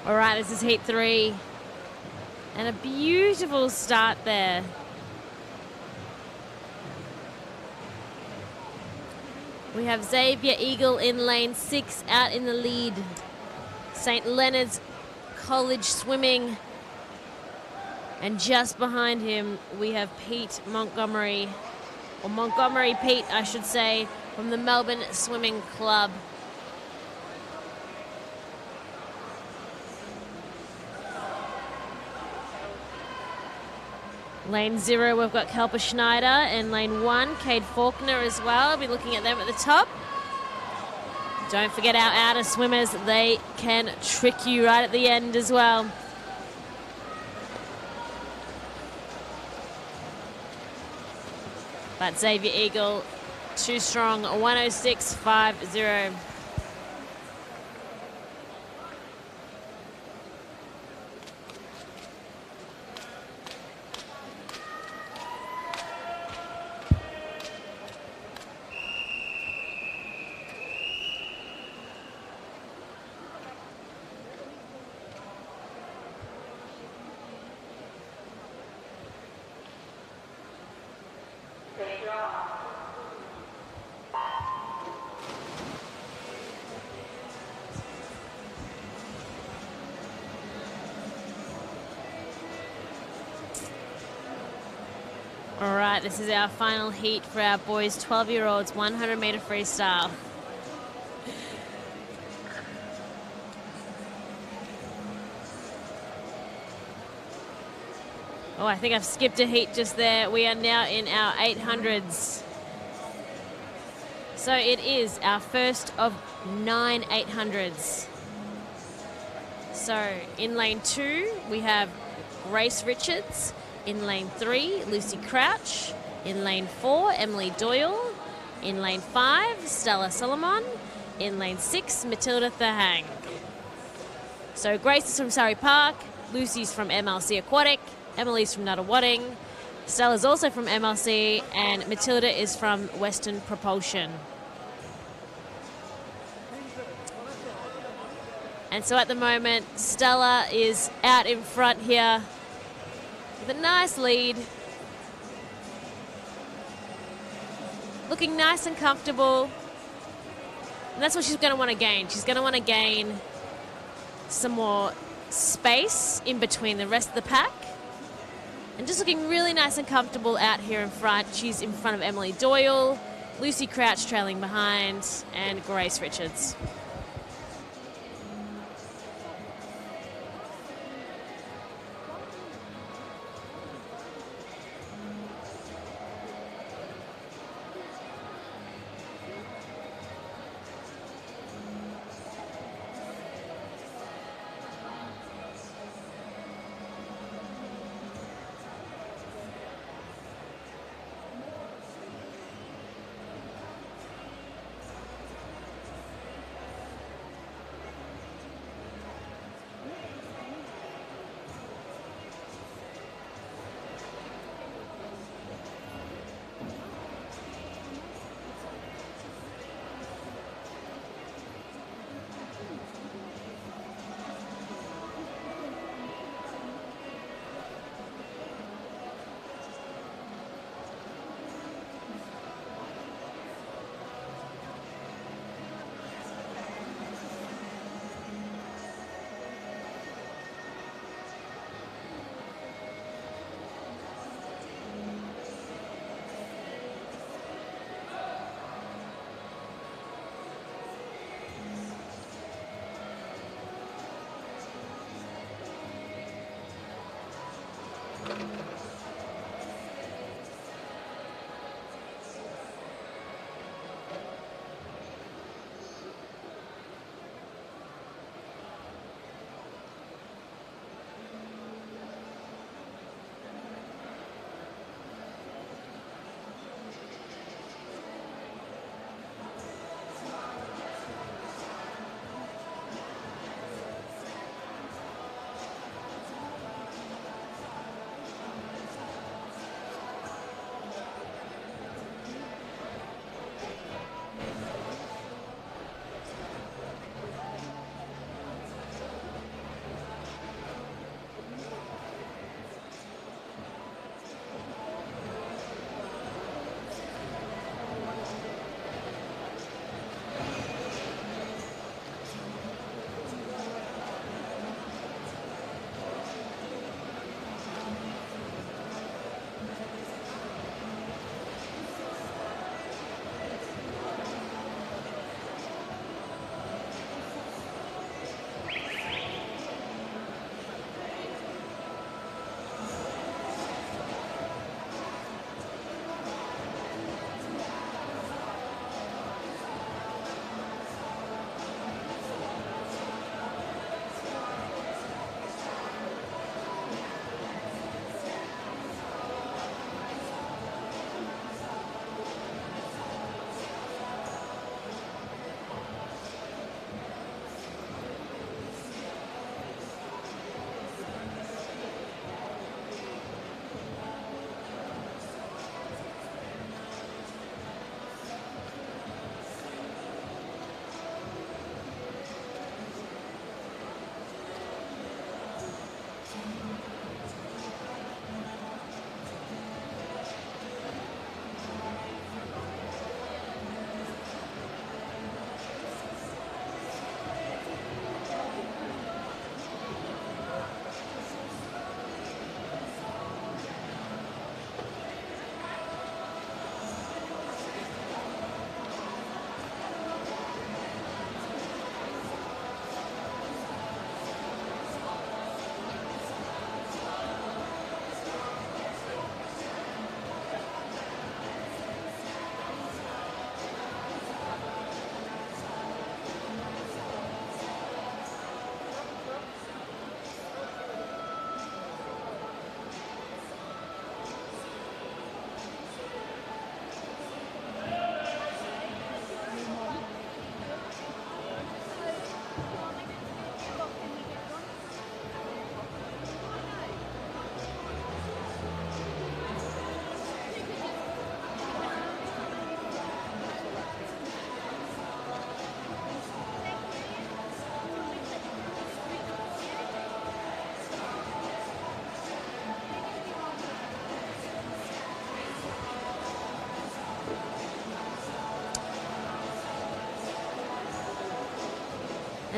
All right, this is heat 3. And a beautiful start there. We have Xavier Eagle in lane 6 out in the lead. St. Leonard's College Swimming. And just behind him, we have Pete Montgomery, or Montgomery Pete, I should say, from the Melbourne Swimming Club. Lane 0, we've got Kelper Schneider, and lane 1, Cade Faulkner as well. I'll be looking at them at the top. Don't forget our outer swimmers. They can trick you right at the end as well. But Xavier Eagle, too strong, 106.50. All right, this is our final heat for our boys 12-year-olds 100-meter freestyle. Oh, I think I've skipped a heat just there. We are now in our 800s. So it is our first of 9 800s. So in lane 2, we have Grace Richards. In lane 3, Lucy Crouch. In lane 4, Emily Doyle. In lane 5, Stella Solomon. In lane 6, Matilda Thahang. So Grace is from Surrey Park. Lucy's from MLC Aquatic. Emily's from Nuttawading. Stella's also from MLC. And Matilda is from Western Propulsion. And so at the moment, Stella is out in front here with a nice lead. Looking nice and comfortable. And that's what she's going to want to gain. She's going to want to gain some more space in between the rest of the pack. And just looking really nice and comfortable out here in front. She's in front of Emily Doyle, Lucy Crouch trailing behind, and Grace Richards.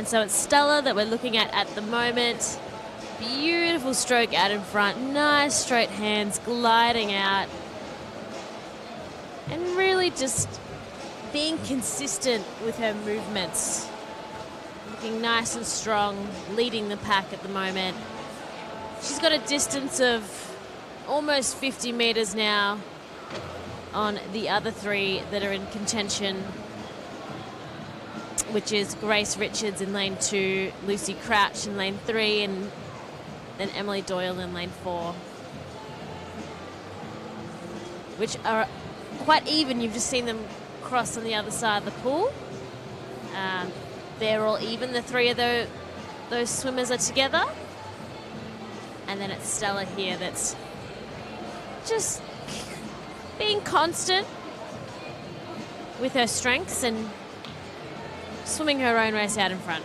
And so it's Stella that we're looking at the moment. Beautiful stroke out in front, nice straight hands, gliding out. And really just being consistent with her movements. Looking nice and strong, leading the pack at the moment. She's got a distance of almost 50 metres now on the other three that are in contention, which is Grace Richards in lane 2, Lucy Crouch in lane 3, and then Emily Doyle in lane 4, which are quite even. You've just seen them cross on the other side of the pool. They're all even. The three of those swimmers are together. And then it's Stella here that's just being constant with her strengths and swimming her own race out in front.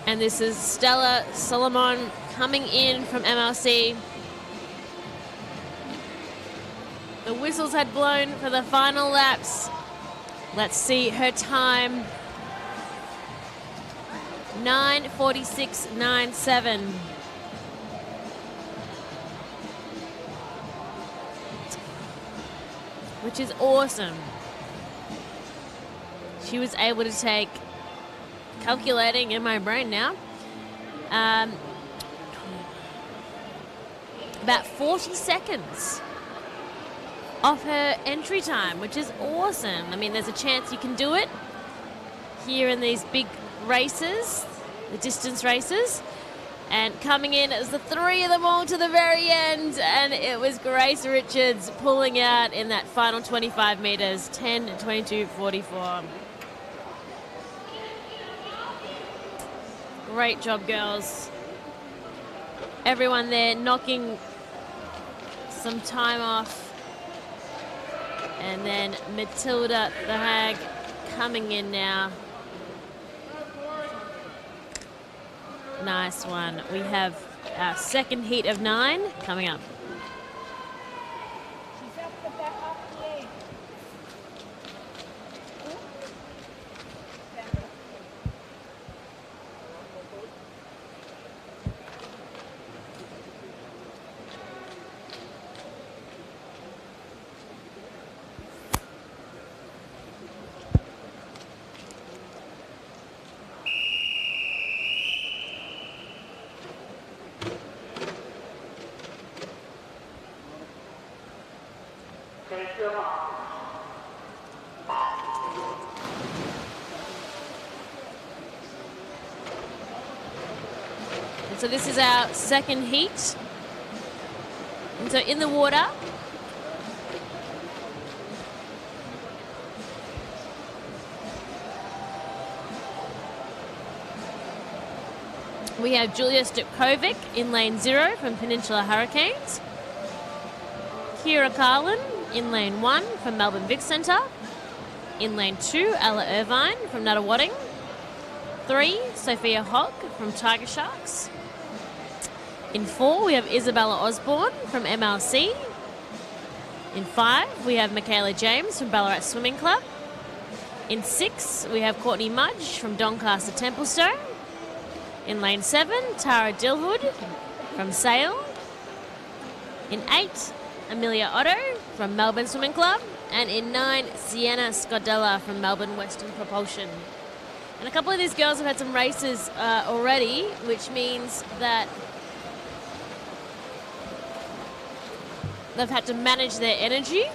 And this is Stella Solomon coming in from MLC. The whistles had blown for the final laps. Let's see her time. 9:46.97. Which is awesome. She was able to take, calculating in my brain now, about 40 seconds off her entry time, which is awesome. I mean, there's a chance you can do it here in these big races, the distance races. And coming in as the three of them all to the very end, and it was Grace Richards pulling out in that final 25 metres, 10:22.44. Great job, girls. Everyone there knocking some time off. And then Matilda the Hag coming in now. Nice one. We have our second heat of 9 coming up. And so this is our second heat. And so in the water, we have Julia Stupkovic in lane 0 from Peninsula Hurricanes. Kira Carlin in lane 1 from Melbourne Vic Centre. In lane 2, Ella Irvine from Nuttawading. 3, Sophia Hogg from Tiger Sharks. In 4, we have Isabella Osborne from MLC. In 5, we have Michaela James from Ballarat Swimming Club. In 6, we have Courtney Mudge from Doncaster Templestowe. In lane 7, Tara Dilwood from Sale. In 8, Amelia Otto from Melbourne Swimming Club. And in 9, Sienna Scodella from Melbourne Western Propulsion. And a couple of these girls have had some races already, which means that they've had to manage their energy.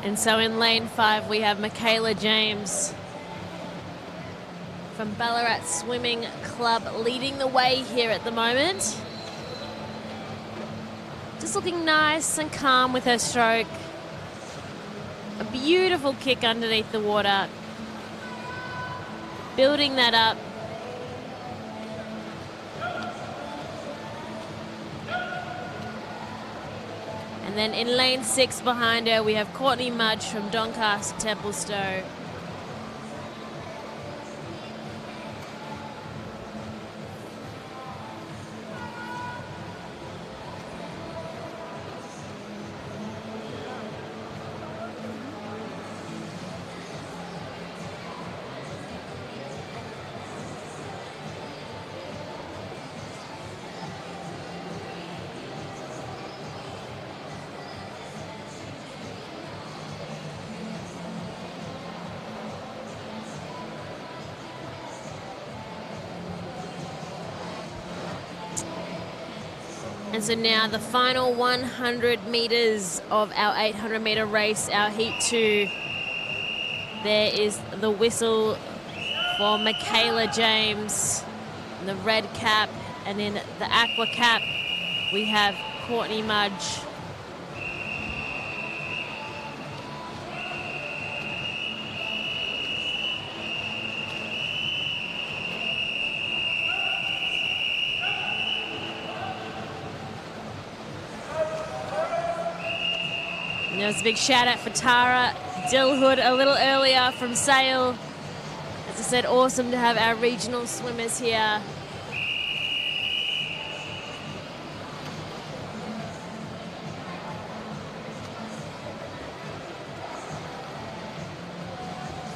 And so in lane 5, we have Michaela James from Ballarat Swimming Club leading the way here at the moment. Just looking nice and calm with her stroke. A beautiful kick underneath the water. Building that up. And then in lane 6 behind her, we have Courtney Mudge from Doncaster Templestowe. And so now the final 100 metres of our 800 metre race, our heat 2. There is the whistle for Michaela James, in the red cap, and in the aqua cap we have Courtney Mudge. And there was a big shout out for Tara Dilhood a little earlier from Sale. As I said, awesome to have our regional swimmers here.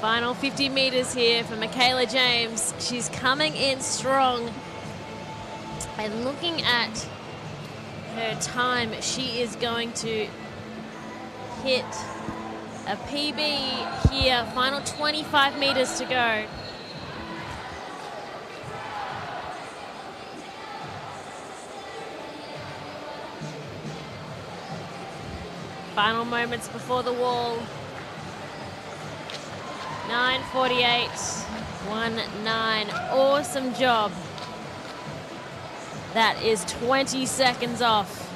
Final 50 metres here for Michaela James. She's coming in strong. And looking at her time, she is going to hit a PB here. Final 25 metres to go. Final moments before the wall. 9:48, 1:09. Awesome job. That is 20 seconds off.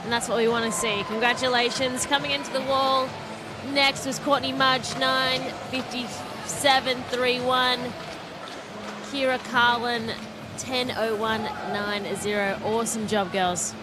And that's what we want to see. Congratulations. Coming into the wall. Next was Courtney Mudge, 9:57.31. Kira Carlin, 10:01.90. Awesome job, girls.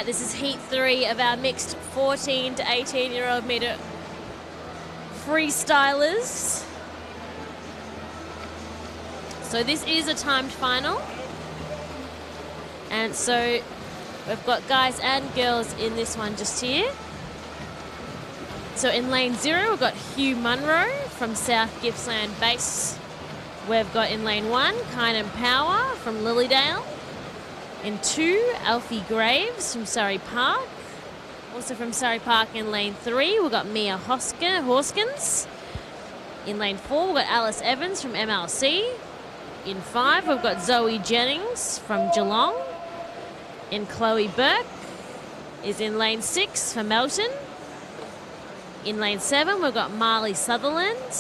right, this is heat 3 of our mixed 14 to 18-year-old meter freestylers. So this is a timed final. And so we've got guys and girls in this one just here. So in lane 0, we've got Hugh Munro from South Gippsland Base. We've got in lane 1, Kynan Power from Lilydale. In 2, Alfie Graves from Surrey Park. Also from Surrey Park in lane 3, we've got Mia Hoskins. In lane 4, we've got Alice Evans from MLC. In 5, we've got Zoe Jennings from Geelong. In Chloe Burke is in lane 6 for Melton. In lane 7, we've got Marley Sutherland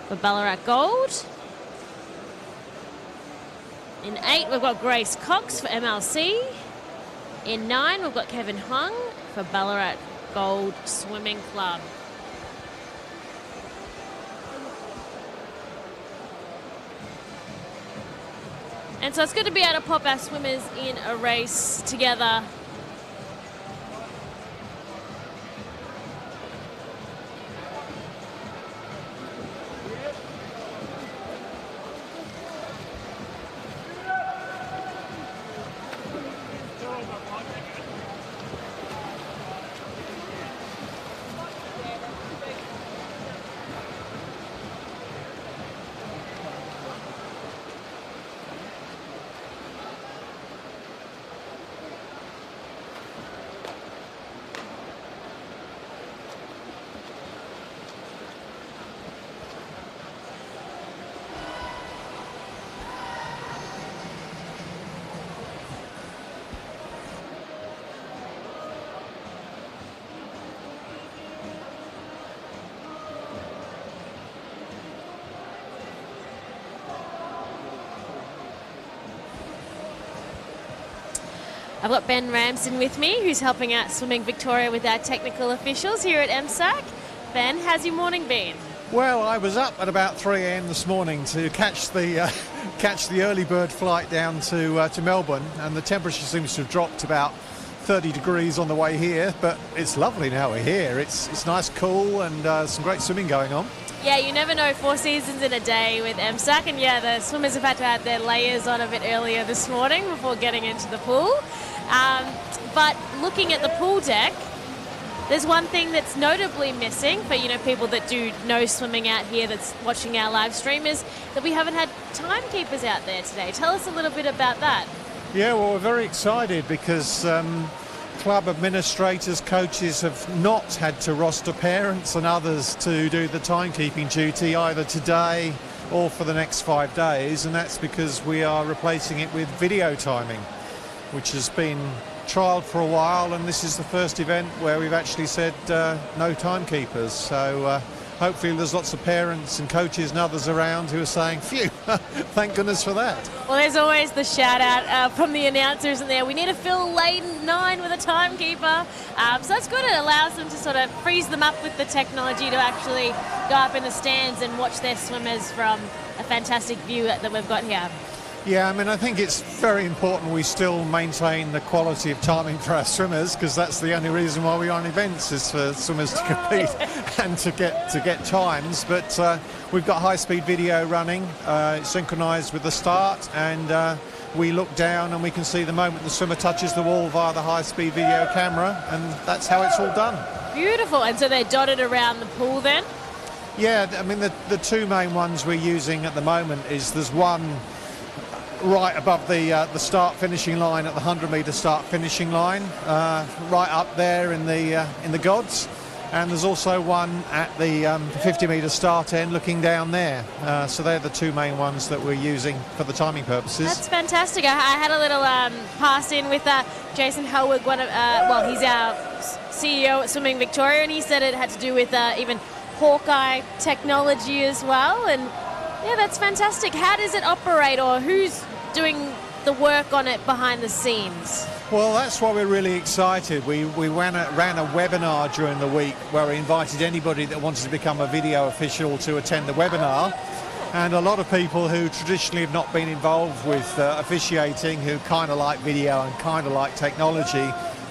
for Ballarat Gold. In 8, we've got Grace Cox for MLC. In 9, we've got Kevin Hung for Ballarat Gold Swimming Club. And so it's good to be able to pop our swimmers in a race together. I've got Ben Ramsden with me, who's helping out Swimming Victoria with our technical officials here at MSAC. Ben, how's your morning been? Well, I was up at about 3 a.m. this morning to catch the early bird flight down to Melbourne, and the temperature seems to have dropped about 30 degrees on the way here, but it's lovely now we're here. It's nice, cool, and some great swimming going on. Yeah, you never know, 4 seasons in a day with MSAC, and yeah, the swimmers have had to add their layers on a bit earlier this morning before getting into the pool. But looking at the pool deck, there's one thing that's notably missing for, people that do know swimming out here that's watching our live stream, is that we haven't had timekeepers out there today. Tell us a little bit about that. Yeah, well, we're very excited because club administrators, coaches have not had to roster parents and others to do the timekeeping duty either today or for the next 5 days, and that's because we are replacing it with video timing, which has been trialled for a while, and this is the first event where we've actually said no timekeepers. So hopefully there's lots of parents and coaches and others around who are saying, phew, thank goodness for that. Well, there's always the shout out from the announcers in there. We need to fill lane 9 with a timekeeper. So that's good. It allows them to sort of freeze them up with the technology to actually go up in the stands and watch their swimmers from a fantastic view that we've got here. Yeah, I mean, I think it's very important we still maintain the quality of timing for our swimmers, because that's the only reason why we are on events, is for swimmers to compete and to get times. But we've got high-speed video running, synchronised with the start, and we look down and we can see the moment the swimmer touches the wall via the high-speed video camera, and that's how it's all done. Beautiful. And so they're dotted around the pool then? Yeah, I mean, the two main ones we're using at the moment is there's one right above the start finishing line at the 100-metre start finishing line, right up there in the gods, and there's also one at the 50-metre start end looking down there. So they're the two main ones that we're using for the timing purposes. That's fantastic. I had a little pass in with Jason Howard, he's our CEO at Swimming Victoria, and he said it had to do with even Hawkeye technology as well. And yeah, that's fantastic. How does it operate, or who's doing the work on it behind the scenes? Well, that's why we're really excited. We ran a webinar during the week where we invited anybody that wanted to become a video official to attend the webinar. And a lot of people who traditionally have not been involved with officiating, who kind of like video and kind of like technology,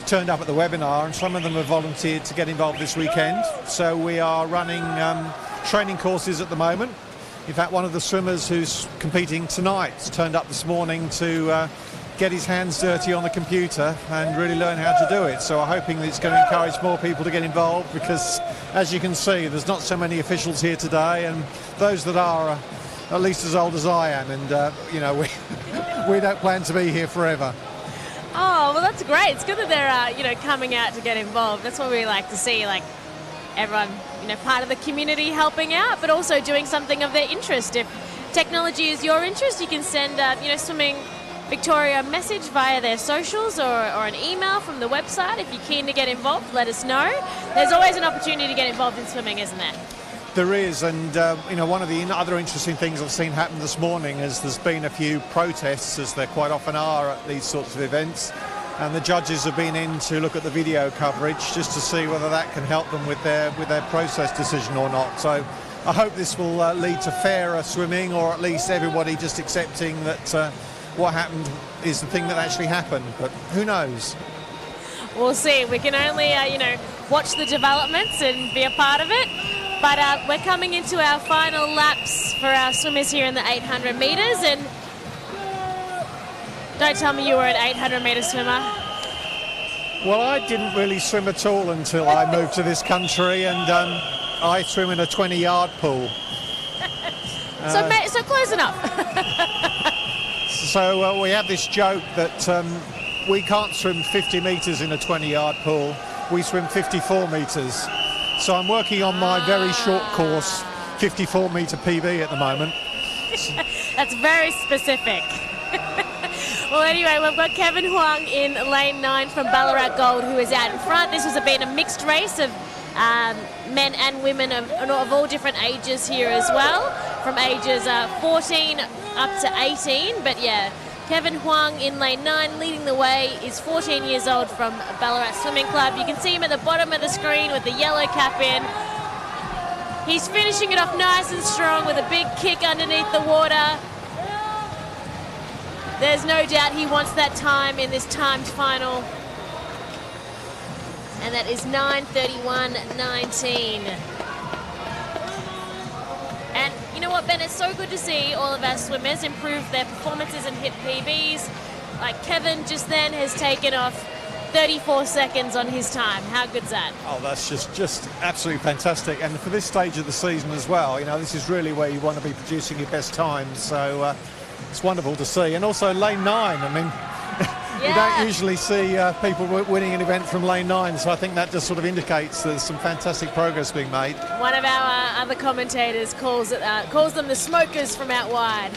turned up at the webinar, and some of them have volunteered to get involved this weekend. So we are running training courses at the moment. In fact, one of the swimmers who's competing tonight turned up this morning to get his hands dirty on the computer and really learn how to do it. So I'm hoping that it's going to encourage more people to get involved, because as you can see, there's not so many officials here today, and those that are at least as old as I am, and you know, we don't plan to be here forever. Oh, well, that's great. It's good that they're, you know, coming out to get involved. That's what we like to see, like everyone, you know, part of the community helping out, but also doing something of their interest. If technology is your interest, you can send, you know, Swimming Victoria a message via their socials or an email from the website. If you're keen to get involved, let us know. There's always an opportunity to get involved in swimming, isn't there? There is, and you know, one of the other interesting things I've seen happen this morning is there's been a few protests, as there quite often are at these sorts of events, and the judges have been in to look at the video coverage just to see whether that can help them with their process decision or not. So I hope this will lead to fairer swimming, or at least everybody just accepting that what happened is the thing that actually happened, but who knows? We'll see. We can only, you know, watch the developments and be a part of it. But we're coming into our final laps for our swimmers here in the 800 metres, and don't tell me you were an 800 metre swimmer. Well, I didn't really swim at all until I moved to this country, and I swim in a 20-yard pool. So close enough. So we have this joke that we can't swim 50 metres in a 20-yard pool. We swim 54 metres. So I'm working on my very short course, 54-metre PB at the moment. That's very specific. Well, anyway, we've got Kevin Huang in lane 9 from Ballarat Gold, who is out in front. This has been a mixed race of men and women of all different ages here as well, from ages 14 up to 18. But yeah, Kevin Huang in lane 9 leading the way is 14 years old from Ballarat Swimming Club. You can see him at the bottom of the screen with the yellow cap in. He's finishing it off nice and strong with a big kick underneath the water. There's no doubt he wants that time in this timed final. And that is 9:31.19. And you know what, Ben, it's so good to see all of our swimmers improve their performances and hit PBs. Like Kevin just then has taken off 34 seconds on his time. How good's that? Oh, that's just absolutely fantastic. And for this stage of the season as well, you know, this is really where you want to be producing your best times. So it's wonderful to see. And also lane 9, I mean, you don't usually see people winning an event from lane 9, so I think that just sort of indicates there's some fantastic progress being made. One of our other commentators calls them the smokers from out wide.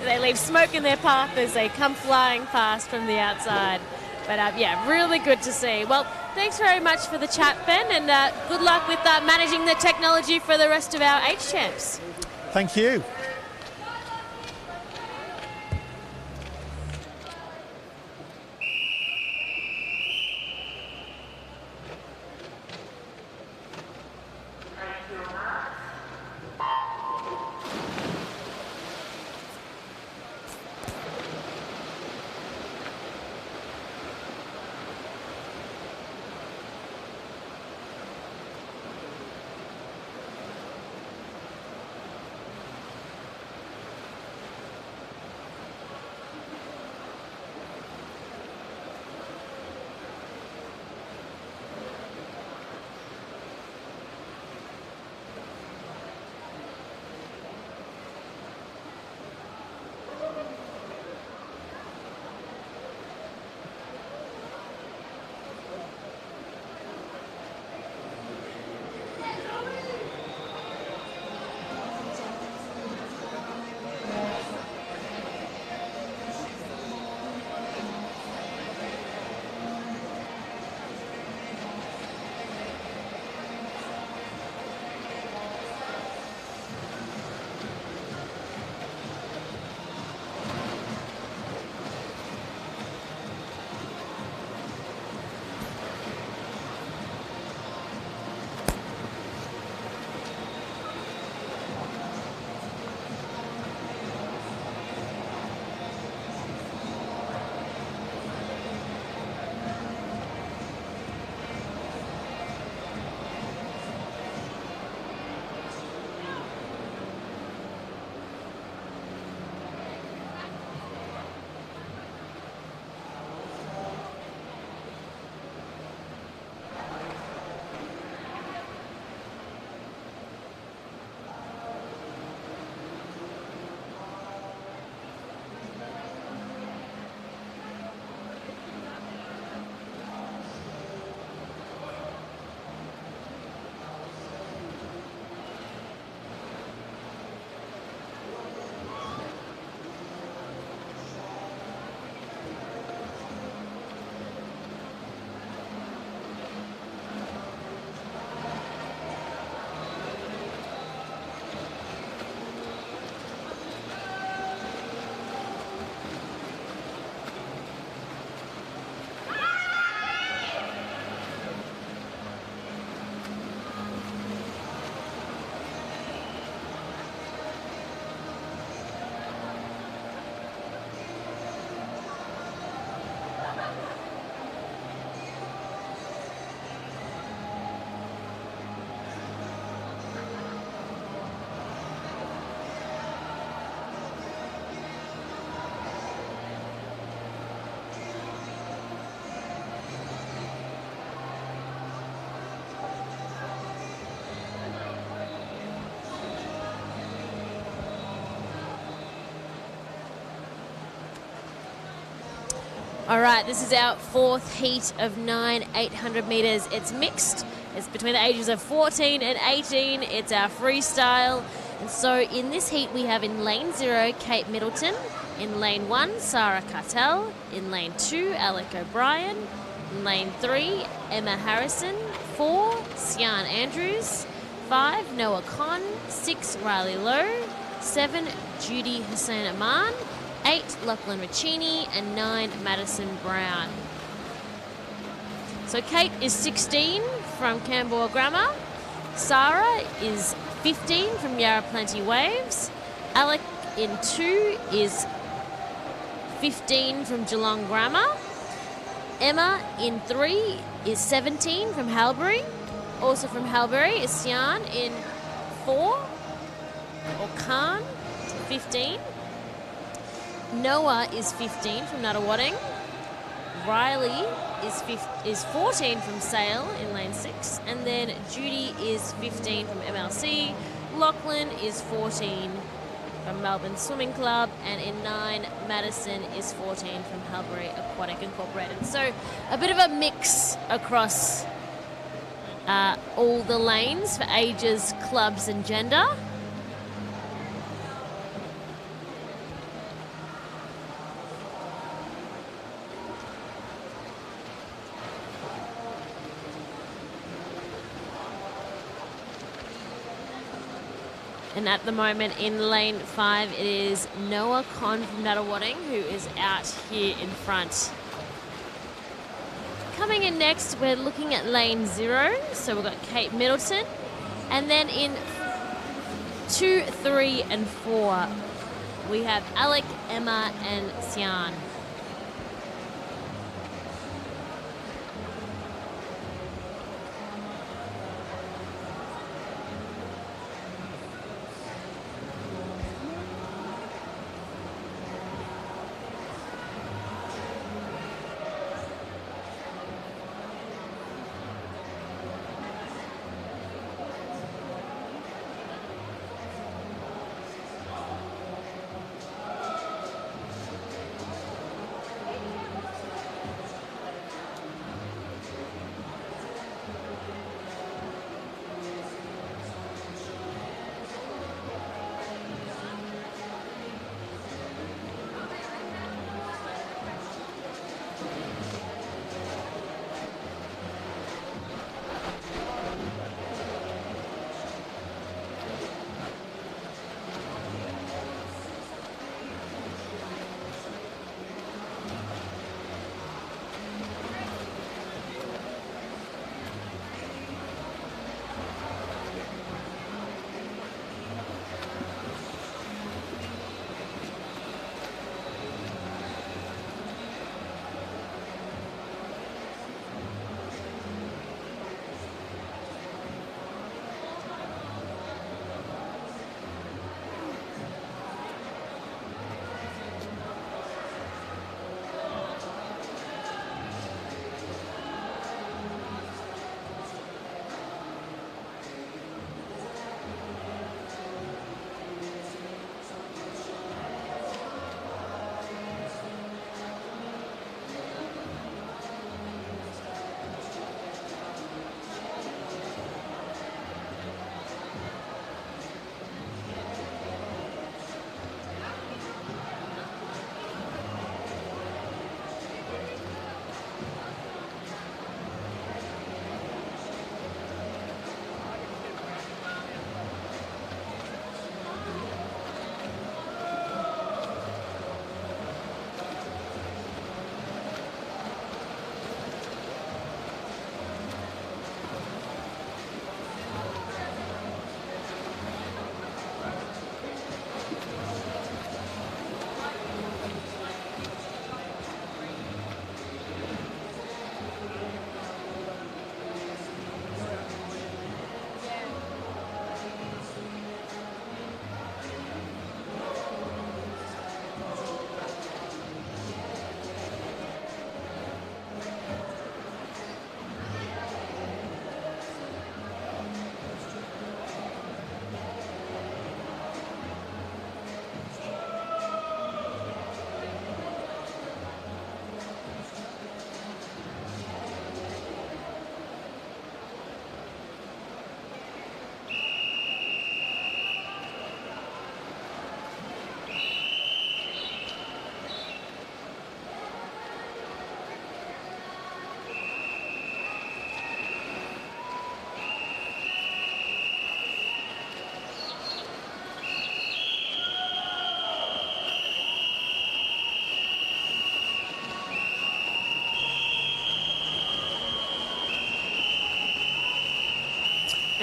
They leave smoke in their path as they come flying past from the outside. But yeah, really good to see. Well, thanks very much for the chat, Ben, and good luck with managing the technology for the rest of our H-Champs. Thank you. All right, this is our fourth heat of 9 800 metres. It's mixed. It's between the ages of 14 and 18. It's our freestyle. And so in this heat, we have in lane 0, Kate Middleton. In lane 1, Sarah Cartel. In lane 2, Alec O'Brien. In lane 3, Emma Harrison. 4, Sian Andrews. 5, Noah Conn. 6, Riley Lowe. 7, Judy Hussein Aman. 8, Lachlan Riccini, and 9, Madison Brown. So Kate is 16 from Camberwell Grammar. Sarah is 15 from Yarra Plenty Waves. Alec in 2 is 15 from Geelong Grammar. Emma in 3 is 17 from Halbury. Also from Halbury is Sian in 4, or Khan, 15. Noah is 15 from Nuttawading. Riley is 14 from Sale in lane 6. And then Judy is 15 from MLC. Lachlan is 14 from Melbourne Swimming Club. And in 9, Madison is 14 from Halbury Aquatic Incorporated. So a bit of a mix across all the lanes for ages, clubs and gender. And at the moment in lane 5, it is Noah Conn from Nuttawading who is out here in front. Coming in next, we're looking at lane 0. So we've got Kate Middleton. And then in 2, 3 and 4, we have Alec, Emma and Sian.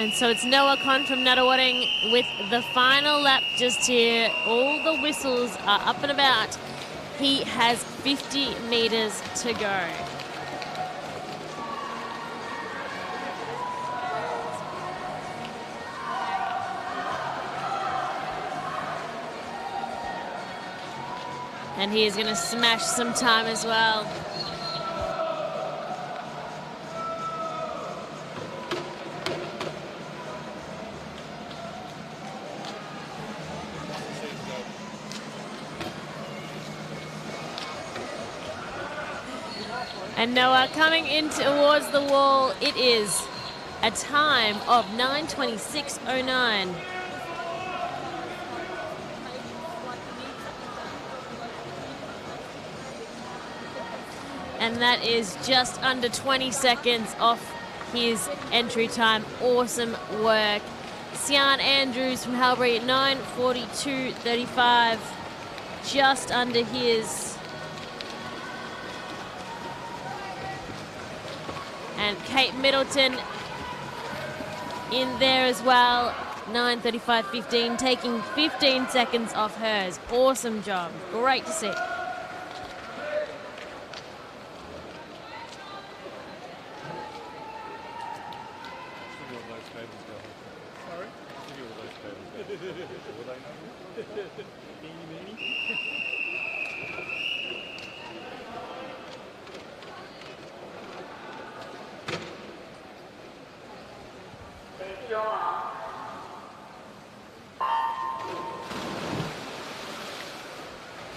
And so it's Noah Con from Nuttawading with the final lap just here. All the whistles are up and about. He has 50 metres to go. And he is going to smash some time as well. And Noah coming in towards the wall. It is a time of 9:26.09. And that is just under 20 seconds off his entry time. Awesome work. Sian Andrews from Halbury at 9:42.35. Just under his. And Kate Middleton in there as well, 9:35.15, taking 15 seconds off hers. Awesome job. Great to see.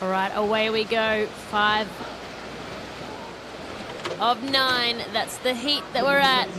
All right, away we go. 5 of 9. That's the heat that we're at.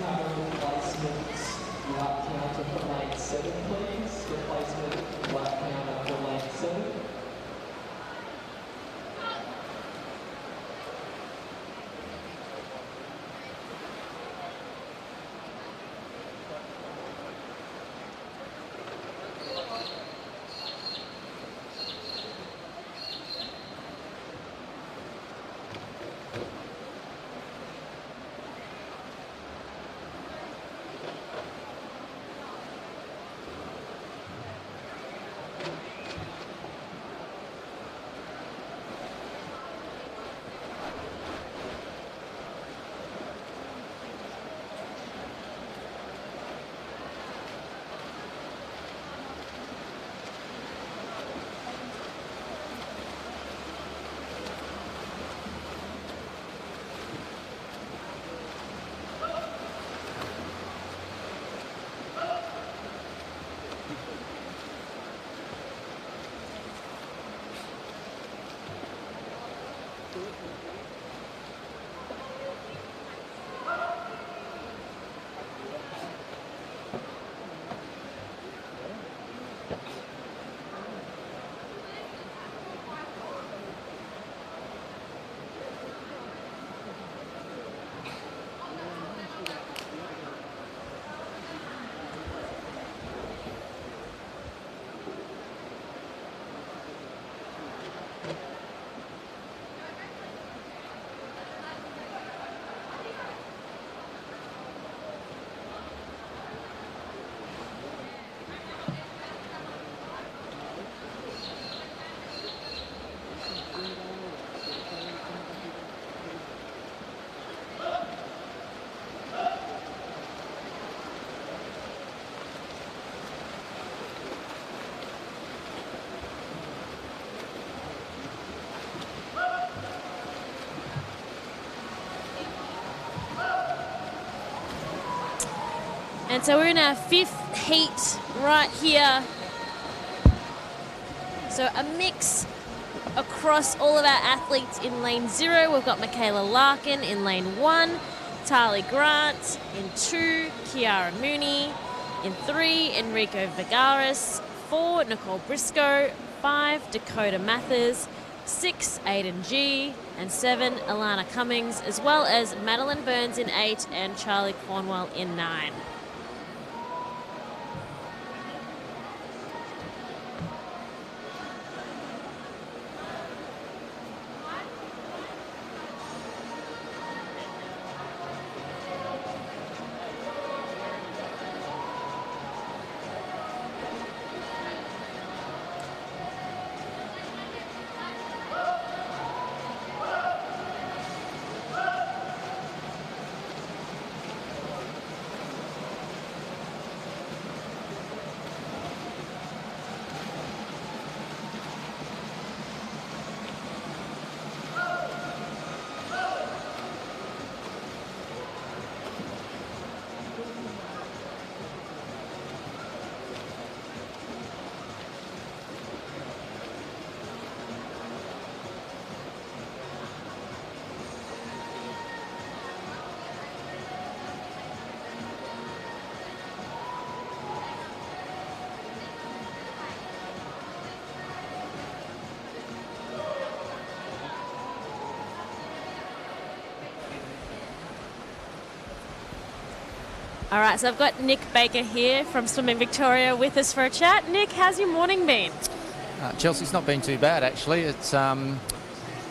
And so we're in our 5th heat right here. So a mix across all of our athletes in lane 0. We've got Michaela Larkin in lane 1, Tali Grant in 2, Kiara Mooney in 3, Enrico Vigaris, 4, Nicole Briscoe, 5, Dakota Mathers, 6, Aiden G, and 7, Alana Cummings, as well as Madeline Burns in 8 and Charlie Cornwell in 9. All right, so I've got Nick Baker here from Swimming Victoria with us for a chat. Nick, how's your morning been? Chelsea's not been too bad, actually. It's to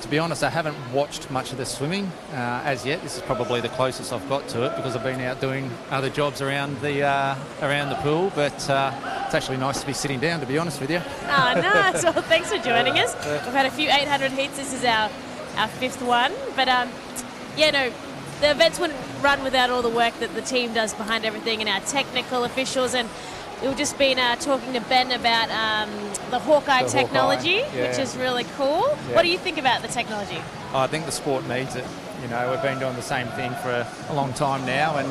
be honest, I haven't watched much of the swimming as yet. This is probably the closest I've got to it because I've been out doing other jobs around the pool. But it's actually nice to be sitting down, to be honest with you. Oh, nice. Well, thanks for joining us. We've had a few 800 heats. This is our fifth one. But, the events wouldn't run without all the work that the team does behind everything and our technical officials. And we've just been talking to Ben about the Hawkeye technology, which is really cool. Yeah. What do you think about the technology? I think the sport needs it. You know, we've been doing the same thing for a long time now, and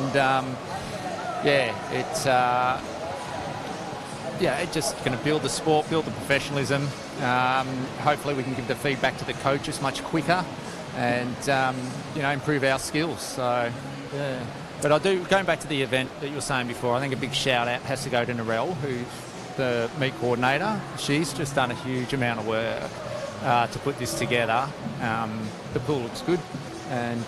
it's just going to build the sport, build the professionalism. Hopefully, we can give the feedback to the coaches much quicker, and improve our skills. So, yeah. But going back to the event that you were saying before, I think a big shout out has to go to Narelle, who's the meet coordinator. She's just done a huge amount of work to put this together. The pool looks good, and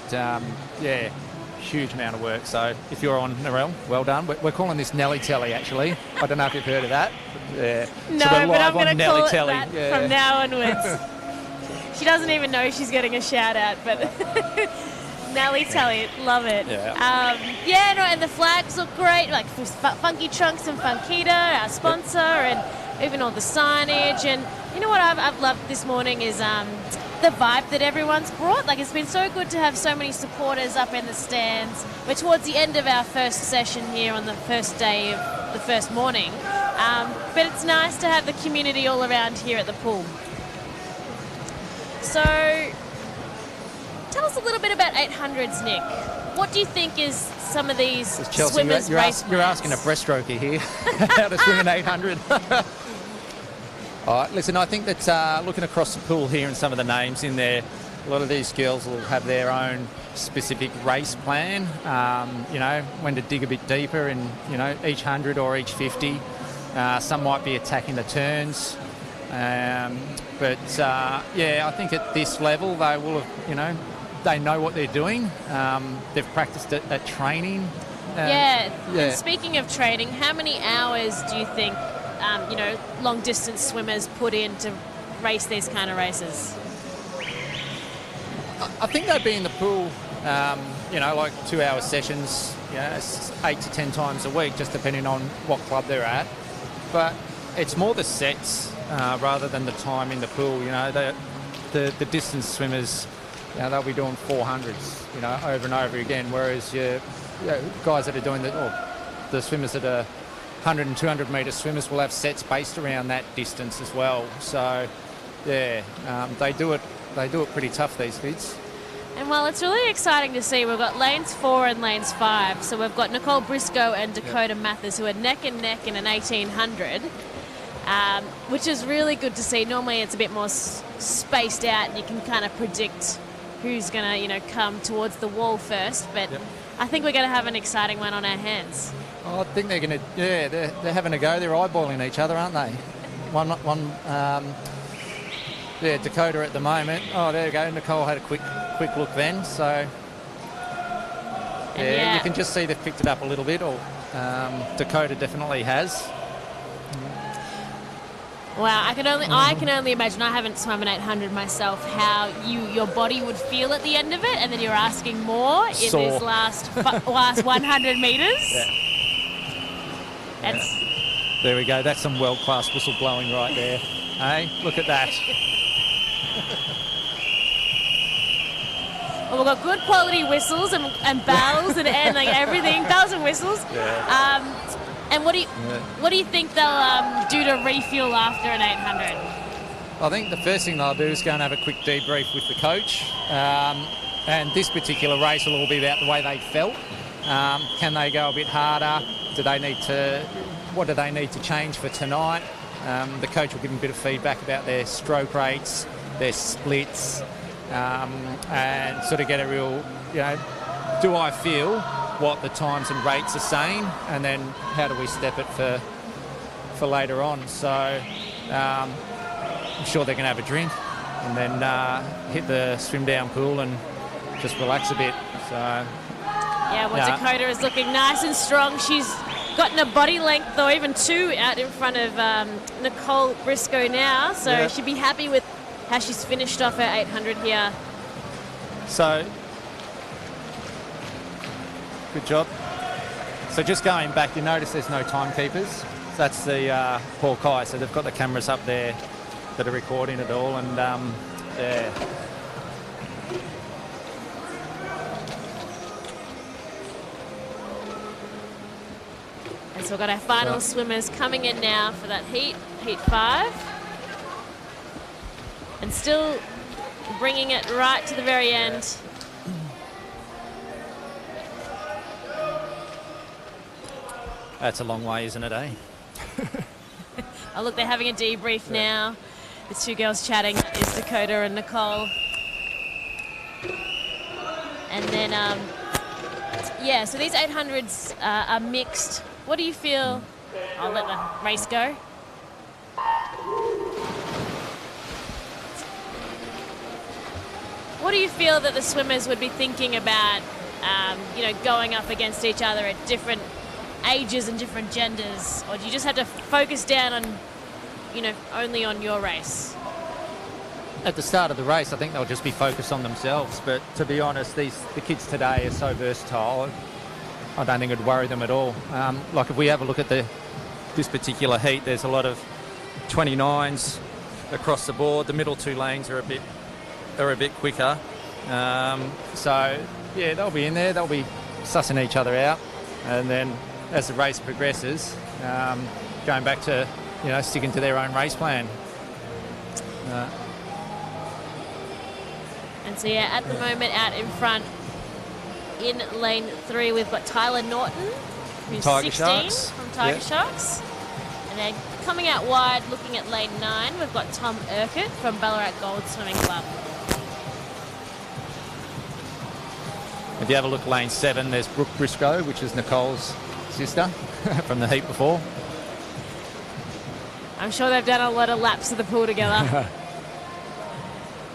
huge amount of work. So if you're on Narelle, well done. We're calling this Nelly Telly, actually. I don't know if you've heard of that. Yeah. No, so but I'm going to call it that from now onwards. She doesn't even know she's getting a shout out, but Nelly Telly, love it. Yeah. And the flags look great, like Funky Trunks and Funkita, our sponsor, and even all the signage. And you know what I've loved this morning is the vibe that everyone's brought. Like, it's been so good to have so many supporters up in the stands. We're towards the end of our first session here on the first day of the first morning. But it's nice to have the community all around here at the pool. So, tell us a little bit about 800s, Nick. What do you think is some of these Chelsea, swimmers' race plans? You're asking a breaststroker here how to swim an 800. All right, listen, I think that looking across the pool here and some of the names in there, a lot of these girls will have their own specific race plan, when to dig a bit deeper in, each 100 or each 50. Some might be attacking the turns. I think at this level they will have, they know what they're doing. They've practiced it at training. And speaking of training, how many hours do you think, long distance swimmers put in to race these kind of races? I think they'd be in the pool, like 2-hour sessions, 8 to 10 times a week, just depending on what club they're at. But it's more the sets rather than the time in the pool. The distance swimmers, they'll be doing 400s, over and over again. Whereas guys that are doing the swimmers that are 100 and 200 metre swimmers will have sets based around that distance as well. So, they do it pretty tough, these kids. And well, it's really exciting to see. We've got lanes 4 and lanes 5. So we've got Nicole Briscoe and Dakota Mathers, who are neck and neck in an 1800, which is really good to see. Normally it's a bit more spaced out and you can kind of predict who's going to, come towards the wall first. But I think we're going to have an exciting one on our hands. Oh, I think they're going to, they're having a go. They're eyeballing each other, aren't they? Dakota at the moment. Oh, there you go. Nicole had a quick look then. So, you can just see they've picked it up a little bit. Or Dakota definitely has. Wow, I can only imagine. I haven't swum an 800 myself. How your body would feel at the end of it, and then you're asking more in these last 100 metres. There we go. That's some world-class whistle blowing right there. Hey, look at that. Well, we've got good quality whistles and bells and everything, bells and whistles. And what do you think they'll do to refuel after an 800? I think the first thing they'll do is go and have a quick debrief with the coach. And this particular race will all be about the way they felt. Can they go a bit harder? What do they need to change for tonight? The coach will give them a bit of feedback about their stroke rates, their splits, and sort of get a real, do I feel what the times and rates are saying, and then how do we step it for later on? So I'm sure they're going to have a drink and then hit the swim down pool and just relax a bit. So Yeah, well, Yeah. Dakota is looking nice and strong. She's gotten a body length, though, even 2 out in front of Nicole Briscoe now. So Yeah. she'd be happy with how she's finished off her 800 here. So, good job. So just going back, you notice there's no timekeepers. So that's the Hawkeye. So they've got the cameras up there that are recording it all, and yeah. And so we've got our final swimmers coming in now for that heat 5. And still bringing it right to the very end. That's a long way, isn't it, eh? Oh, look, they're having a debrief now. The 2 girls chatting is Dakota and Nicole. And then, yeah, so these 800s are mixed. What do you feel? I'll let the race go. What do you feel that the swimmers would be thinking about, you know, going up against each other at different ages and different genders? Or do you just have to focus down on, you know, only on your race? At the start of the race, I think they'll just be focused on themselves. But to be honest, the kids today are so versatile. I don't think it'd worry them at all. Like if we have a look at this particular heat, there's a lot of 29s across the board. The middle 2 lanes are a bit quicker. So yeah, they'll be in there. They'll be sussing each other out, and then as the race progresses, going back to, you know, sticking to their own race plan. And so, yeah, at the moment out in front in lane 3, we've got Tyler Norton, who's Tiger 16 Sharks. from Tiger Yep. Sharks. And then coming out wide, looking at lane 9, we've got Tom Urquhart from Ballarat Gold Swimming Club. If you have a look at lane 7, there's Brooke Briscoe, which is Nicole's sister from the heat before. I'm sure they've done a lot of laps of the pool together.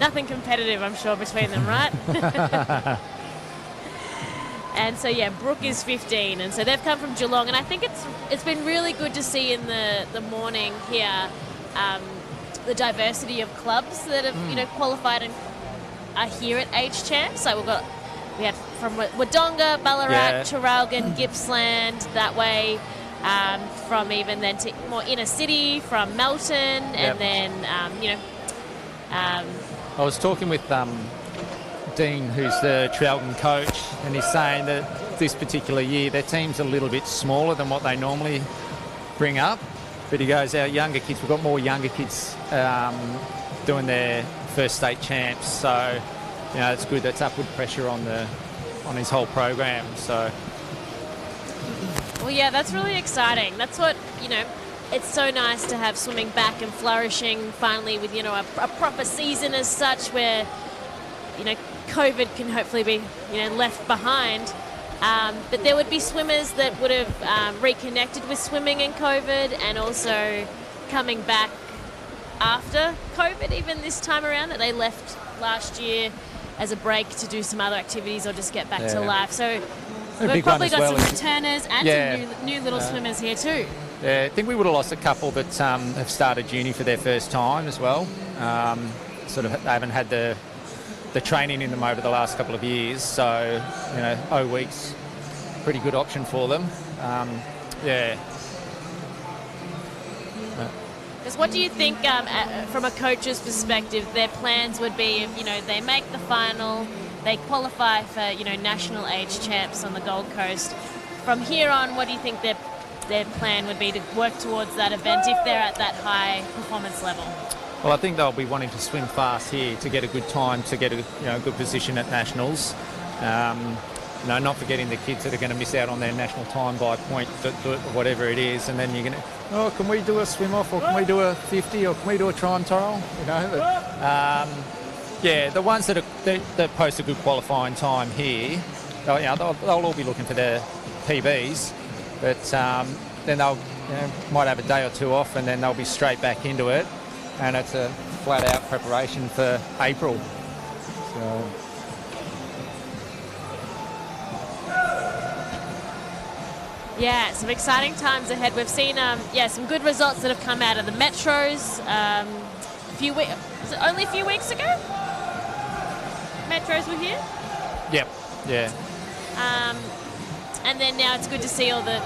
Nothing competitive, I'm sure, between them, right? And so, yeah, Brooke is 15, and so they've come from Geelong, and I think it's been really good to see in the morning here the diversity of clubs that have you know qualified and are here at Age Champs. So we had from Wodonga, Ballarat, Yeah. Traralgon, Gippsland, that way. From even then to more inner city, from Melton, and then you know. I was talking with Dean, who's the Traralgon coach, and he's saying that this particular year their team's a little bit smaller than what they normally bring up. But he goes, our younger kids, we've got more younger kids doing their first state champs, so you know it's good. That's upward pressure on his whole program. So. Well, yeah, that's really exciting. That's what, you know, it's so nice to have swimming back and flourishing finally with, you know, a proper season as such where, you know, COVID can hopefully be, you know, left behind. But there would be swimmers that would have reconnected with swimming in COVID and also coming back after COVID, even this time around, that they left last year as a break to do some other activities or just get back to life. So we've probably got some returners and some new little swimmers here too. Yeah, I think we would have lost a couple that have started uni for their first time as well. Sort of they haven't had the training in them over the last couple of years, so you know, O week's pretty good option for them. Yeah. Because what do you think, from a coach's perspective, their plans would be if, you know, they make the final, they qualify for, you know, national age champs on the Gold Coast. From here on, what do you think their plan would be to work towards that event if they're at that high performance level? Well, I think they'll be wanting to swim fast here to get a good time, to get a good position at nationals. You know, not forgetting the kids that are going to miss out on their national time by point, whatever it is, and then you're going to, oh, can we do a swim off, or can we do a 50, or can we do a try and trial? You know, yeah, the ones that post a good qualifying time here, they'll all be looking for their PBs, but then they'll might have a day or two off, and then they'll be straight back into it, and it's a flat-out preparation for April. So. Yeah, some exciting times ahead. We've seen, some good results that have come out of the Metros. Only a few weeks ago? Metros were here? Yep, yeah. And then now it's good to see all the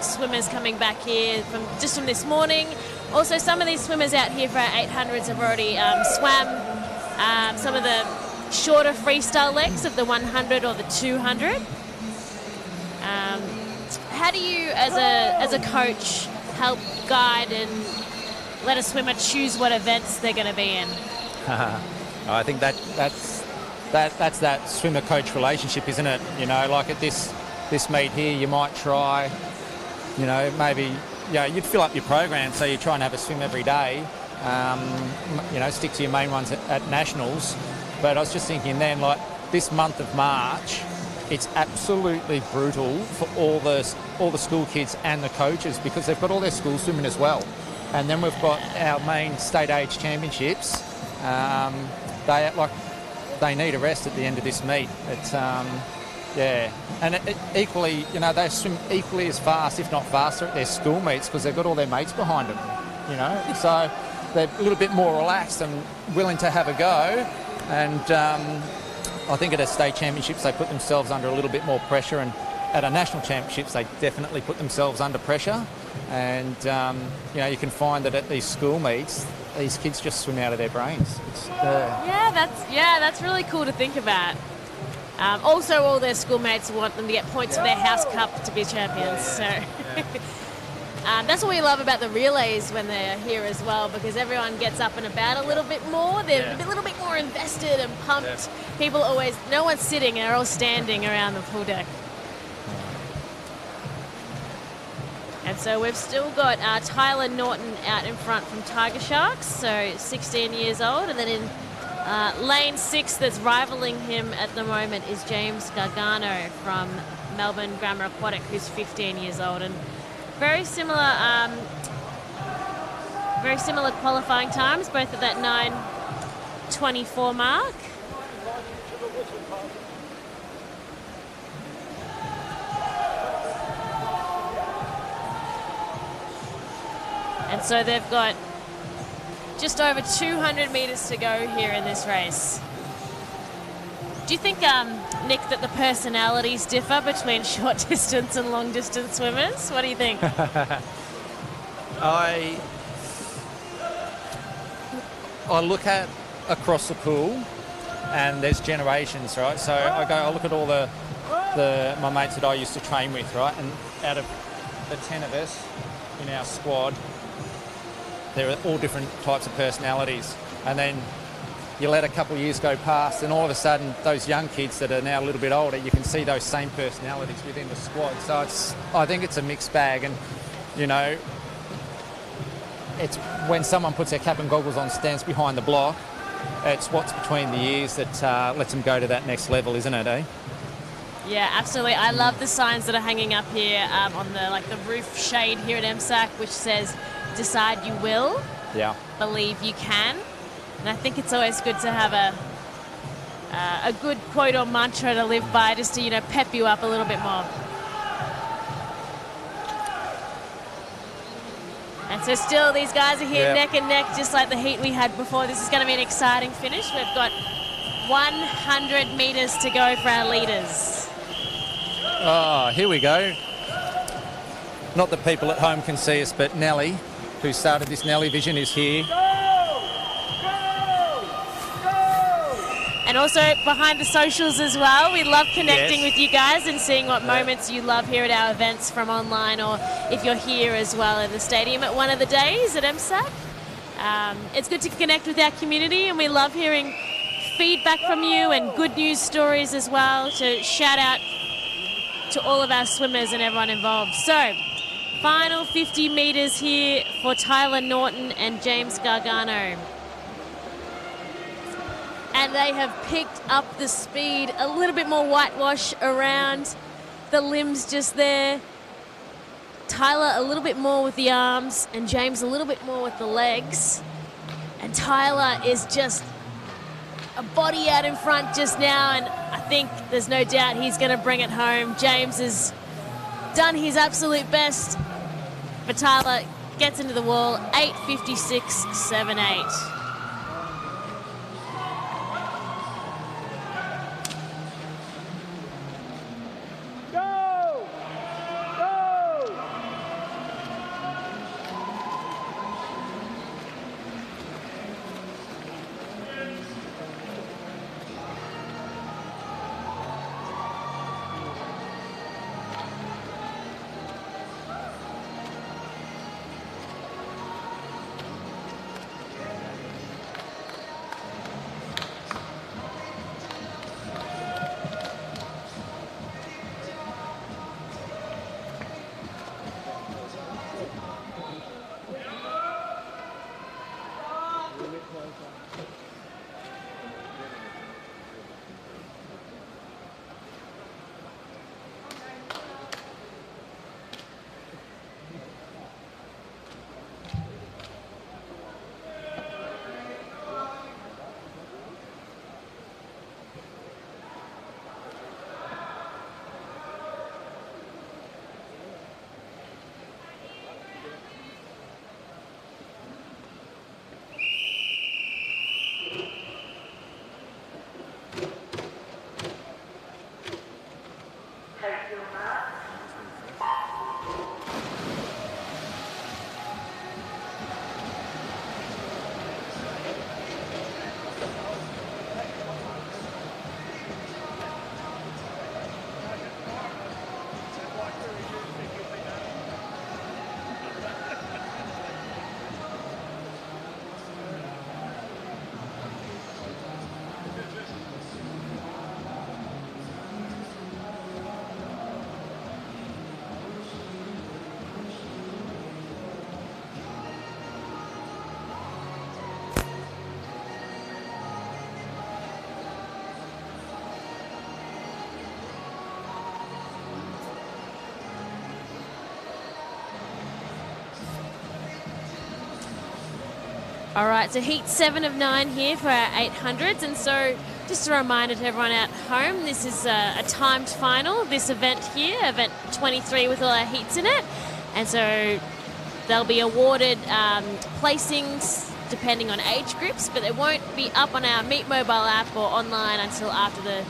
swimmers coming back here from this morning. Also, some of these swimmers out here for our 800s have already swam some of the shorter freestyle legs of the 100 or the 200. How do you, as a coach, help guide and let a swimmer choose what events they're going to be in? I think that's that swimmer-coach relationship, isn't it? Like at this meet here, you might try, maybe, you'd fill up your program, so you try and have a swim every day, stick to your main ones at nationals. But I was just thinking then, like this month of March, it's absolutely brutal for all the school kids and the coaches because they've got all their school swimming as well. And then we've got our main state age championships. They need a rest at the end of this meet. It's and equally, they swim equally as fast, if not faster, at their school meets because they've got all their mates behind them. So they're a little bit more relaxed and willing to have a go. And I think at a state championships they put themselves under a little bit more pressure, and at a national championships they definitely put themselves under pressure. And you can find that at these school meets these kids just swim out of their brains. That's really cool to think about. Also, all their schoolmates want them to get points for their house cup to be champions. So that's what we love about the relays when they're here as well, because everyone gets up and about a little bit more. They're a little bit more invested and pumped. People always, no one's sitting, they're all standing around the pool deck. And so we've still got Tyler Norton out in front from Tiger Sharks, so 16 years old. And then in lane 6 that's rivaling him at the moment is James Gargano from Melbourne Grammar Aquatic, who's 15 years old. And very similar qualifying times, both at that 9:24 mark. And so they've got just over 200 metres to go here in this race. Do you think, Nick, that the personalities differ between short distance and long distance swimmers? What do you think? I look at across the pool, and there's generations, right? So I look at all my mates that I used to train with, right? And out of the 10 of us in our squad, there are all different types of personalities. And then you let a couple of years go past, and all of a sudden those young kids that are now a little bit older, you can see those same personalities within the squad. So I think it's a mixed bag. And it's when someone puts their cap and goggles on, stands behind the block, it's what's between the ears that lets them go to that next level, isn't it, eh? Yeah, absolutely. I love the signs that are hanging up here on the roof shade here at MSAC, which says, "Decide you will, believe you can." And I think it's always good to have a good quote or mantra to live by, just to pep you up a little bit more. And so still these guys are here neck and neck, just like the heat we had before. This is going to be an exciting finish. We've got 100 metres to go for our leaders. Oh, here we go. Not that people at home can see us, but Nelly, who started this Nelly Vision, is here. And also behind the socials as well. We love connecting with you guys and seeing what moments you love here at our events from online, or if you're here as well in the stadium at one of the days at MSAC. It's good to connect with our community, and we love hearing feedback from you and good news stories as well, to shout out to all of our swimmers and everyone involved. So, final 50 metres here for Tyler Norton and James Gargano. And they have picked up the speed, a little bit more whitewash around the limbs just there. Tyler a little bit more with the arms, and James a little bit more with the legs. And Tyler is just a body out in front just now, and I think there's no doubt he's going to bring it home. James is done his absolute best. But Tyler gets into the wall, 8:56.78. All right, so heat 7 of 9 here for our 800s. And so just a reminder to everyone at home, this is a timed final, this event here, event 23 with all our heats in it. And so they'll be awarded placings depending on age groups, but they won't be up on our Meet mobile app or online until after the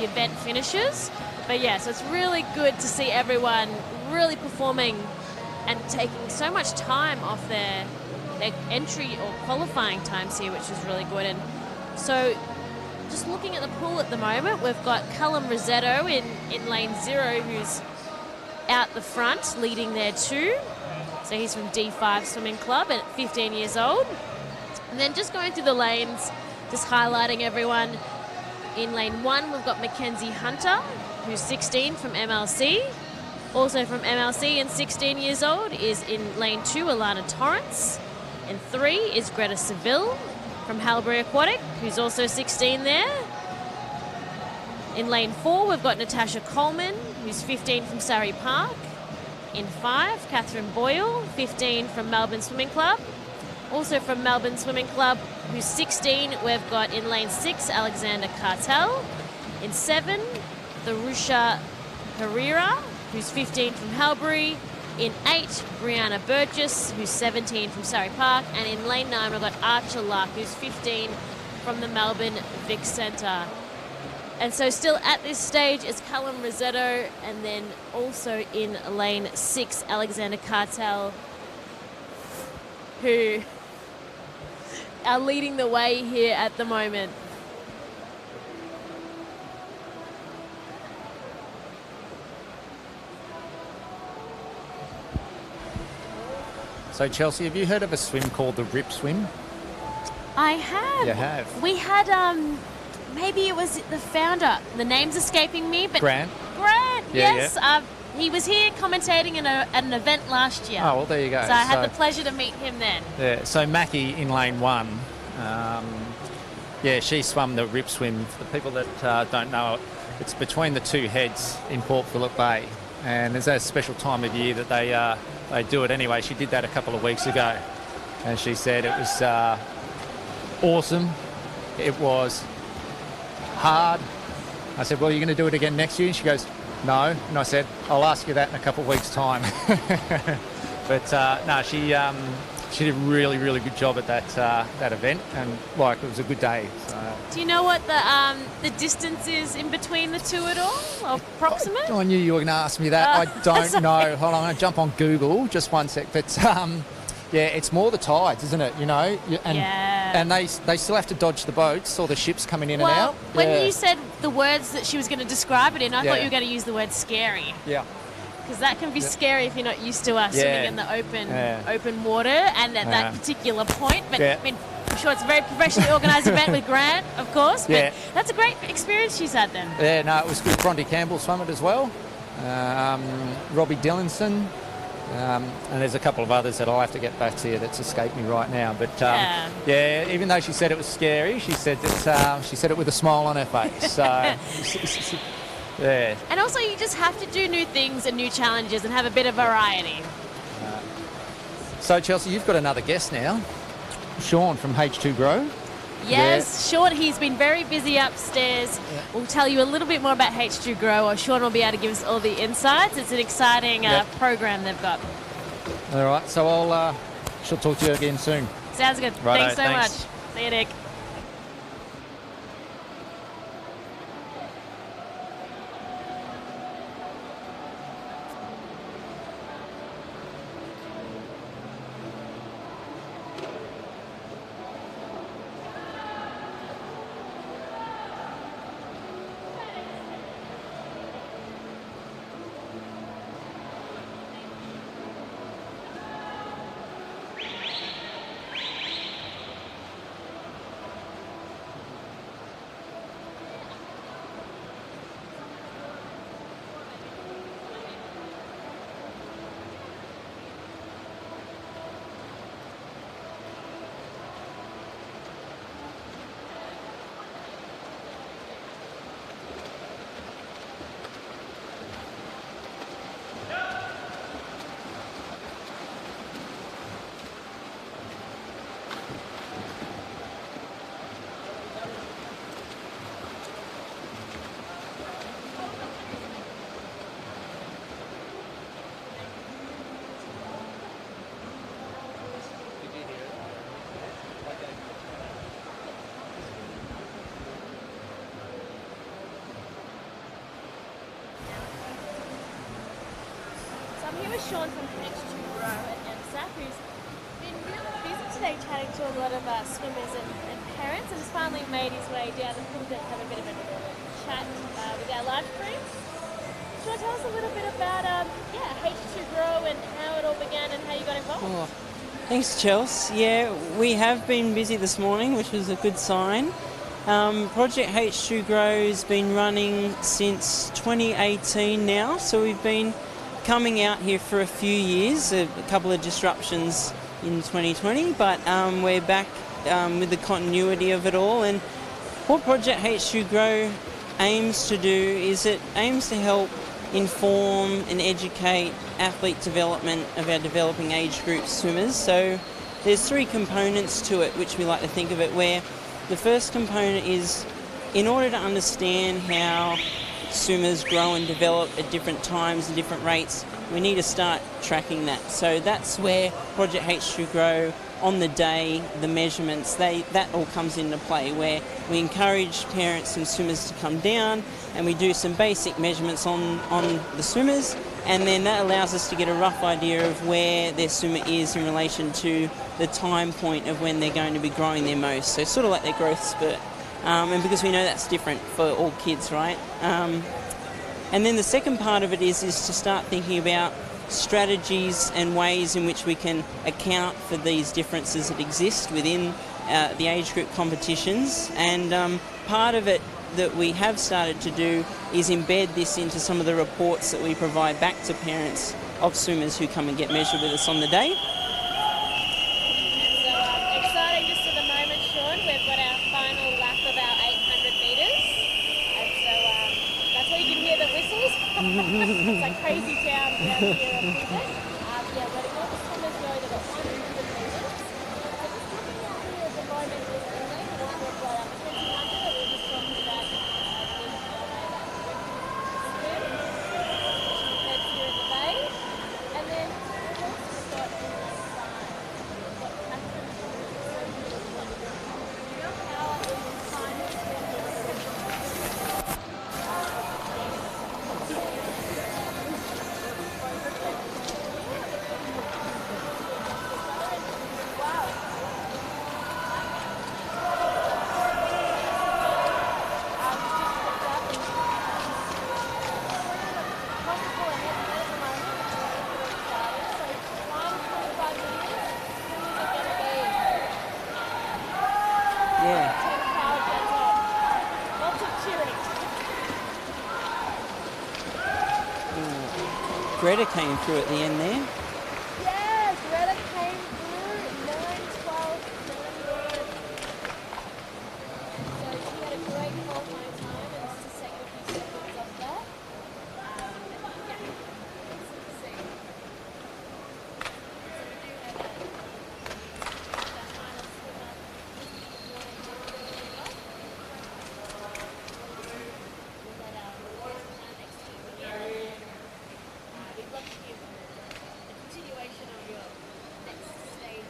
event finishes. But yeah, so it's really good to see everyone really performing and taking so much time off their entry or qualifying times here, which is really good. And so just looking at the pool at the moment, we've got Callum Rosetto in lane 0, who's out the front leading there too. So he's from D5 Swimming Club at 15 years old. And then just going through the lanes, just highlighting everyone. In lane 1, we've got Mackenzie Hunter, who's 16 from MLC. Also from MLC and 16 years old is in lane 2, Alana Torrance. In 3 is Greta Seville from Halbury Aquatic, who's also 16 there. In lane 4, we've got Natasha Coleman, who's 15 from Surrey Park. In 5, Catherine Boyle, 15 from Melbourne Swimming Club. Also from Melbourne Swimming Club, who's 16, we've got in lane 6, Alexander Cartel. In 7, Tharusha Herrera, who's 15 from Halbury. In 8, Brianna Burgess, who's 17 from Surrey Park. And in lane 9, we've got Archer Lark, who's 15 from the Melbourne Vic Centre. And so still at this stage is Callum Rosetto, and then also in lane 6, Alexander Cartel, who are leading the way here at the moment. So, Chelsea, have you heard of a swim called the Rip Swim? I have. You have? We had, maybe it was the founder. The name's escaping me, but... Grant? Grant, Yeah, yes. yeah. He was here commentating at an event last year. Oh, well, there you go. So I had the pleasure to meet him then. Yeah, so Mackie in lane 1, she swum the Rip Swim. For the people that don't know it, it's between the two heads in Port Phillip Bay. And there's a special time of year that they do it anyway. She did that a couple of weeks ago. And she said it was awesome. It was hard. I said, well, you're going to do it again next year? And she goes, No. And I said, I'll ask you that in a couple of weeks' time. But no, she did a really, really good job at that event, and like, it was a good day. So. Do you know what the distance is in between the two at all, approximate? I knew you were going to ask me that. I don't know. Hold on, I'm going to jump on Google. Just one sec. But yeah, it's more the tides, isn't it? You know, and they still have to dodge the boats or the ships coming in and out. When you said the words that she was going to describe it in, I thought you were going to use the word scary. Yeah. Because that can be scary if you're not used to swimming in the open water and at that particular point. But I mean, I'm sure it's a very professionally organised event with Grant, of course. But that's a great experience she's had then. Yeah, no, it was good. Bronte Campbell swam it as well. Robbie Dillinson. And there's a couple of others that I'll have to get back to you that's escaped me right now. But even though she said it was scary, she said it with a smile on her face. So. Yeah. And also, you just have to do new things and new challenges and have a bit of variety. So, Chelsea, you've got another guest now. Sean from H2 Grow. Yes, Sean, he's been very busy upstairs. We'll tell you a little bit more about H2 Grow, or Sean will be able to give us all the insights. It's an exciting program they've got. All right, so she'll talk to you again soon. Sounds good. Righto, thanks so much. See you, Nick. I'm here with Sean from H2 Grow at MSAC, who's been really busy today chatting to a lot of swimmers and parents, and has finally made his way down the pool deck to have a bit of a chat with our live stream. Do you want to tell us a little bit about H2 Grow and how it all began and how you got involved? Thanks, Chelsea. Yeah, we have been busy this morning, which was a good sign. Project H2 Grow has been running since 2018 now, so we've been coming out here for a few years, a couple of disruptions in 2020, but we're back with the continuity of it all. And what Project H2 Grow aims to do is it aims to help inform and educate athlete development of our developing age group swimmers. So there's three components to it, which we like to think of it, where the first component is, in order to understand how swimmers grow and develop at different times and different rates, we need to start tracking that. So that's where Project H2 Grow, on the day, the measurements, that all comes into play, where we encourage parents and swimmers to come down and we do some basic measurements on the swimmers, and then that allows us to get a rough idea of where their swimmer is in relation to the time point of when they're going to be growing their most. So sort of like their growth spurt. And because we know that's different for all kids, right? And then the second part of it is to start thinking about strategies and ways in which we can account for these differences that exist within the age group competitions. And part of it that we have started to do is embed this into some of the reports that we provide back to parents of swimmers who come and get measured with us on the day. Exciting just at the moment, Sean. We've got our final lap of our 800 metres. And so that's where you can hear the whistles. It's like crazy town down here at Freebies. But it all the swimmers know that it's 100 metres. So just looking out here at the moment is the main one of 2000 that we were just talking about. Greta came through at the end there. Yeah, Greta came through 9:12.91. So she had a great qualifying time, and just to take a few seconds off there. Yeah, let's see. So we do have that final swimmer. We'd love to hear the continuation of your next stage.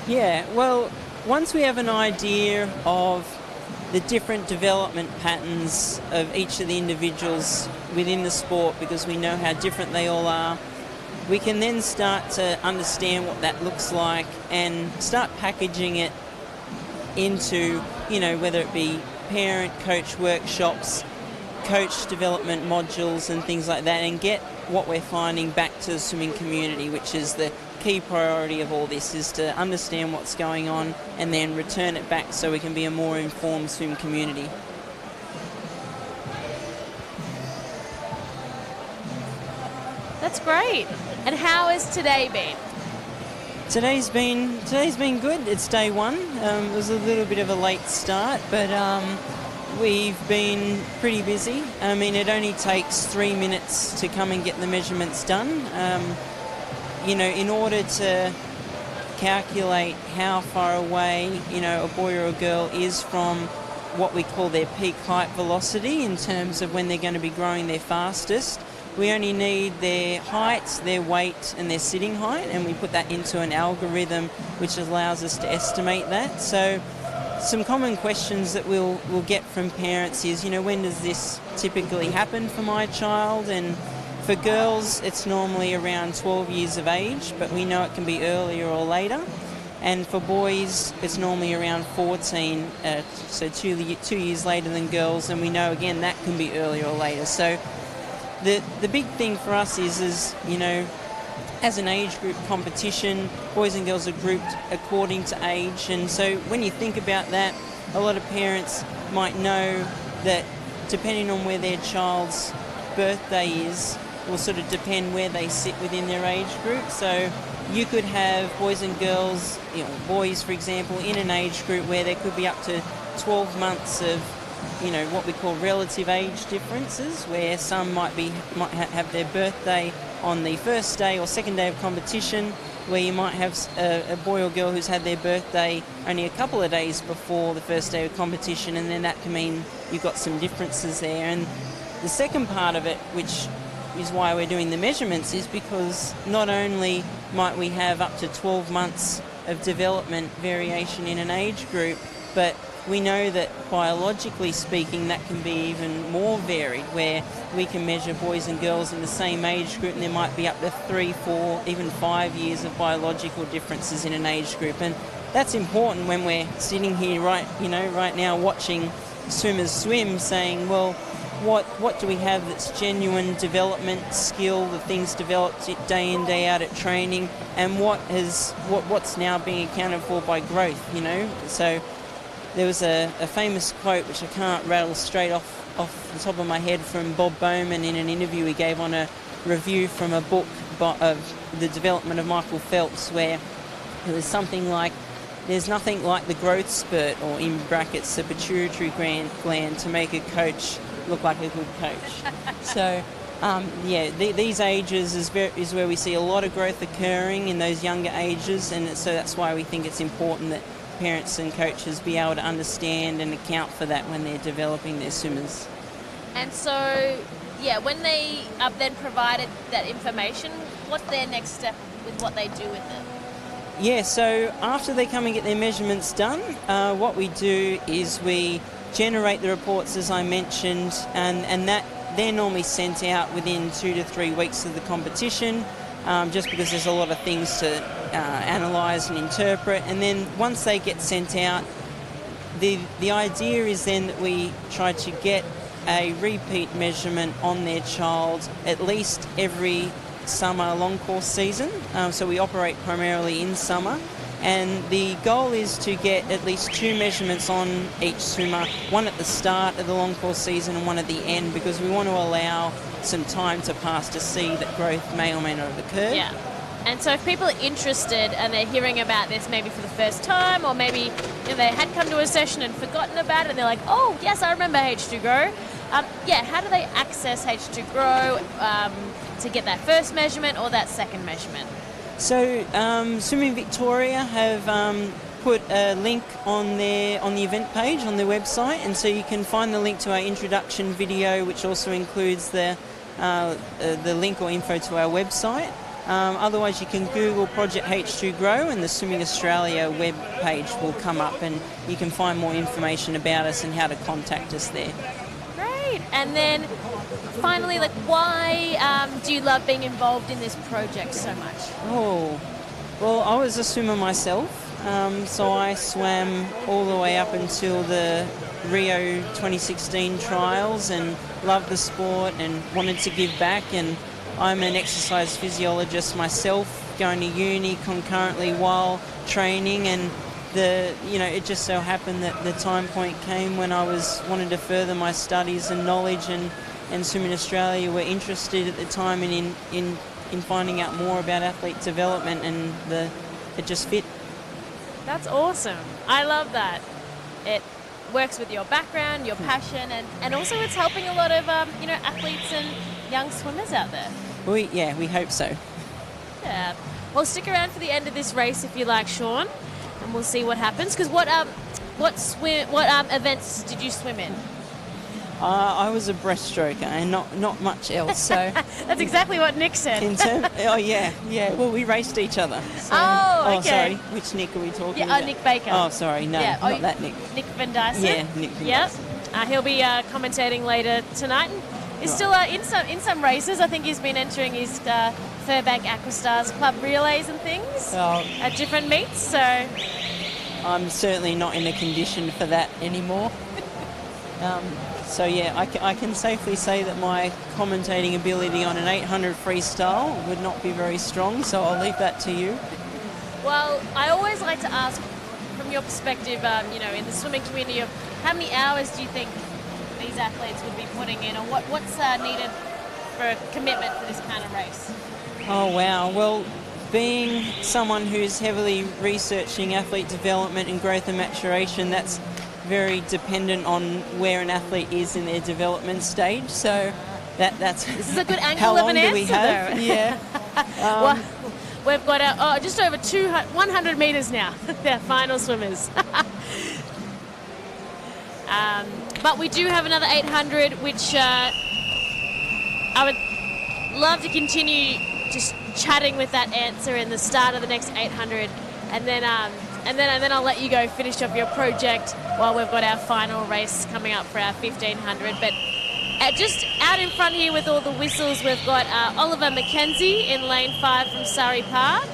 Yeah, well, once we have an idea of the different development patterns of each of the individuals within the sport, because we know how different they all are, we can then start to understand what that looks like and start packaging it into, you know, whether it be parent coach workshops, coach development modules and things like that, and get what we're finding back to the swimming community, which is the key priority of all this, is to understand what's going on and then return it back so we can be a more informed swim community. That's great. And how has today been? Today's been good. It's day one. It was a little bit of a late start, but we've been pretty busy. I mean, it only takes 3 minutes to come and get the measurements done. You know, in order to calculate how far away, you know, a boy or a girl is from what we call their peak height velocity in terms of when they're going to be growing their fastest, we only need their height, their weight and their sitting height, and we put that into an algorithm which allows us to estimate that. So some common questions that we'll get from parents is, you know, when does this typically happen for my child? And for girls, it's normally around 12 years of age, but we know it can be earlier or later. And for boys, it's normally around 14, so 2 years later than girls, and we know, again, that can be earlier or later. So the big thing for us is, you know, as an age group competition, boys and girls are grouped according to age, and so when you think about that, a lot of parents might know that depending on where their child's birthday is, will sort of depend where they sit within their age group. So you could have boys and girls, you know, boys, for example, in an age group where there could be up to 12 months of, you know, what we call relative age differences, where some might have their birthday on the first day or second day of competition, where you might have a boy or girl who's had their birthday only a couple of days before the first day of competition, and then that can mean you've got some differences there. And the second part of it, which is why we're doing the measurements, is because not only might we have up to 12 months of development variation in an age group, but we know that biologically speaking that can be even more varied, where we can measure boys and girls in the same age group and there might be up to 3, 4, even 5 years of biological differences in an age group. And that's important when we're sitting here right now watching swimmers swim, saying, well, what do we have that's genuine development skill, the things developed day in, day out at training, and what's now being accounted for by growth, you know? So there was a famous quote, which I can't rattle straight off the top of my head, from Bob Bowman in an interview he gave on a review from a book of the development of Michael Phelps, where it was something like, there's nothing like the growth spurt, or in brackets, the pituitary gland, to make a coach look like a good coach. So, these ages is where we see a lot of growth occurring in those younger ages, and so that's why we think it's important that parents and coaches be able to understand and account for that when they're developing their swimmers. And so, when they are then provided that information, what's their next step with what they do with it? Yeah, so after they come and get their measurements done, what we do is we generate the reports, as I mentioned, and that they're normally sent out within 2 to 3 weeks of the competition, just because there's a lot of things to analyse and interpret, and then once they get sent out, the idea is then that we try to get a repeat measurement on their child at least every summer long course season. So we operate primarily in summer, and the goal is to get at least 2 measurements on each swimmer, one at the start of the long course season and one at the end, because we want to allow some time to pass to see that growth may or may not have occurred. Yeah. And so if people are interested and they're hearing about this maybe for the first time, or maybe they had come to a session and forgotten about it, and they're like, oh, yes, I remember H2Grow. How do they access H2Grow to get that first measurement or that second measurement? So Swimming Victoria have put a link on the event page on their website, and so you can find the link to our introduction video, which also includes the link or info to our website. Otherwise, you can Google Project H2Grow and the Swimming Australia web page will come up, and you can find more information about us and how to contact us there. Great. And then finally, why do you love being involved in this project so much? Oh, well, I was a swimmer myself, so I swam all the way up until the Rio 2016 trials and loved the sport and wanted to give back. And I'm an exercise physiologist myself, going to uni concurrently while training, and it just so happened that the time point came when I wanted to further my studies and knowledge, and Swimming Australia were interested at the time in finding out more about athlete development, and it just fit. That's awesome. I love that. It works with your background, your passion, and also it's helping a lot of athletes and young swimmers out there. We hope so. Yeah. Well, stick around for the end of this race if you like, Sean, and we'll see what happens. Because what events did you swim in? I was a breaststroker and not much else. So that's exactly what Nick said. Yeah. Well, we raced each other. So. Okay. Oh, sorry. Which Nick are we talking about? Nick Baker. Oh, sorry. No, not that Nick. Nick Van Dyson. Yeah, Nick Van Dyson. He'll be commentating later tonight. He's still in some races. I think he's been entering his Furbank Aquastars Club relays and things at different meets. So I'm certainly not in a condition for that anymore. I can safely say that my commentating ability on an 800 freestyle would not be very strong, so I'll leave that to you. Well, I always like to ask, from your perspective, in the swimming community, of how many hours do you think these athletes would be putting in, or what's needed for commitment for this kind of race? Oh, wow. Well, being someone who's heavily researching athlete development and growth and maturation, that's very dependent on where an athlete is in their development stage. So that's this is a good angle how of long an do we answer, have? though. Yeah. Well, we've got just over 100 metres now. They're final swimmers. But we do have another 800, which I would love to continue just chatting with that answer in the start of the next 800, and then I'll let you go finish off your project while we've got our final race coming up for our 1500. But just out in front here with all the whistles, we've got Oliver McKenzie in lane 5 from Surrey Park,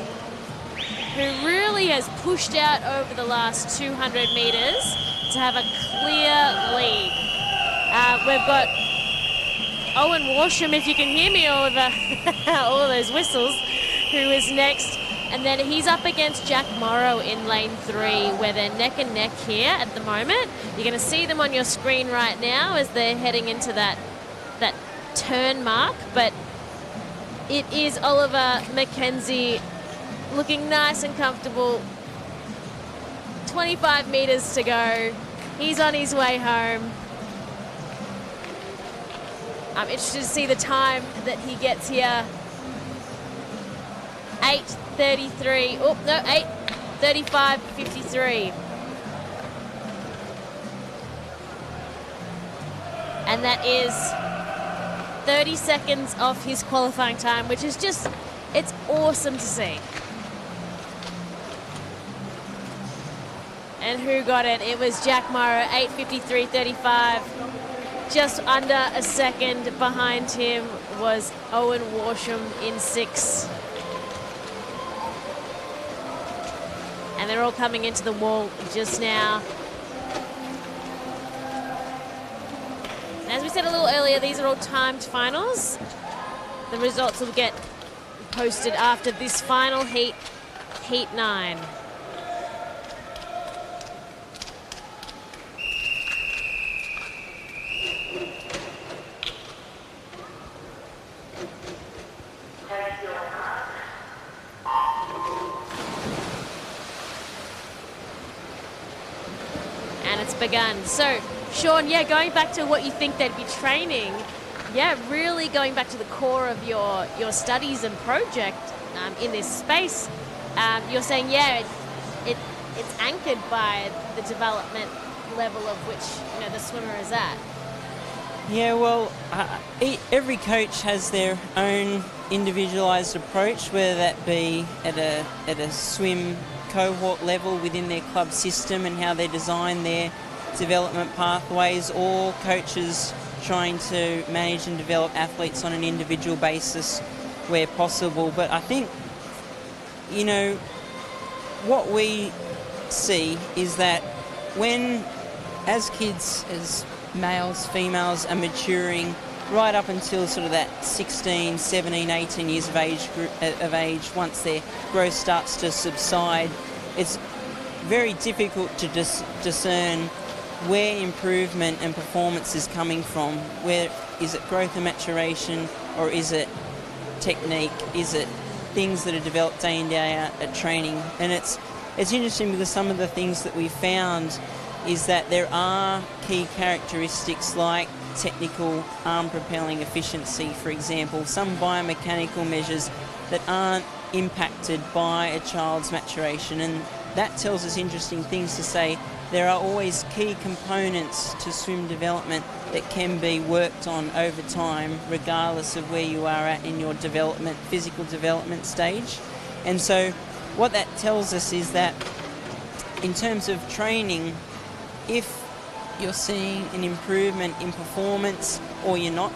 who really has pushed out over the last 200 metres to have a clear lead. We've got Owen Warsham, if you can hear me over all of those whistles, who is next. And then he's up against Jack Morrow in lane 3, where they're neck and neck here at the moment. You're going to see them on your screen right now as they're heading into that turn mark. But it is Oliver McKenzie looking nice and comfortable. 25 metres to go. He's on his way home. I'm interested to see the time that he gets here. 8:33. Oh, no, 8:35.53. And that is 30 seconds off his qualifying time, which is just, it's awesome to see. And who got it? It was Jack Morrow, 8:53.35. Just under a second behind him was Owen Warsham in 6. And they're all coming into the wall just now. As we said a little earlier, these are all timed finals. The results will get posted after this final heat, Heat 9. And it's begun. So, Sean, yeah, going back to what you think they'd be training, yeah, really going back to the core of your studies and project in this space, you're saying, yeah, it's anchored by the development level of which, the swimmer is at. Yeah, well, every coach has their own individualised approach, whether that be at a swim cohort level within their club system and how they design their development pathways, or coaches trying to manage and develop athletes on an individual basis where possible. But I think, what we see is that when, as kids, as males, females are maturing right up until sort of that 16, 17, 18 years of age, once their growth starts to subside, it's very difficult to discern where improvement and performance is coming from. Where is it growth and maturation, or is it technique? Is it things that are developed day in, day out at training? And it's interesting because some of the things that we found is that there are key characteristics like technical arm propelling efficiency, for example, some biomechanical measures that aren't impacted by a child's maturation, and that tells us interesting things to say. There are always key components to swim development that can be worked on over time, regardless of where you are at in your physical development stage. And so what that tells us is that in terms of training, if you're seeing an improvement in performance, or you're not,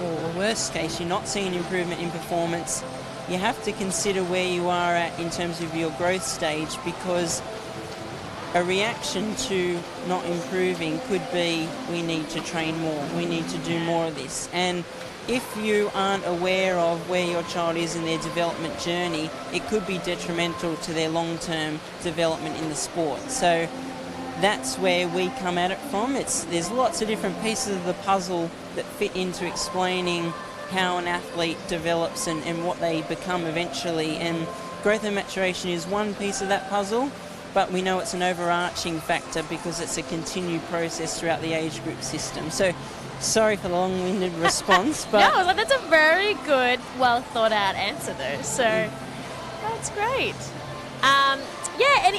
or worst case, you're not seeing an improvement in performance, you have to consider where you are at in terms of your growth stage, because a reaction to not improving could be, we need to train more, we need to do more of this. And if you aren't aware of where your child is in their development journey, it could be detrimental to their long-term development in the sport. So that's where we come at it from. There's lots of different pieces of the puzzle that fit into explaining how an athlete develops and what they become eventually. And growth and maturation is one piece of that puzzle, but we know it's an overarching factor because it's a continued process throughout the age group system. So, sorry for the long-winded response, but no, that's a very good, well thought out answer though. So that's great.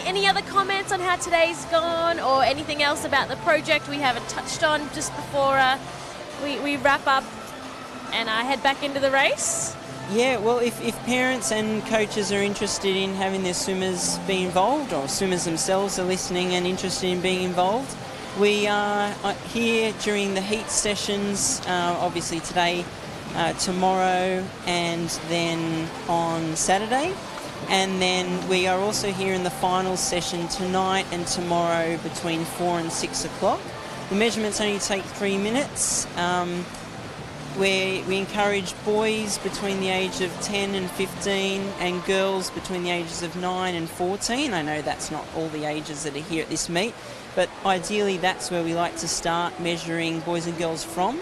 Any other comments on how today's gone, or anything else about the project we haven't touched on just before we wrap up and head back into the race? Yeah, well, if parents and coaches are interested in having their swimmers be involved, or swimmers themselves are listening and interested in being involved, we are here during the heat sessions, obviously today, tomorrow, and then on Saturday. And then we are also here in the final session tonight and tomorrow between 4 and 6 o'clock. The measurements only take 3 minutes. We encourage boys between the age of 10 and 15 and girls between the ages of 9 and 14. I know that's not all the ages that are here at this meet, but ideally that's where we like to start measuring boys and girls from.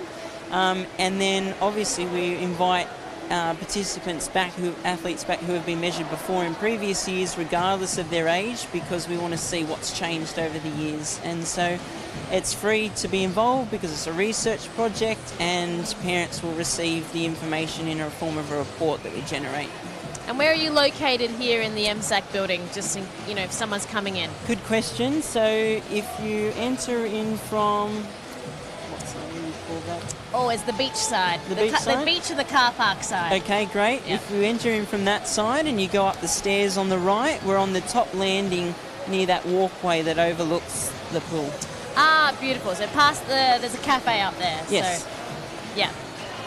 And then obviously we invite athletes back who have been measured before in previous years, regardless of their age, because we want to see what's changed over the years. And so it's free to be involved because it's a research project, and parents will receive the information in a form of a report that we generate. And where are you located here in the MSAC building, just in, if someone's coming in? Good question. So if you enter in from, Oh, it's the beach side. The beach or the car park side. Okay, great. Yep. If you enter in from that side and you go up the stairs on the right, we're on the top landing near that walkway that overlooks the pool. Ah, beautiful. So there's a cafe up there. Yes. So, yeah.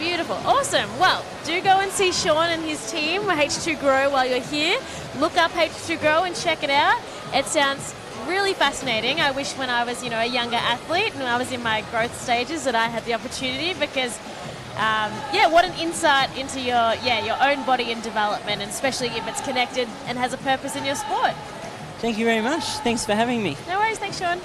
Beautiful. Awesome. Well, do go and see Sean and his team, H2 Grow, while you're here. Look up H2 Grow and check it out. It sounds really fascinating. I wish when I was, a younger athlete and I was in my growth stages that I had the opportunity because, what an insight into your own body and development, and especially if it's connected and has a purpose in your sport. Thank you very much. Thanks for having me. No worries. Thanks, Sean.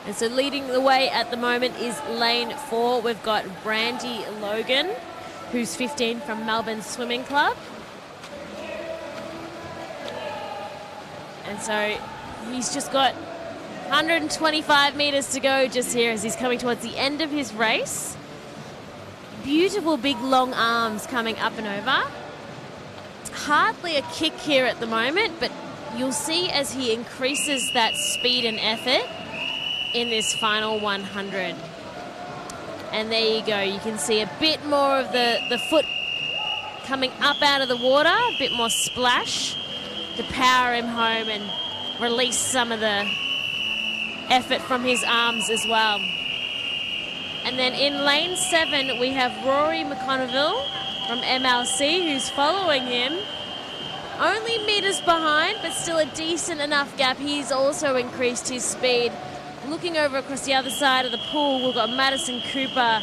And so leading the way at the moment is lane 4. We've got Brandy Logan, who's 15 from Melbourne Swimming Club. And so he's just got 125 metres to go just here as he's coming towards the end of his race. Beautiful big long arms coming up and over. Hardly a kick here at the moment, but you'll see as he increases that speed and effort in this final 100. And there you go. You can see a bit more of the foot coming up out of the water, a bit more splash to power him home and release some of the effort from his arms as well. And then in lane 7, we have Rory McConneville from MLC, who's following him. Only metres behind, but still a decent enough gap. He's also increased his speed. Looking over across the other side of the pool, we've got Madison Cooper.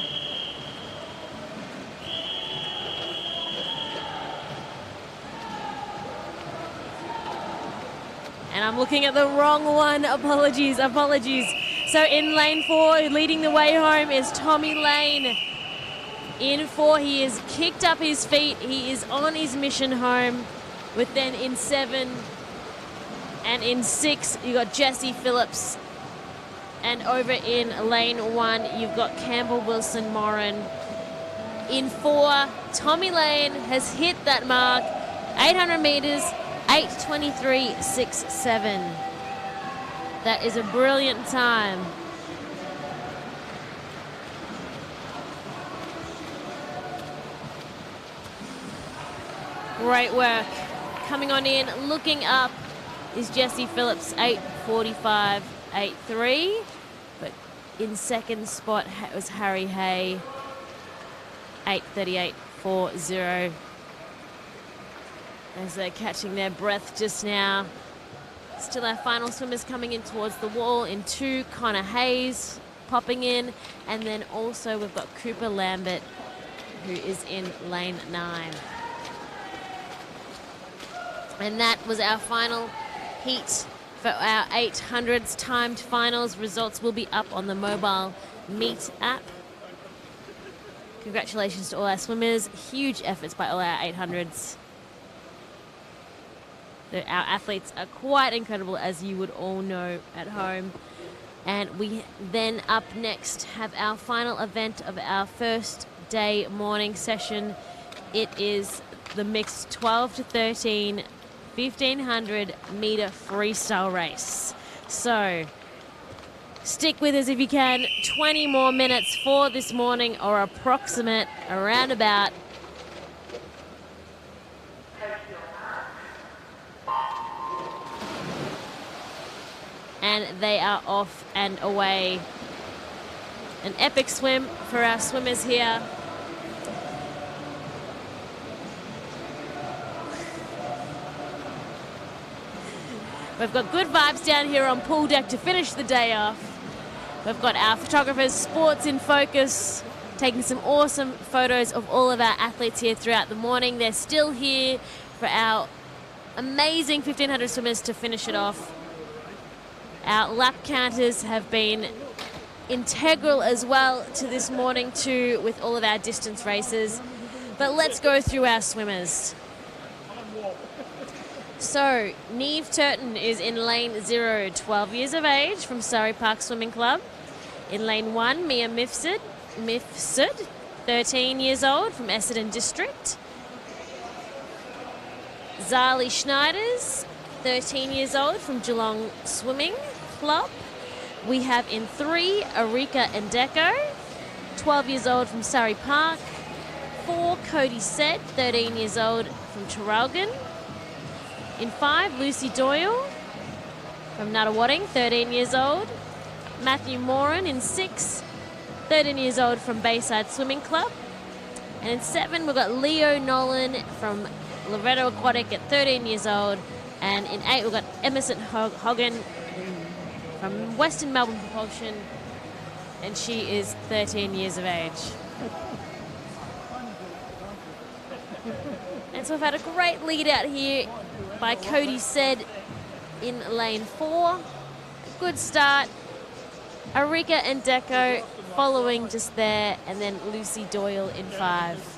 And I'm looking at the wrong one. Apologies. So in lane 4, leading the way home is Tommy Lane. In 4, he has kicked up his feet. He is on his mission home. With then in 7 and in 6, you've got Jesse Phillips. And over in lane 1, you've got Campbell Wilson Moran. In 4, Tommy Lane has hit that mark. 800 metres, 8:23.67. That is a brilliant time. Great work. Coming on in, looking up, is Jesse Phillips, 8:45.83. But in second spot was Harry Hay, 8:38.40. As they're catching their breath just now. Still our final swimmers coming in towards the wall. In 2, Connor Hayes popping in. And then also we've got Cooper Lambert, who is in lane 9. And that was our final heat for our 800s timed finals. Results will be up on the mobile Meet app. Congratulations to all our swimmers. Huge efforts by all our 800s. Our athletes are quite incredible, as you would all know at home. And we then up next have our final event of our first day morning session. It is the mixed 12 to 13 1500 meter freestyle race. So stick with us if you can. 20 more minutes for this morning, or approximate around about. And they are off and away. An epic swim for our swimmers here. We've got good vibes down here on pool deck to finish the day off. We've got our photographers, Sports in Focus, taking some awesome photos of all of our athletes here throughout the morning. They're still here for our amazing 1500 swimmers to finish it off. Our lap counters have been integral as well to this morning too, with all of our distance races. But let's go through our swimmers. So, Neve Turton is in lane 0, 12 years of age, from Surrey Park Swimming Club. In lane 1, Mia Mifsud, 13 years old, from Essendon District. Zali Schneiders, 13 years old, from Geelong Swimming Club. We have in 3, Arika Ndeko, 12 years old, from Surrey Park. 4, Cody Sed, 13 years old, from Traralgon. In 5, Lucy Doyle from Nuttawading, 13 years old. Matthew Moran in 6, 13 years old, from Bayside Swimming Club. And in 7, we've got Leo Nolan from Loretto Aquatic at 13 years old. And in 8, we've got Emerson Hogan from Western Melbourne Propulsion, and she is 13 years of age. And so we've had a great lead out here by Cody Sed in lane 4. Good start. Arika and Deco following just there, and then Lucy Doyle in 5.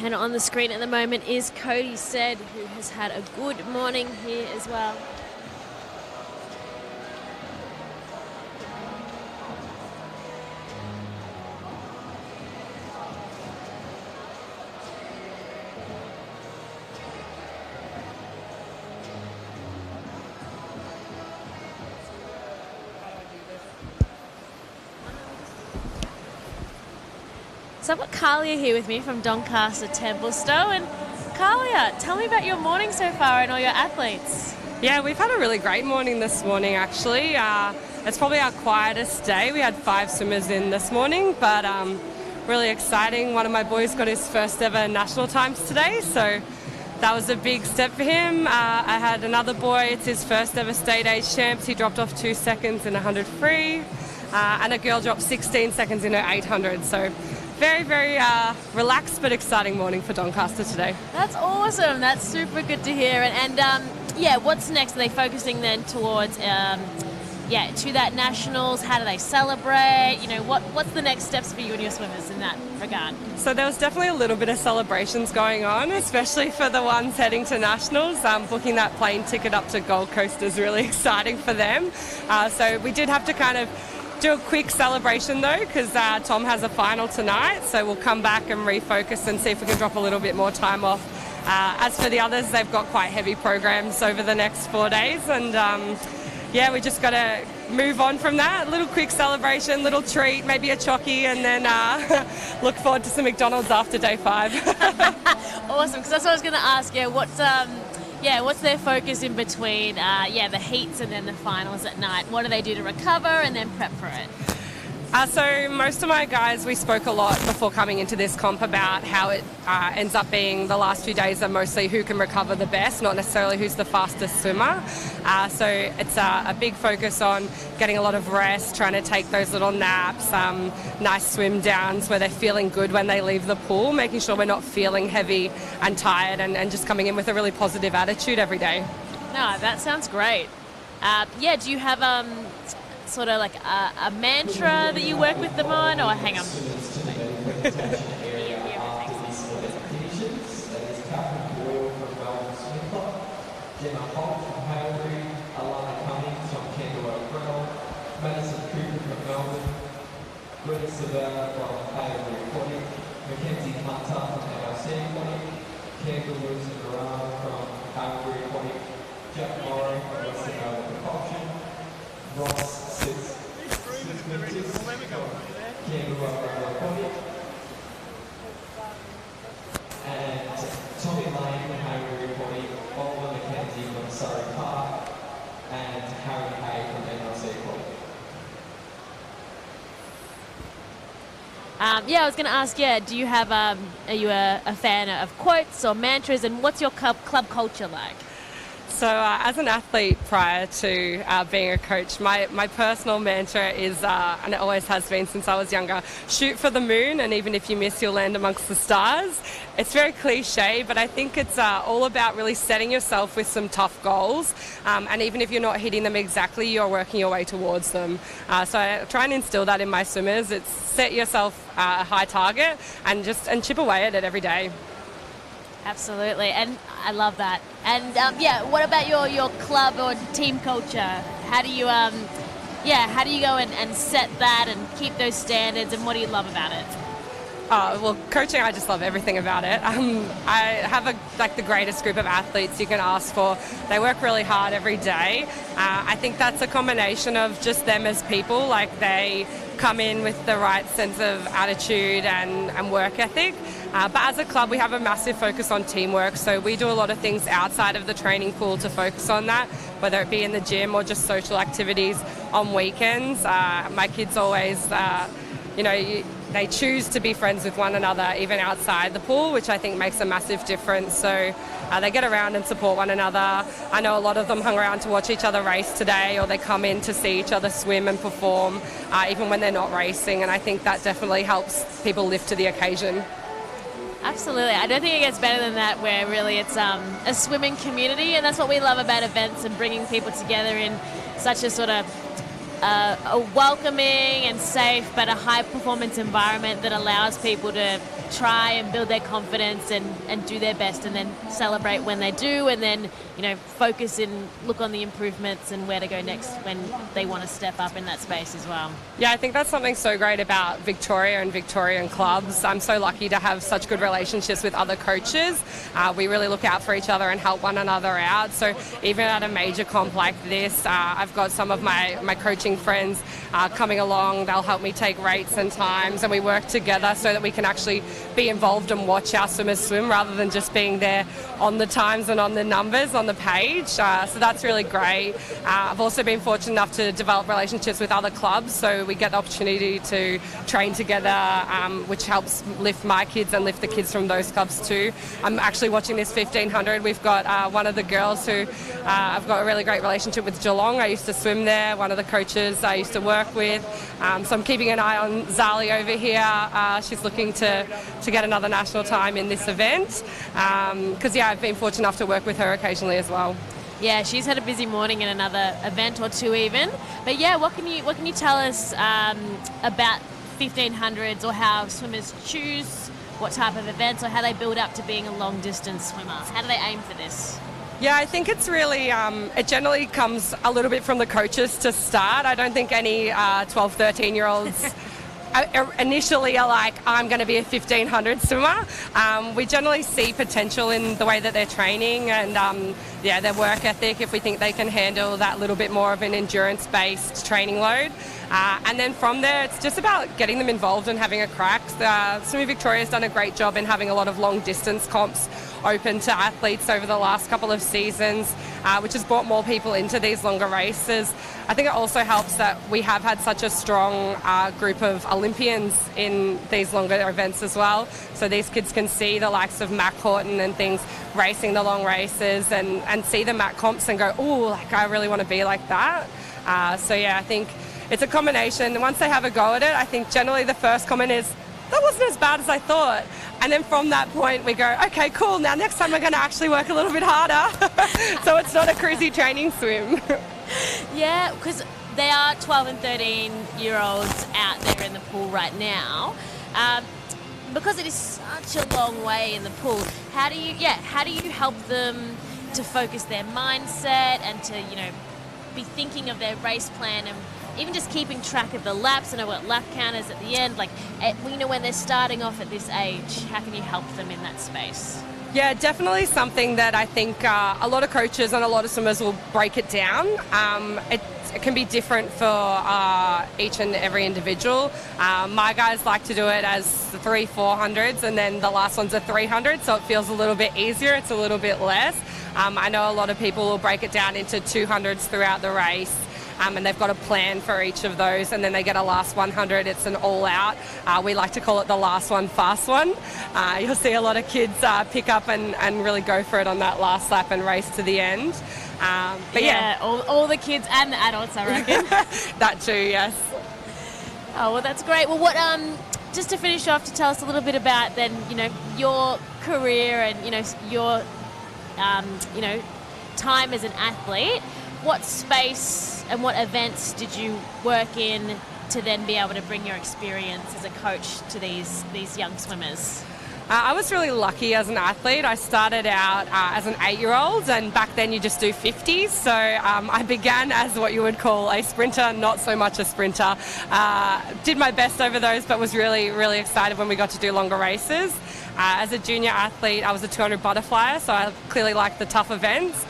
And on the screen at the moment is Cody Sed, who has had a good morning here as well. So I've got Kayo here with me from Doncaster Templestowe. And Kayo, tell me about your morning so far and all your athletes. Yeah, we've had a really great morning this morning, actually. It's probably our quietest day. We had 5 swimmers in this morning, but really exciting. One of my boys got his first ever national times today, so that was a big step for him. I had another boy, it's his first ever state age champs. He dropped off 2 seconds in 100 free, and a girl dropped 16 seconds in her 800. So very, very relaxed but exciting morning for Doncaster today. That's awesome. That's super good to hear. And yeah, what's next? Are they focusing then towards to that nationals? How do they celebrate? You know, what's the next steps for you and your swimmers in that regard? So there was definitely a little bit of celebrations going on, especially for the ones heading to nationals. Booking that plane ticket up to Gold Coast is really exciting for them. So we did have to kind of do a quick celebration though, because Tom has a final tonight, so we'll come back and refocus and see if we can drop a little bit more time off. As for the others, they've got quite heavy programs over the next 4 days, and yeah, we just got to move on from that. A little quick celebration, little treat, maybe a chocky, and then look forward to some McDonald's after day 5. Awesome, because that's what I was going to ask you. What's their focus in between the heats and then the finals at night? What do they do to recover and then prep for it? So most of my guys, we spoke a lot before coming into this comp about how it ends up being the last few days are mostly who can recover the best, not necessarily who's the fastest swimmer. So it's a big focus on getting a lot of rest, trying to take those little naps, nice swim downs where they're feeling good when they leave the pool, making sure we're not feeling heavy and tired, and just coming in with a really positive attitude every day. No, that sounds great. Do you have sort of like a mantra that you work with them on, or hang on? I was going to ask, do you have, are you a fan of quotes or mantras, and what's your club culture like? So as an athlete prior to being a coach, my personal mantra is, and it always has been since I was younger, shoot for the moon, and even if you miss, you'll land amongst the stars. It's very cliche, but I think it's all about really setting yourself with some tough goals, and even if you're not hitting them exactly, you're working your way towards them. So I try and instill that in my swimmers. It's set yourself a high target and chip away at it every day. Absolutely, and I love that. And what about your club or team culture? How do you how do you go and set that and keep those standards, and what do you love about it? Well, coaching, I just love everything about it. I have the greatest group of athletes you can ask for. They work really hard every day. I think that's a combination of just them as people, like they come in with the right sense of attitude and work ethic. But as a club, we have a massive focus on teamwork, so we do a lot of things outside of the training pool to focus on that, whether it be in the gym or just social activities on weekends. My kids always, they choose to be friends with one another even outside the pool, which I think makes a massive difference. So they get around and support one another. I know a lot of them hung around to watch each other race today, or they come in to see each other swim and perform, even when they're not racing, and I think that definitely helps people lift to the occasion. Absolutely. I don't think it gets better than that, where really it's a swimming community, and that's what we love about events and bringing people together in such a sort of a welcoming and safe but a high performance environment that allows people to try and build their confidence and do their best, and then celebrate when they do, and then, you know, focus and look on the improvements and where to go next when they want to step up in that space as well. Yeah, I think that's something so great about Victoria and Victorian clubs. I'm so lucky to have such good relationships with other coaches. We really look out for each other and help one another out. So even at a major comp like this, I've got some of my coaching friends coming along. They'll help me take rates and times, and we work together so that we can actually be involved and watch our swimmers swim rather than just being there on the times and on the numbers on the page. So that's really great. I've also been fortunate enough to develop relationships with other clubs, so we get the opportunity to train together, which helps lift my kids and lift the kids from those clubs too. I'm actually watching this 1500. We've got one of the girls who I've got a really great relationship with, Geelong. I used to swim there, one of the coaches I used to work with. So I'm keeping an eye on Zali over here. She's looking to get another national time in this event, because I've been fortunate enough to work with her occasionally as well. Yeah, she's had a busy morning in another event or two even. But yeah, what can you tell us about 1500s, or how swimmers choose what type of events, or how they build up to being a long distance swimmer? How do they aim for this? Yeah, I think it's really, it generally comes a little bit from the coaches to start. I don't think any 12, 13-year-olds initially are like, I'm going to be a 1500 swimmer. We generally see potential in the way that they're training and their work ethic, if we think they can handle that little bit more of an endurance-based training load. And then from there, it's just about getting them involved and having a crack. Swimming Victoria has done a great job in having a lot of long-distance comps open to athletes over the last couple of seasons, which has brought more people into these longer races. I think it also helps that we have had such a strong group of Olympians in these longer events as well. So these kids can see the likes of Matt Horton and things racing the long races and see the Matt comps and go, oh, like I really want to be like that. I think it's a combination. Once they have a go at it, I think generally the first comment is, that wasn't as bad as I thought. And then from that point we go, okay, cool, now next time we're going to actually work a little bit harder. So it's not a crazy training swim. Yeah, because there are 12 and 13-year-olds out there in the pool right now. Because it is such a long way in the pool, how do you help them to focus their mindset and to, be thinking of their race plan, and even just keeping track of the laps and what lap counters at the end, when they're starting off at this age, how can you help them in that space? Yeah, definitely something that I think a lot of coaches and a lot of swimmers will break it down. It can be different for each and every individual. My guys like to do it as 3 400s, and then the last one's a 300, so it feels a little bit easier, it's a little bit less. I know a lot of people will break it down into 200s throughout the race. And they've got a plan for each of those, and then they get a last 100. It's an all-out. We like to call it the last one, fast one. You'll see a lot of kids pick up and really go for it on that last lap and race to the end. All the kids and the adults, I reckon. That too, yes. Oh, well, that's great. Well, what just to finish off, to tell us a little bit about then, your career and your time as an athlete. What space and what events did you work in to then be able to bring your experience as a coach to these young swimmers? I was really lucky as an athlete. I started out as an 8-year-old, and back then you just do 50s. So I began as what you would call a sprinter, not so much a sprinter. Did my best over those, but was really, really excited when we got to do longer races. As a junior athlete, I was a 200 butterflyer, so I clearly liked the tough events.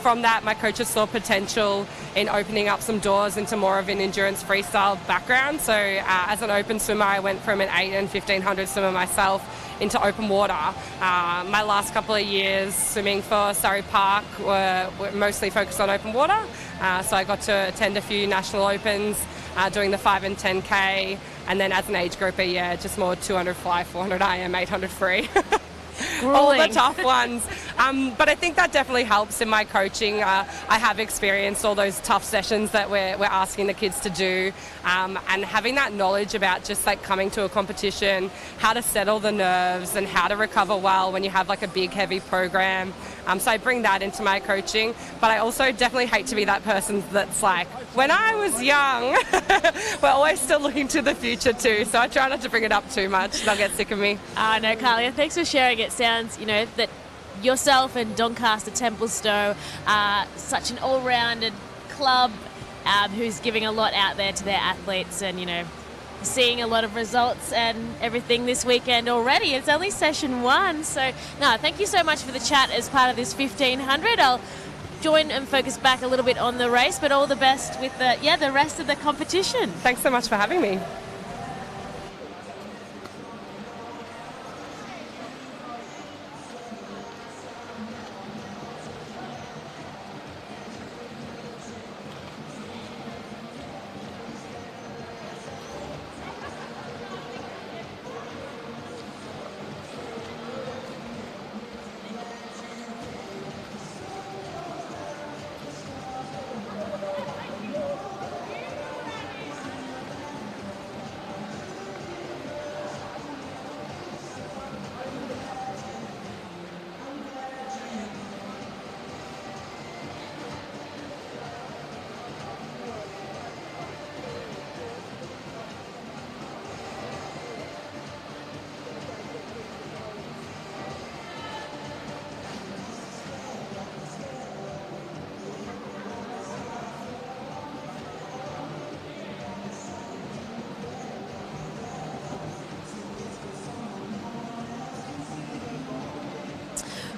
From that, my coaches saw potential in opening up some doors into more of an endurance freestyle background. So as an open swimmer, I went from an 8 and 1500 swimmer myself into open water. My last couple of years swimming for Surrey Park were mostly focused on open water. So I got to attend a few national opens doing the 5 and 10K. And then as an age grouper, just more 200 fly, 400 IM, 800 free. All the tough ones. But I think that definitely helps in my coaching. I have experienced all those tough sessions that we're asking the kids to do, and having that knowledge about just coming to a competition, how to settle the nerves and how to recover well when you have a big heavy program. So I bring that into my coaching, but I also definitely hate to be that person that's when I was young, we're always still looking to the future too, so I try not to bring it up too much. They'll get sick of me. No, Kalia, thanks for sharing. It sounds, that yourself and Doncaster Templestowe are such an all-rounded club who's giving a lot out there to their athletes, and, seeing a lot of results and everything this weekend already. It's only session 1, so no, thank you so much for the chat as part of this 1500. I'll join and focus back a little bit on the race, but all the best with the rest of the competition. Thanks so much for having me.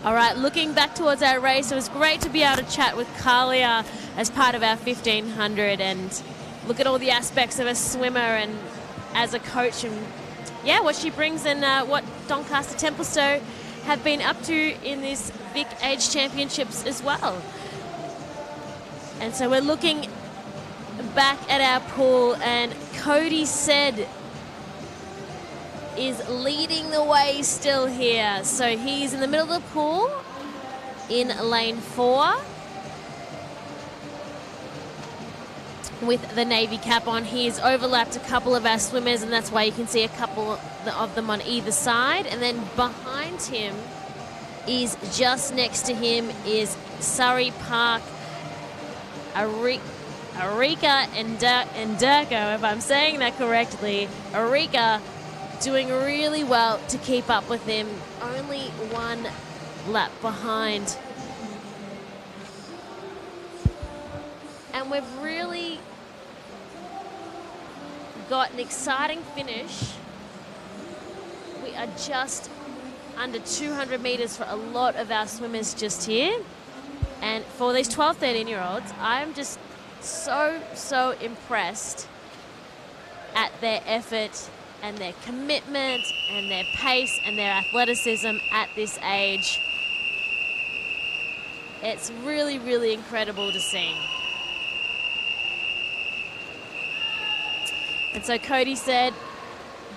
All right, looking back towards our race, it was great to be able to chat with Kalia as part of our 1500 and look at all the aspects of a swimmer and as a coach, and what she brings and what Doncaster Templestowe have been up to in this Vic Age Championships as well. And so we're looking back at our pool, and Cody said is leading the way still here. So he's in the middle of the pool in lane 4 with the navy cap on. He has overlapped a couple of our swimmers, and that's why you can see a couple of them on either side. And then behind him is, just next to him, is Surrey Park Arika and Durko, if I'm saying that correctly. Arika doing really well to keep up with him, only 1 lap behind. And we've really got an exciting finish. We are just under 200 meters for a lot of our swimmers just here. And for these 12, 13-year-olds, I'm just so impressed at their effort and their commitment and their pace and their athleticism at this age. It's really, really incredible to see. And so Cody said,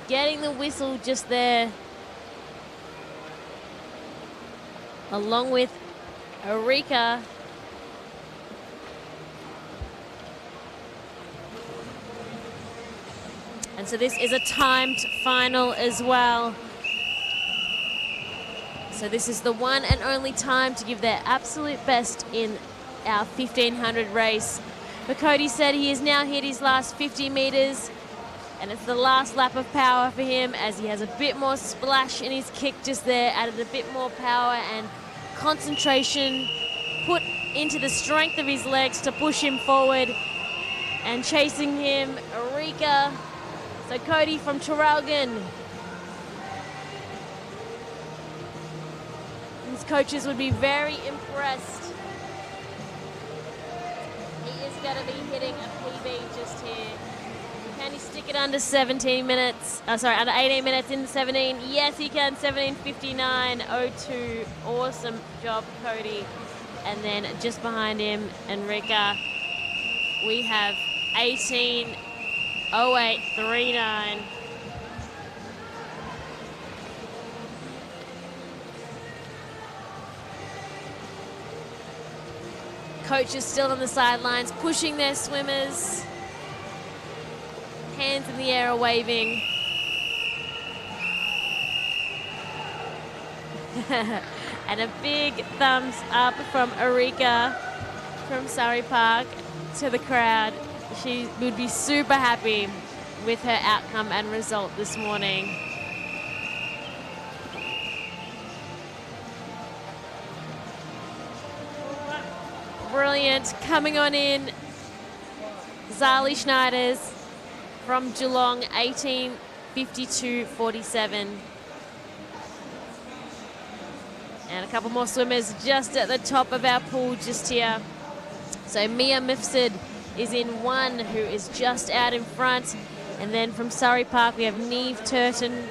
getting the whistle just there, along with Arika. And so this is a timed final as well. So this is the one and only time to give their absolute best in our 1500 race. But Cody said he has now hit his last 50 meters, and it's the last lap of power for him, as he has a bit more splash in his kick just there, added a bit more power and concentration put into the strength of his legs to push him forward. And chasing him, Arika. So Cody from Traralgon. His coaches would be very impressed. He is going to be hitting a PB just here. Can he stick it under 17 minutes? Under 18 minutes in 17. Yes, he can. 17:59.02. Awesome job, Cody. And then just behind him, Enrica, we have 18:08.39. Coaches still on the sidelines, pushing their swimmers. Hands in the air are waving. And a big thumbs up from Arika from Surrey Park to the crowd. She would be super happy with her outcome and result this morning. Brilliant. Coming on in, Zali Schneiders from Geelong, 18:52.47. And a couple more swimmers just at the top of our pool just here. So Mia Mifsud is in one, who is just out in front. And then from Surrey Park, we have Neve Turton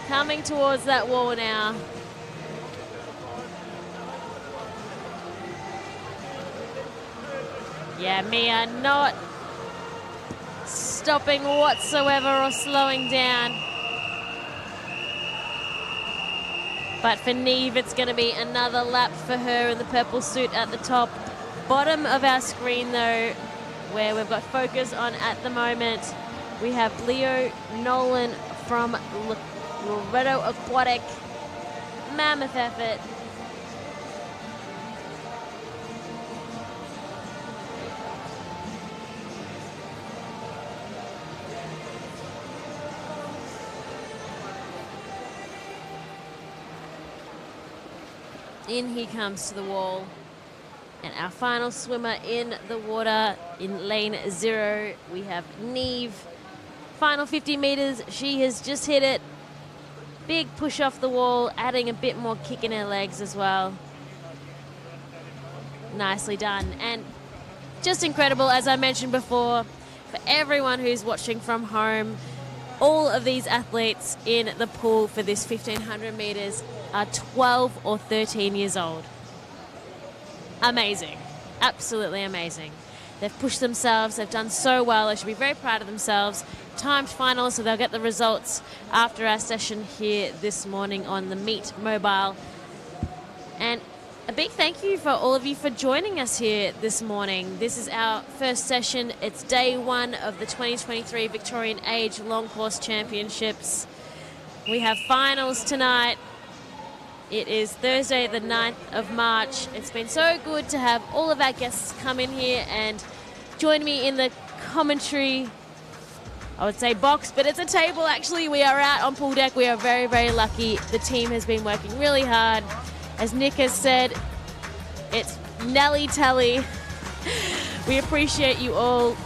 coming towards that wall now. Yeah, Mia not stopping whatsoever or slowing down. But for Neve, it's going to be another lap for her in the purple suit at the top. Bottom of our screen, though, where we've got focus on at the moment, we have Leo Nolan from Loretto Aquatic. Mammoth effort. In he comes to the wall. And our final swimmer in the water in lane 0, we have Neve. Final 50 meters, she has just hit it. Big push off the wall, adding a bit more kick in her legs as well. Nicely done. And just incredible, as I mentioned before, for everyone who's watching from home, all of these athletes in the pool for this 1500 meters are 12 or 13 years old. Amazing. Absolutely amazing. They've pushed themselves. They've done so well. They should be very proud of themselves. Timed final, so they'll get the results after our session here this morning on the Meet Mobile. And a big thank you for all of you for joining us here this morning. This is our first session. It's day 1 of the 2023 Victorian Age Long Course Championships. We have finals tonight. It is Thursday, the 9th of March. It's been so good to have all of our guests come in here and join me in the commentary, I would say box, but it's a table actually. We are out on pool deck. We are very, very lucky. The team has been working really hard. As Nick has said, it's Nelly Telly. We appreciate you all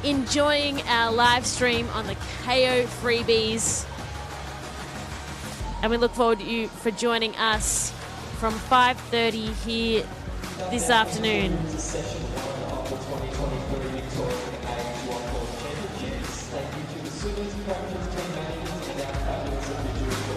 enjoying our live stream on the Kayo Freebies. And we look forward to you for joining us from 5:30 here this afternoon. Session 1 of the 2023 Victorian Age Long Course Championships. Thank you to the swimmers, captains, team managers, and our fabulous individual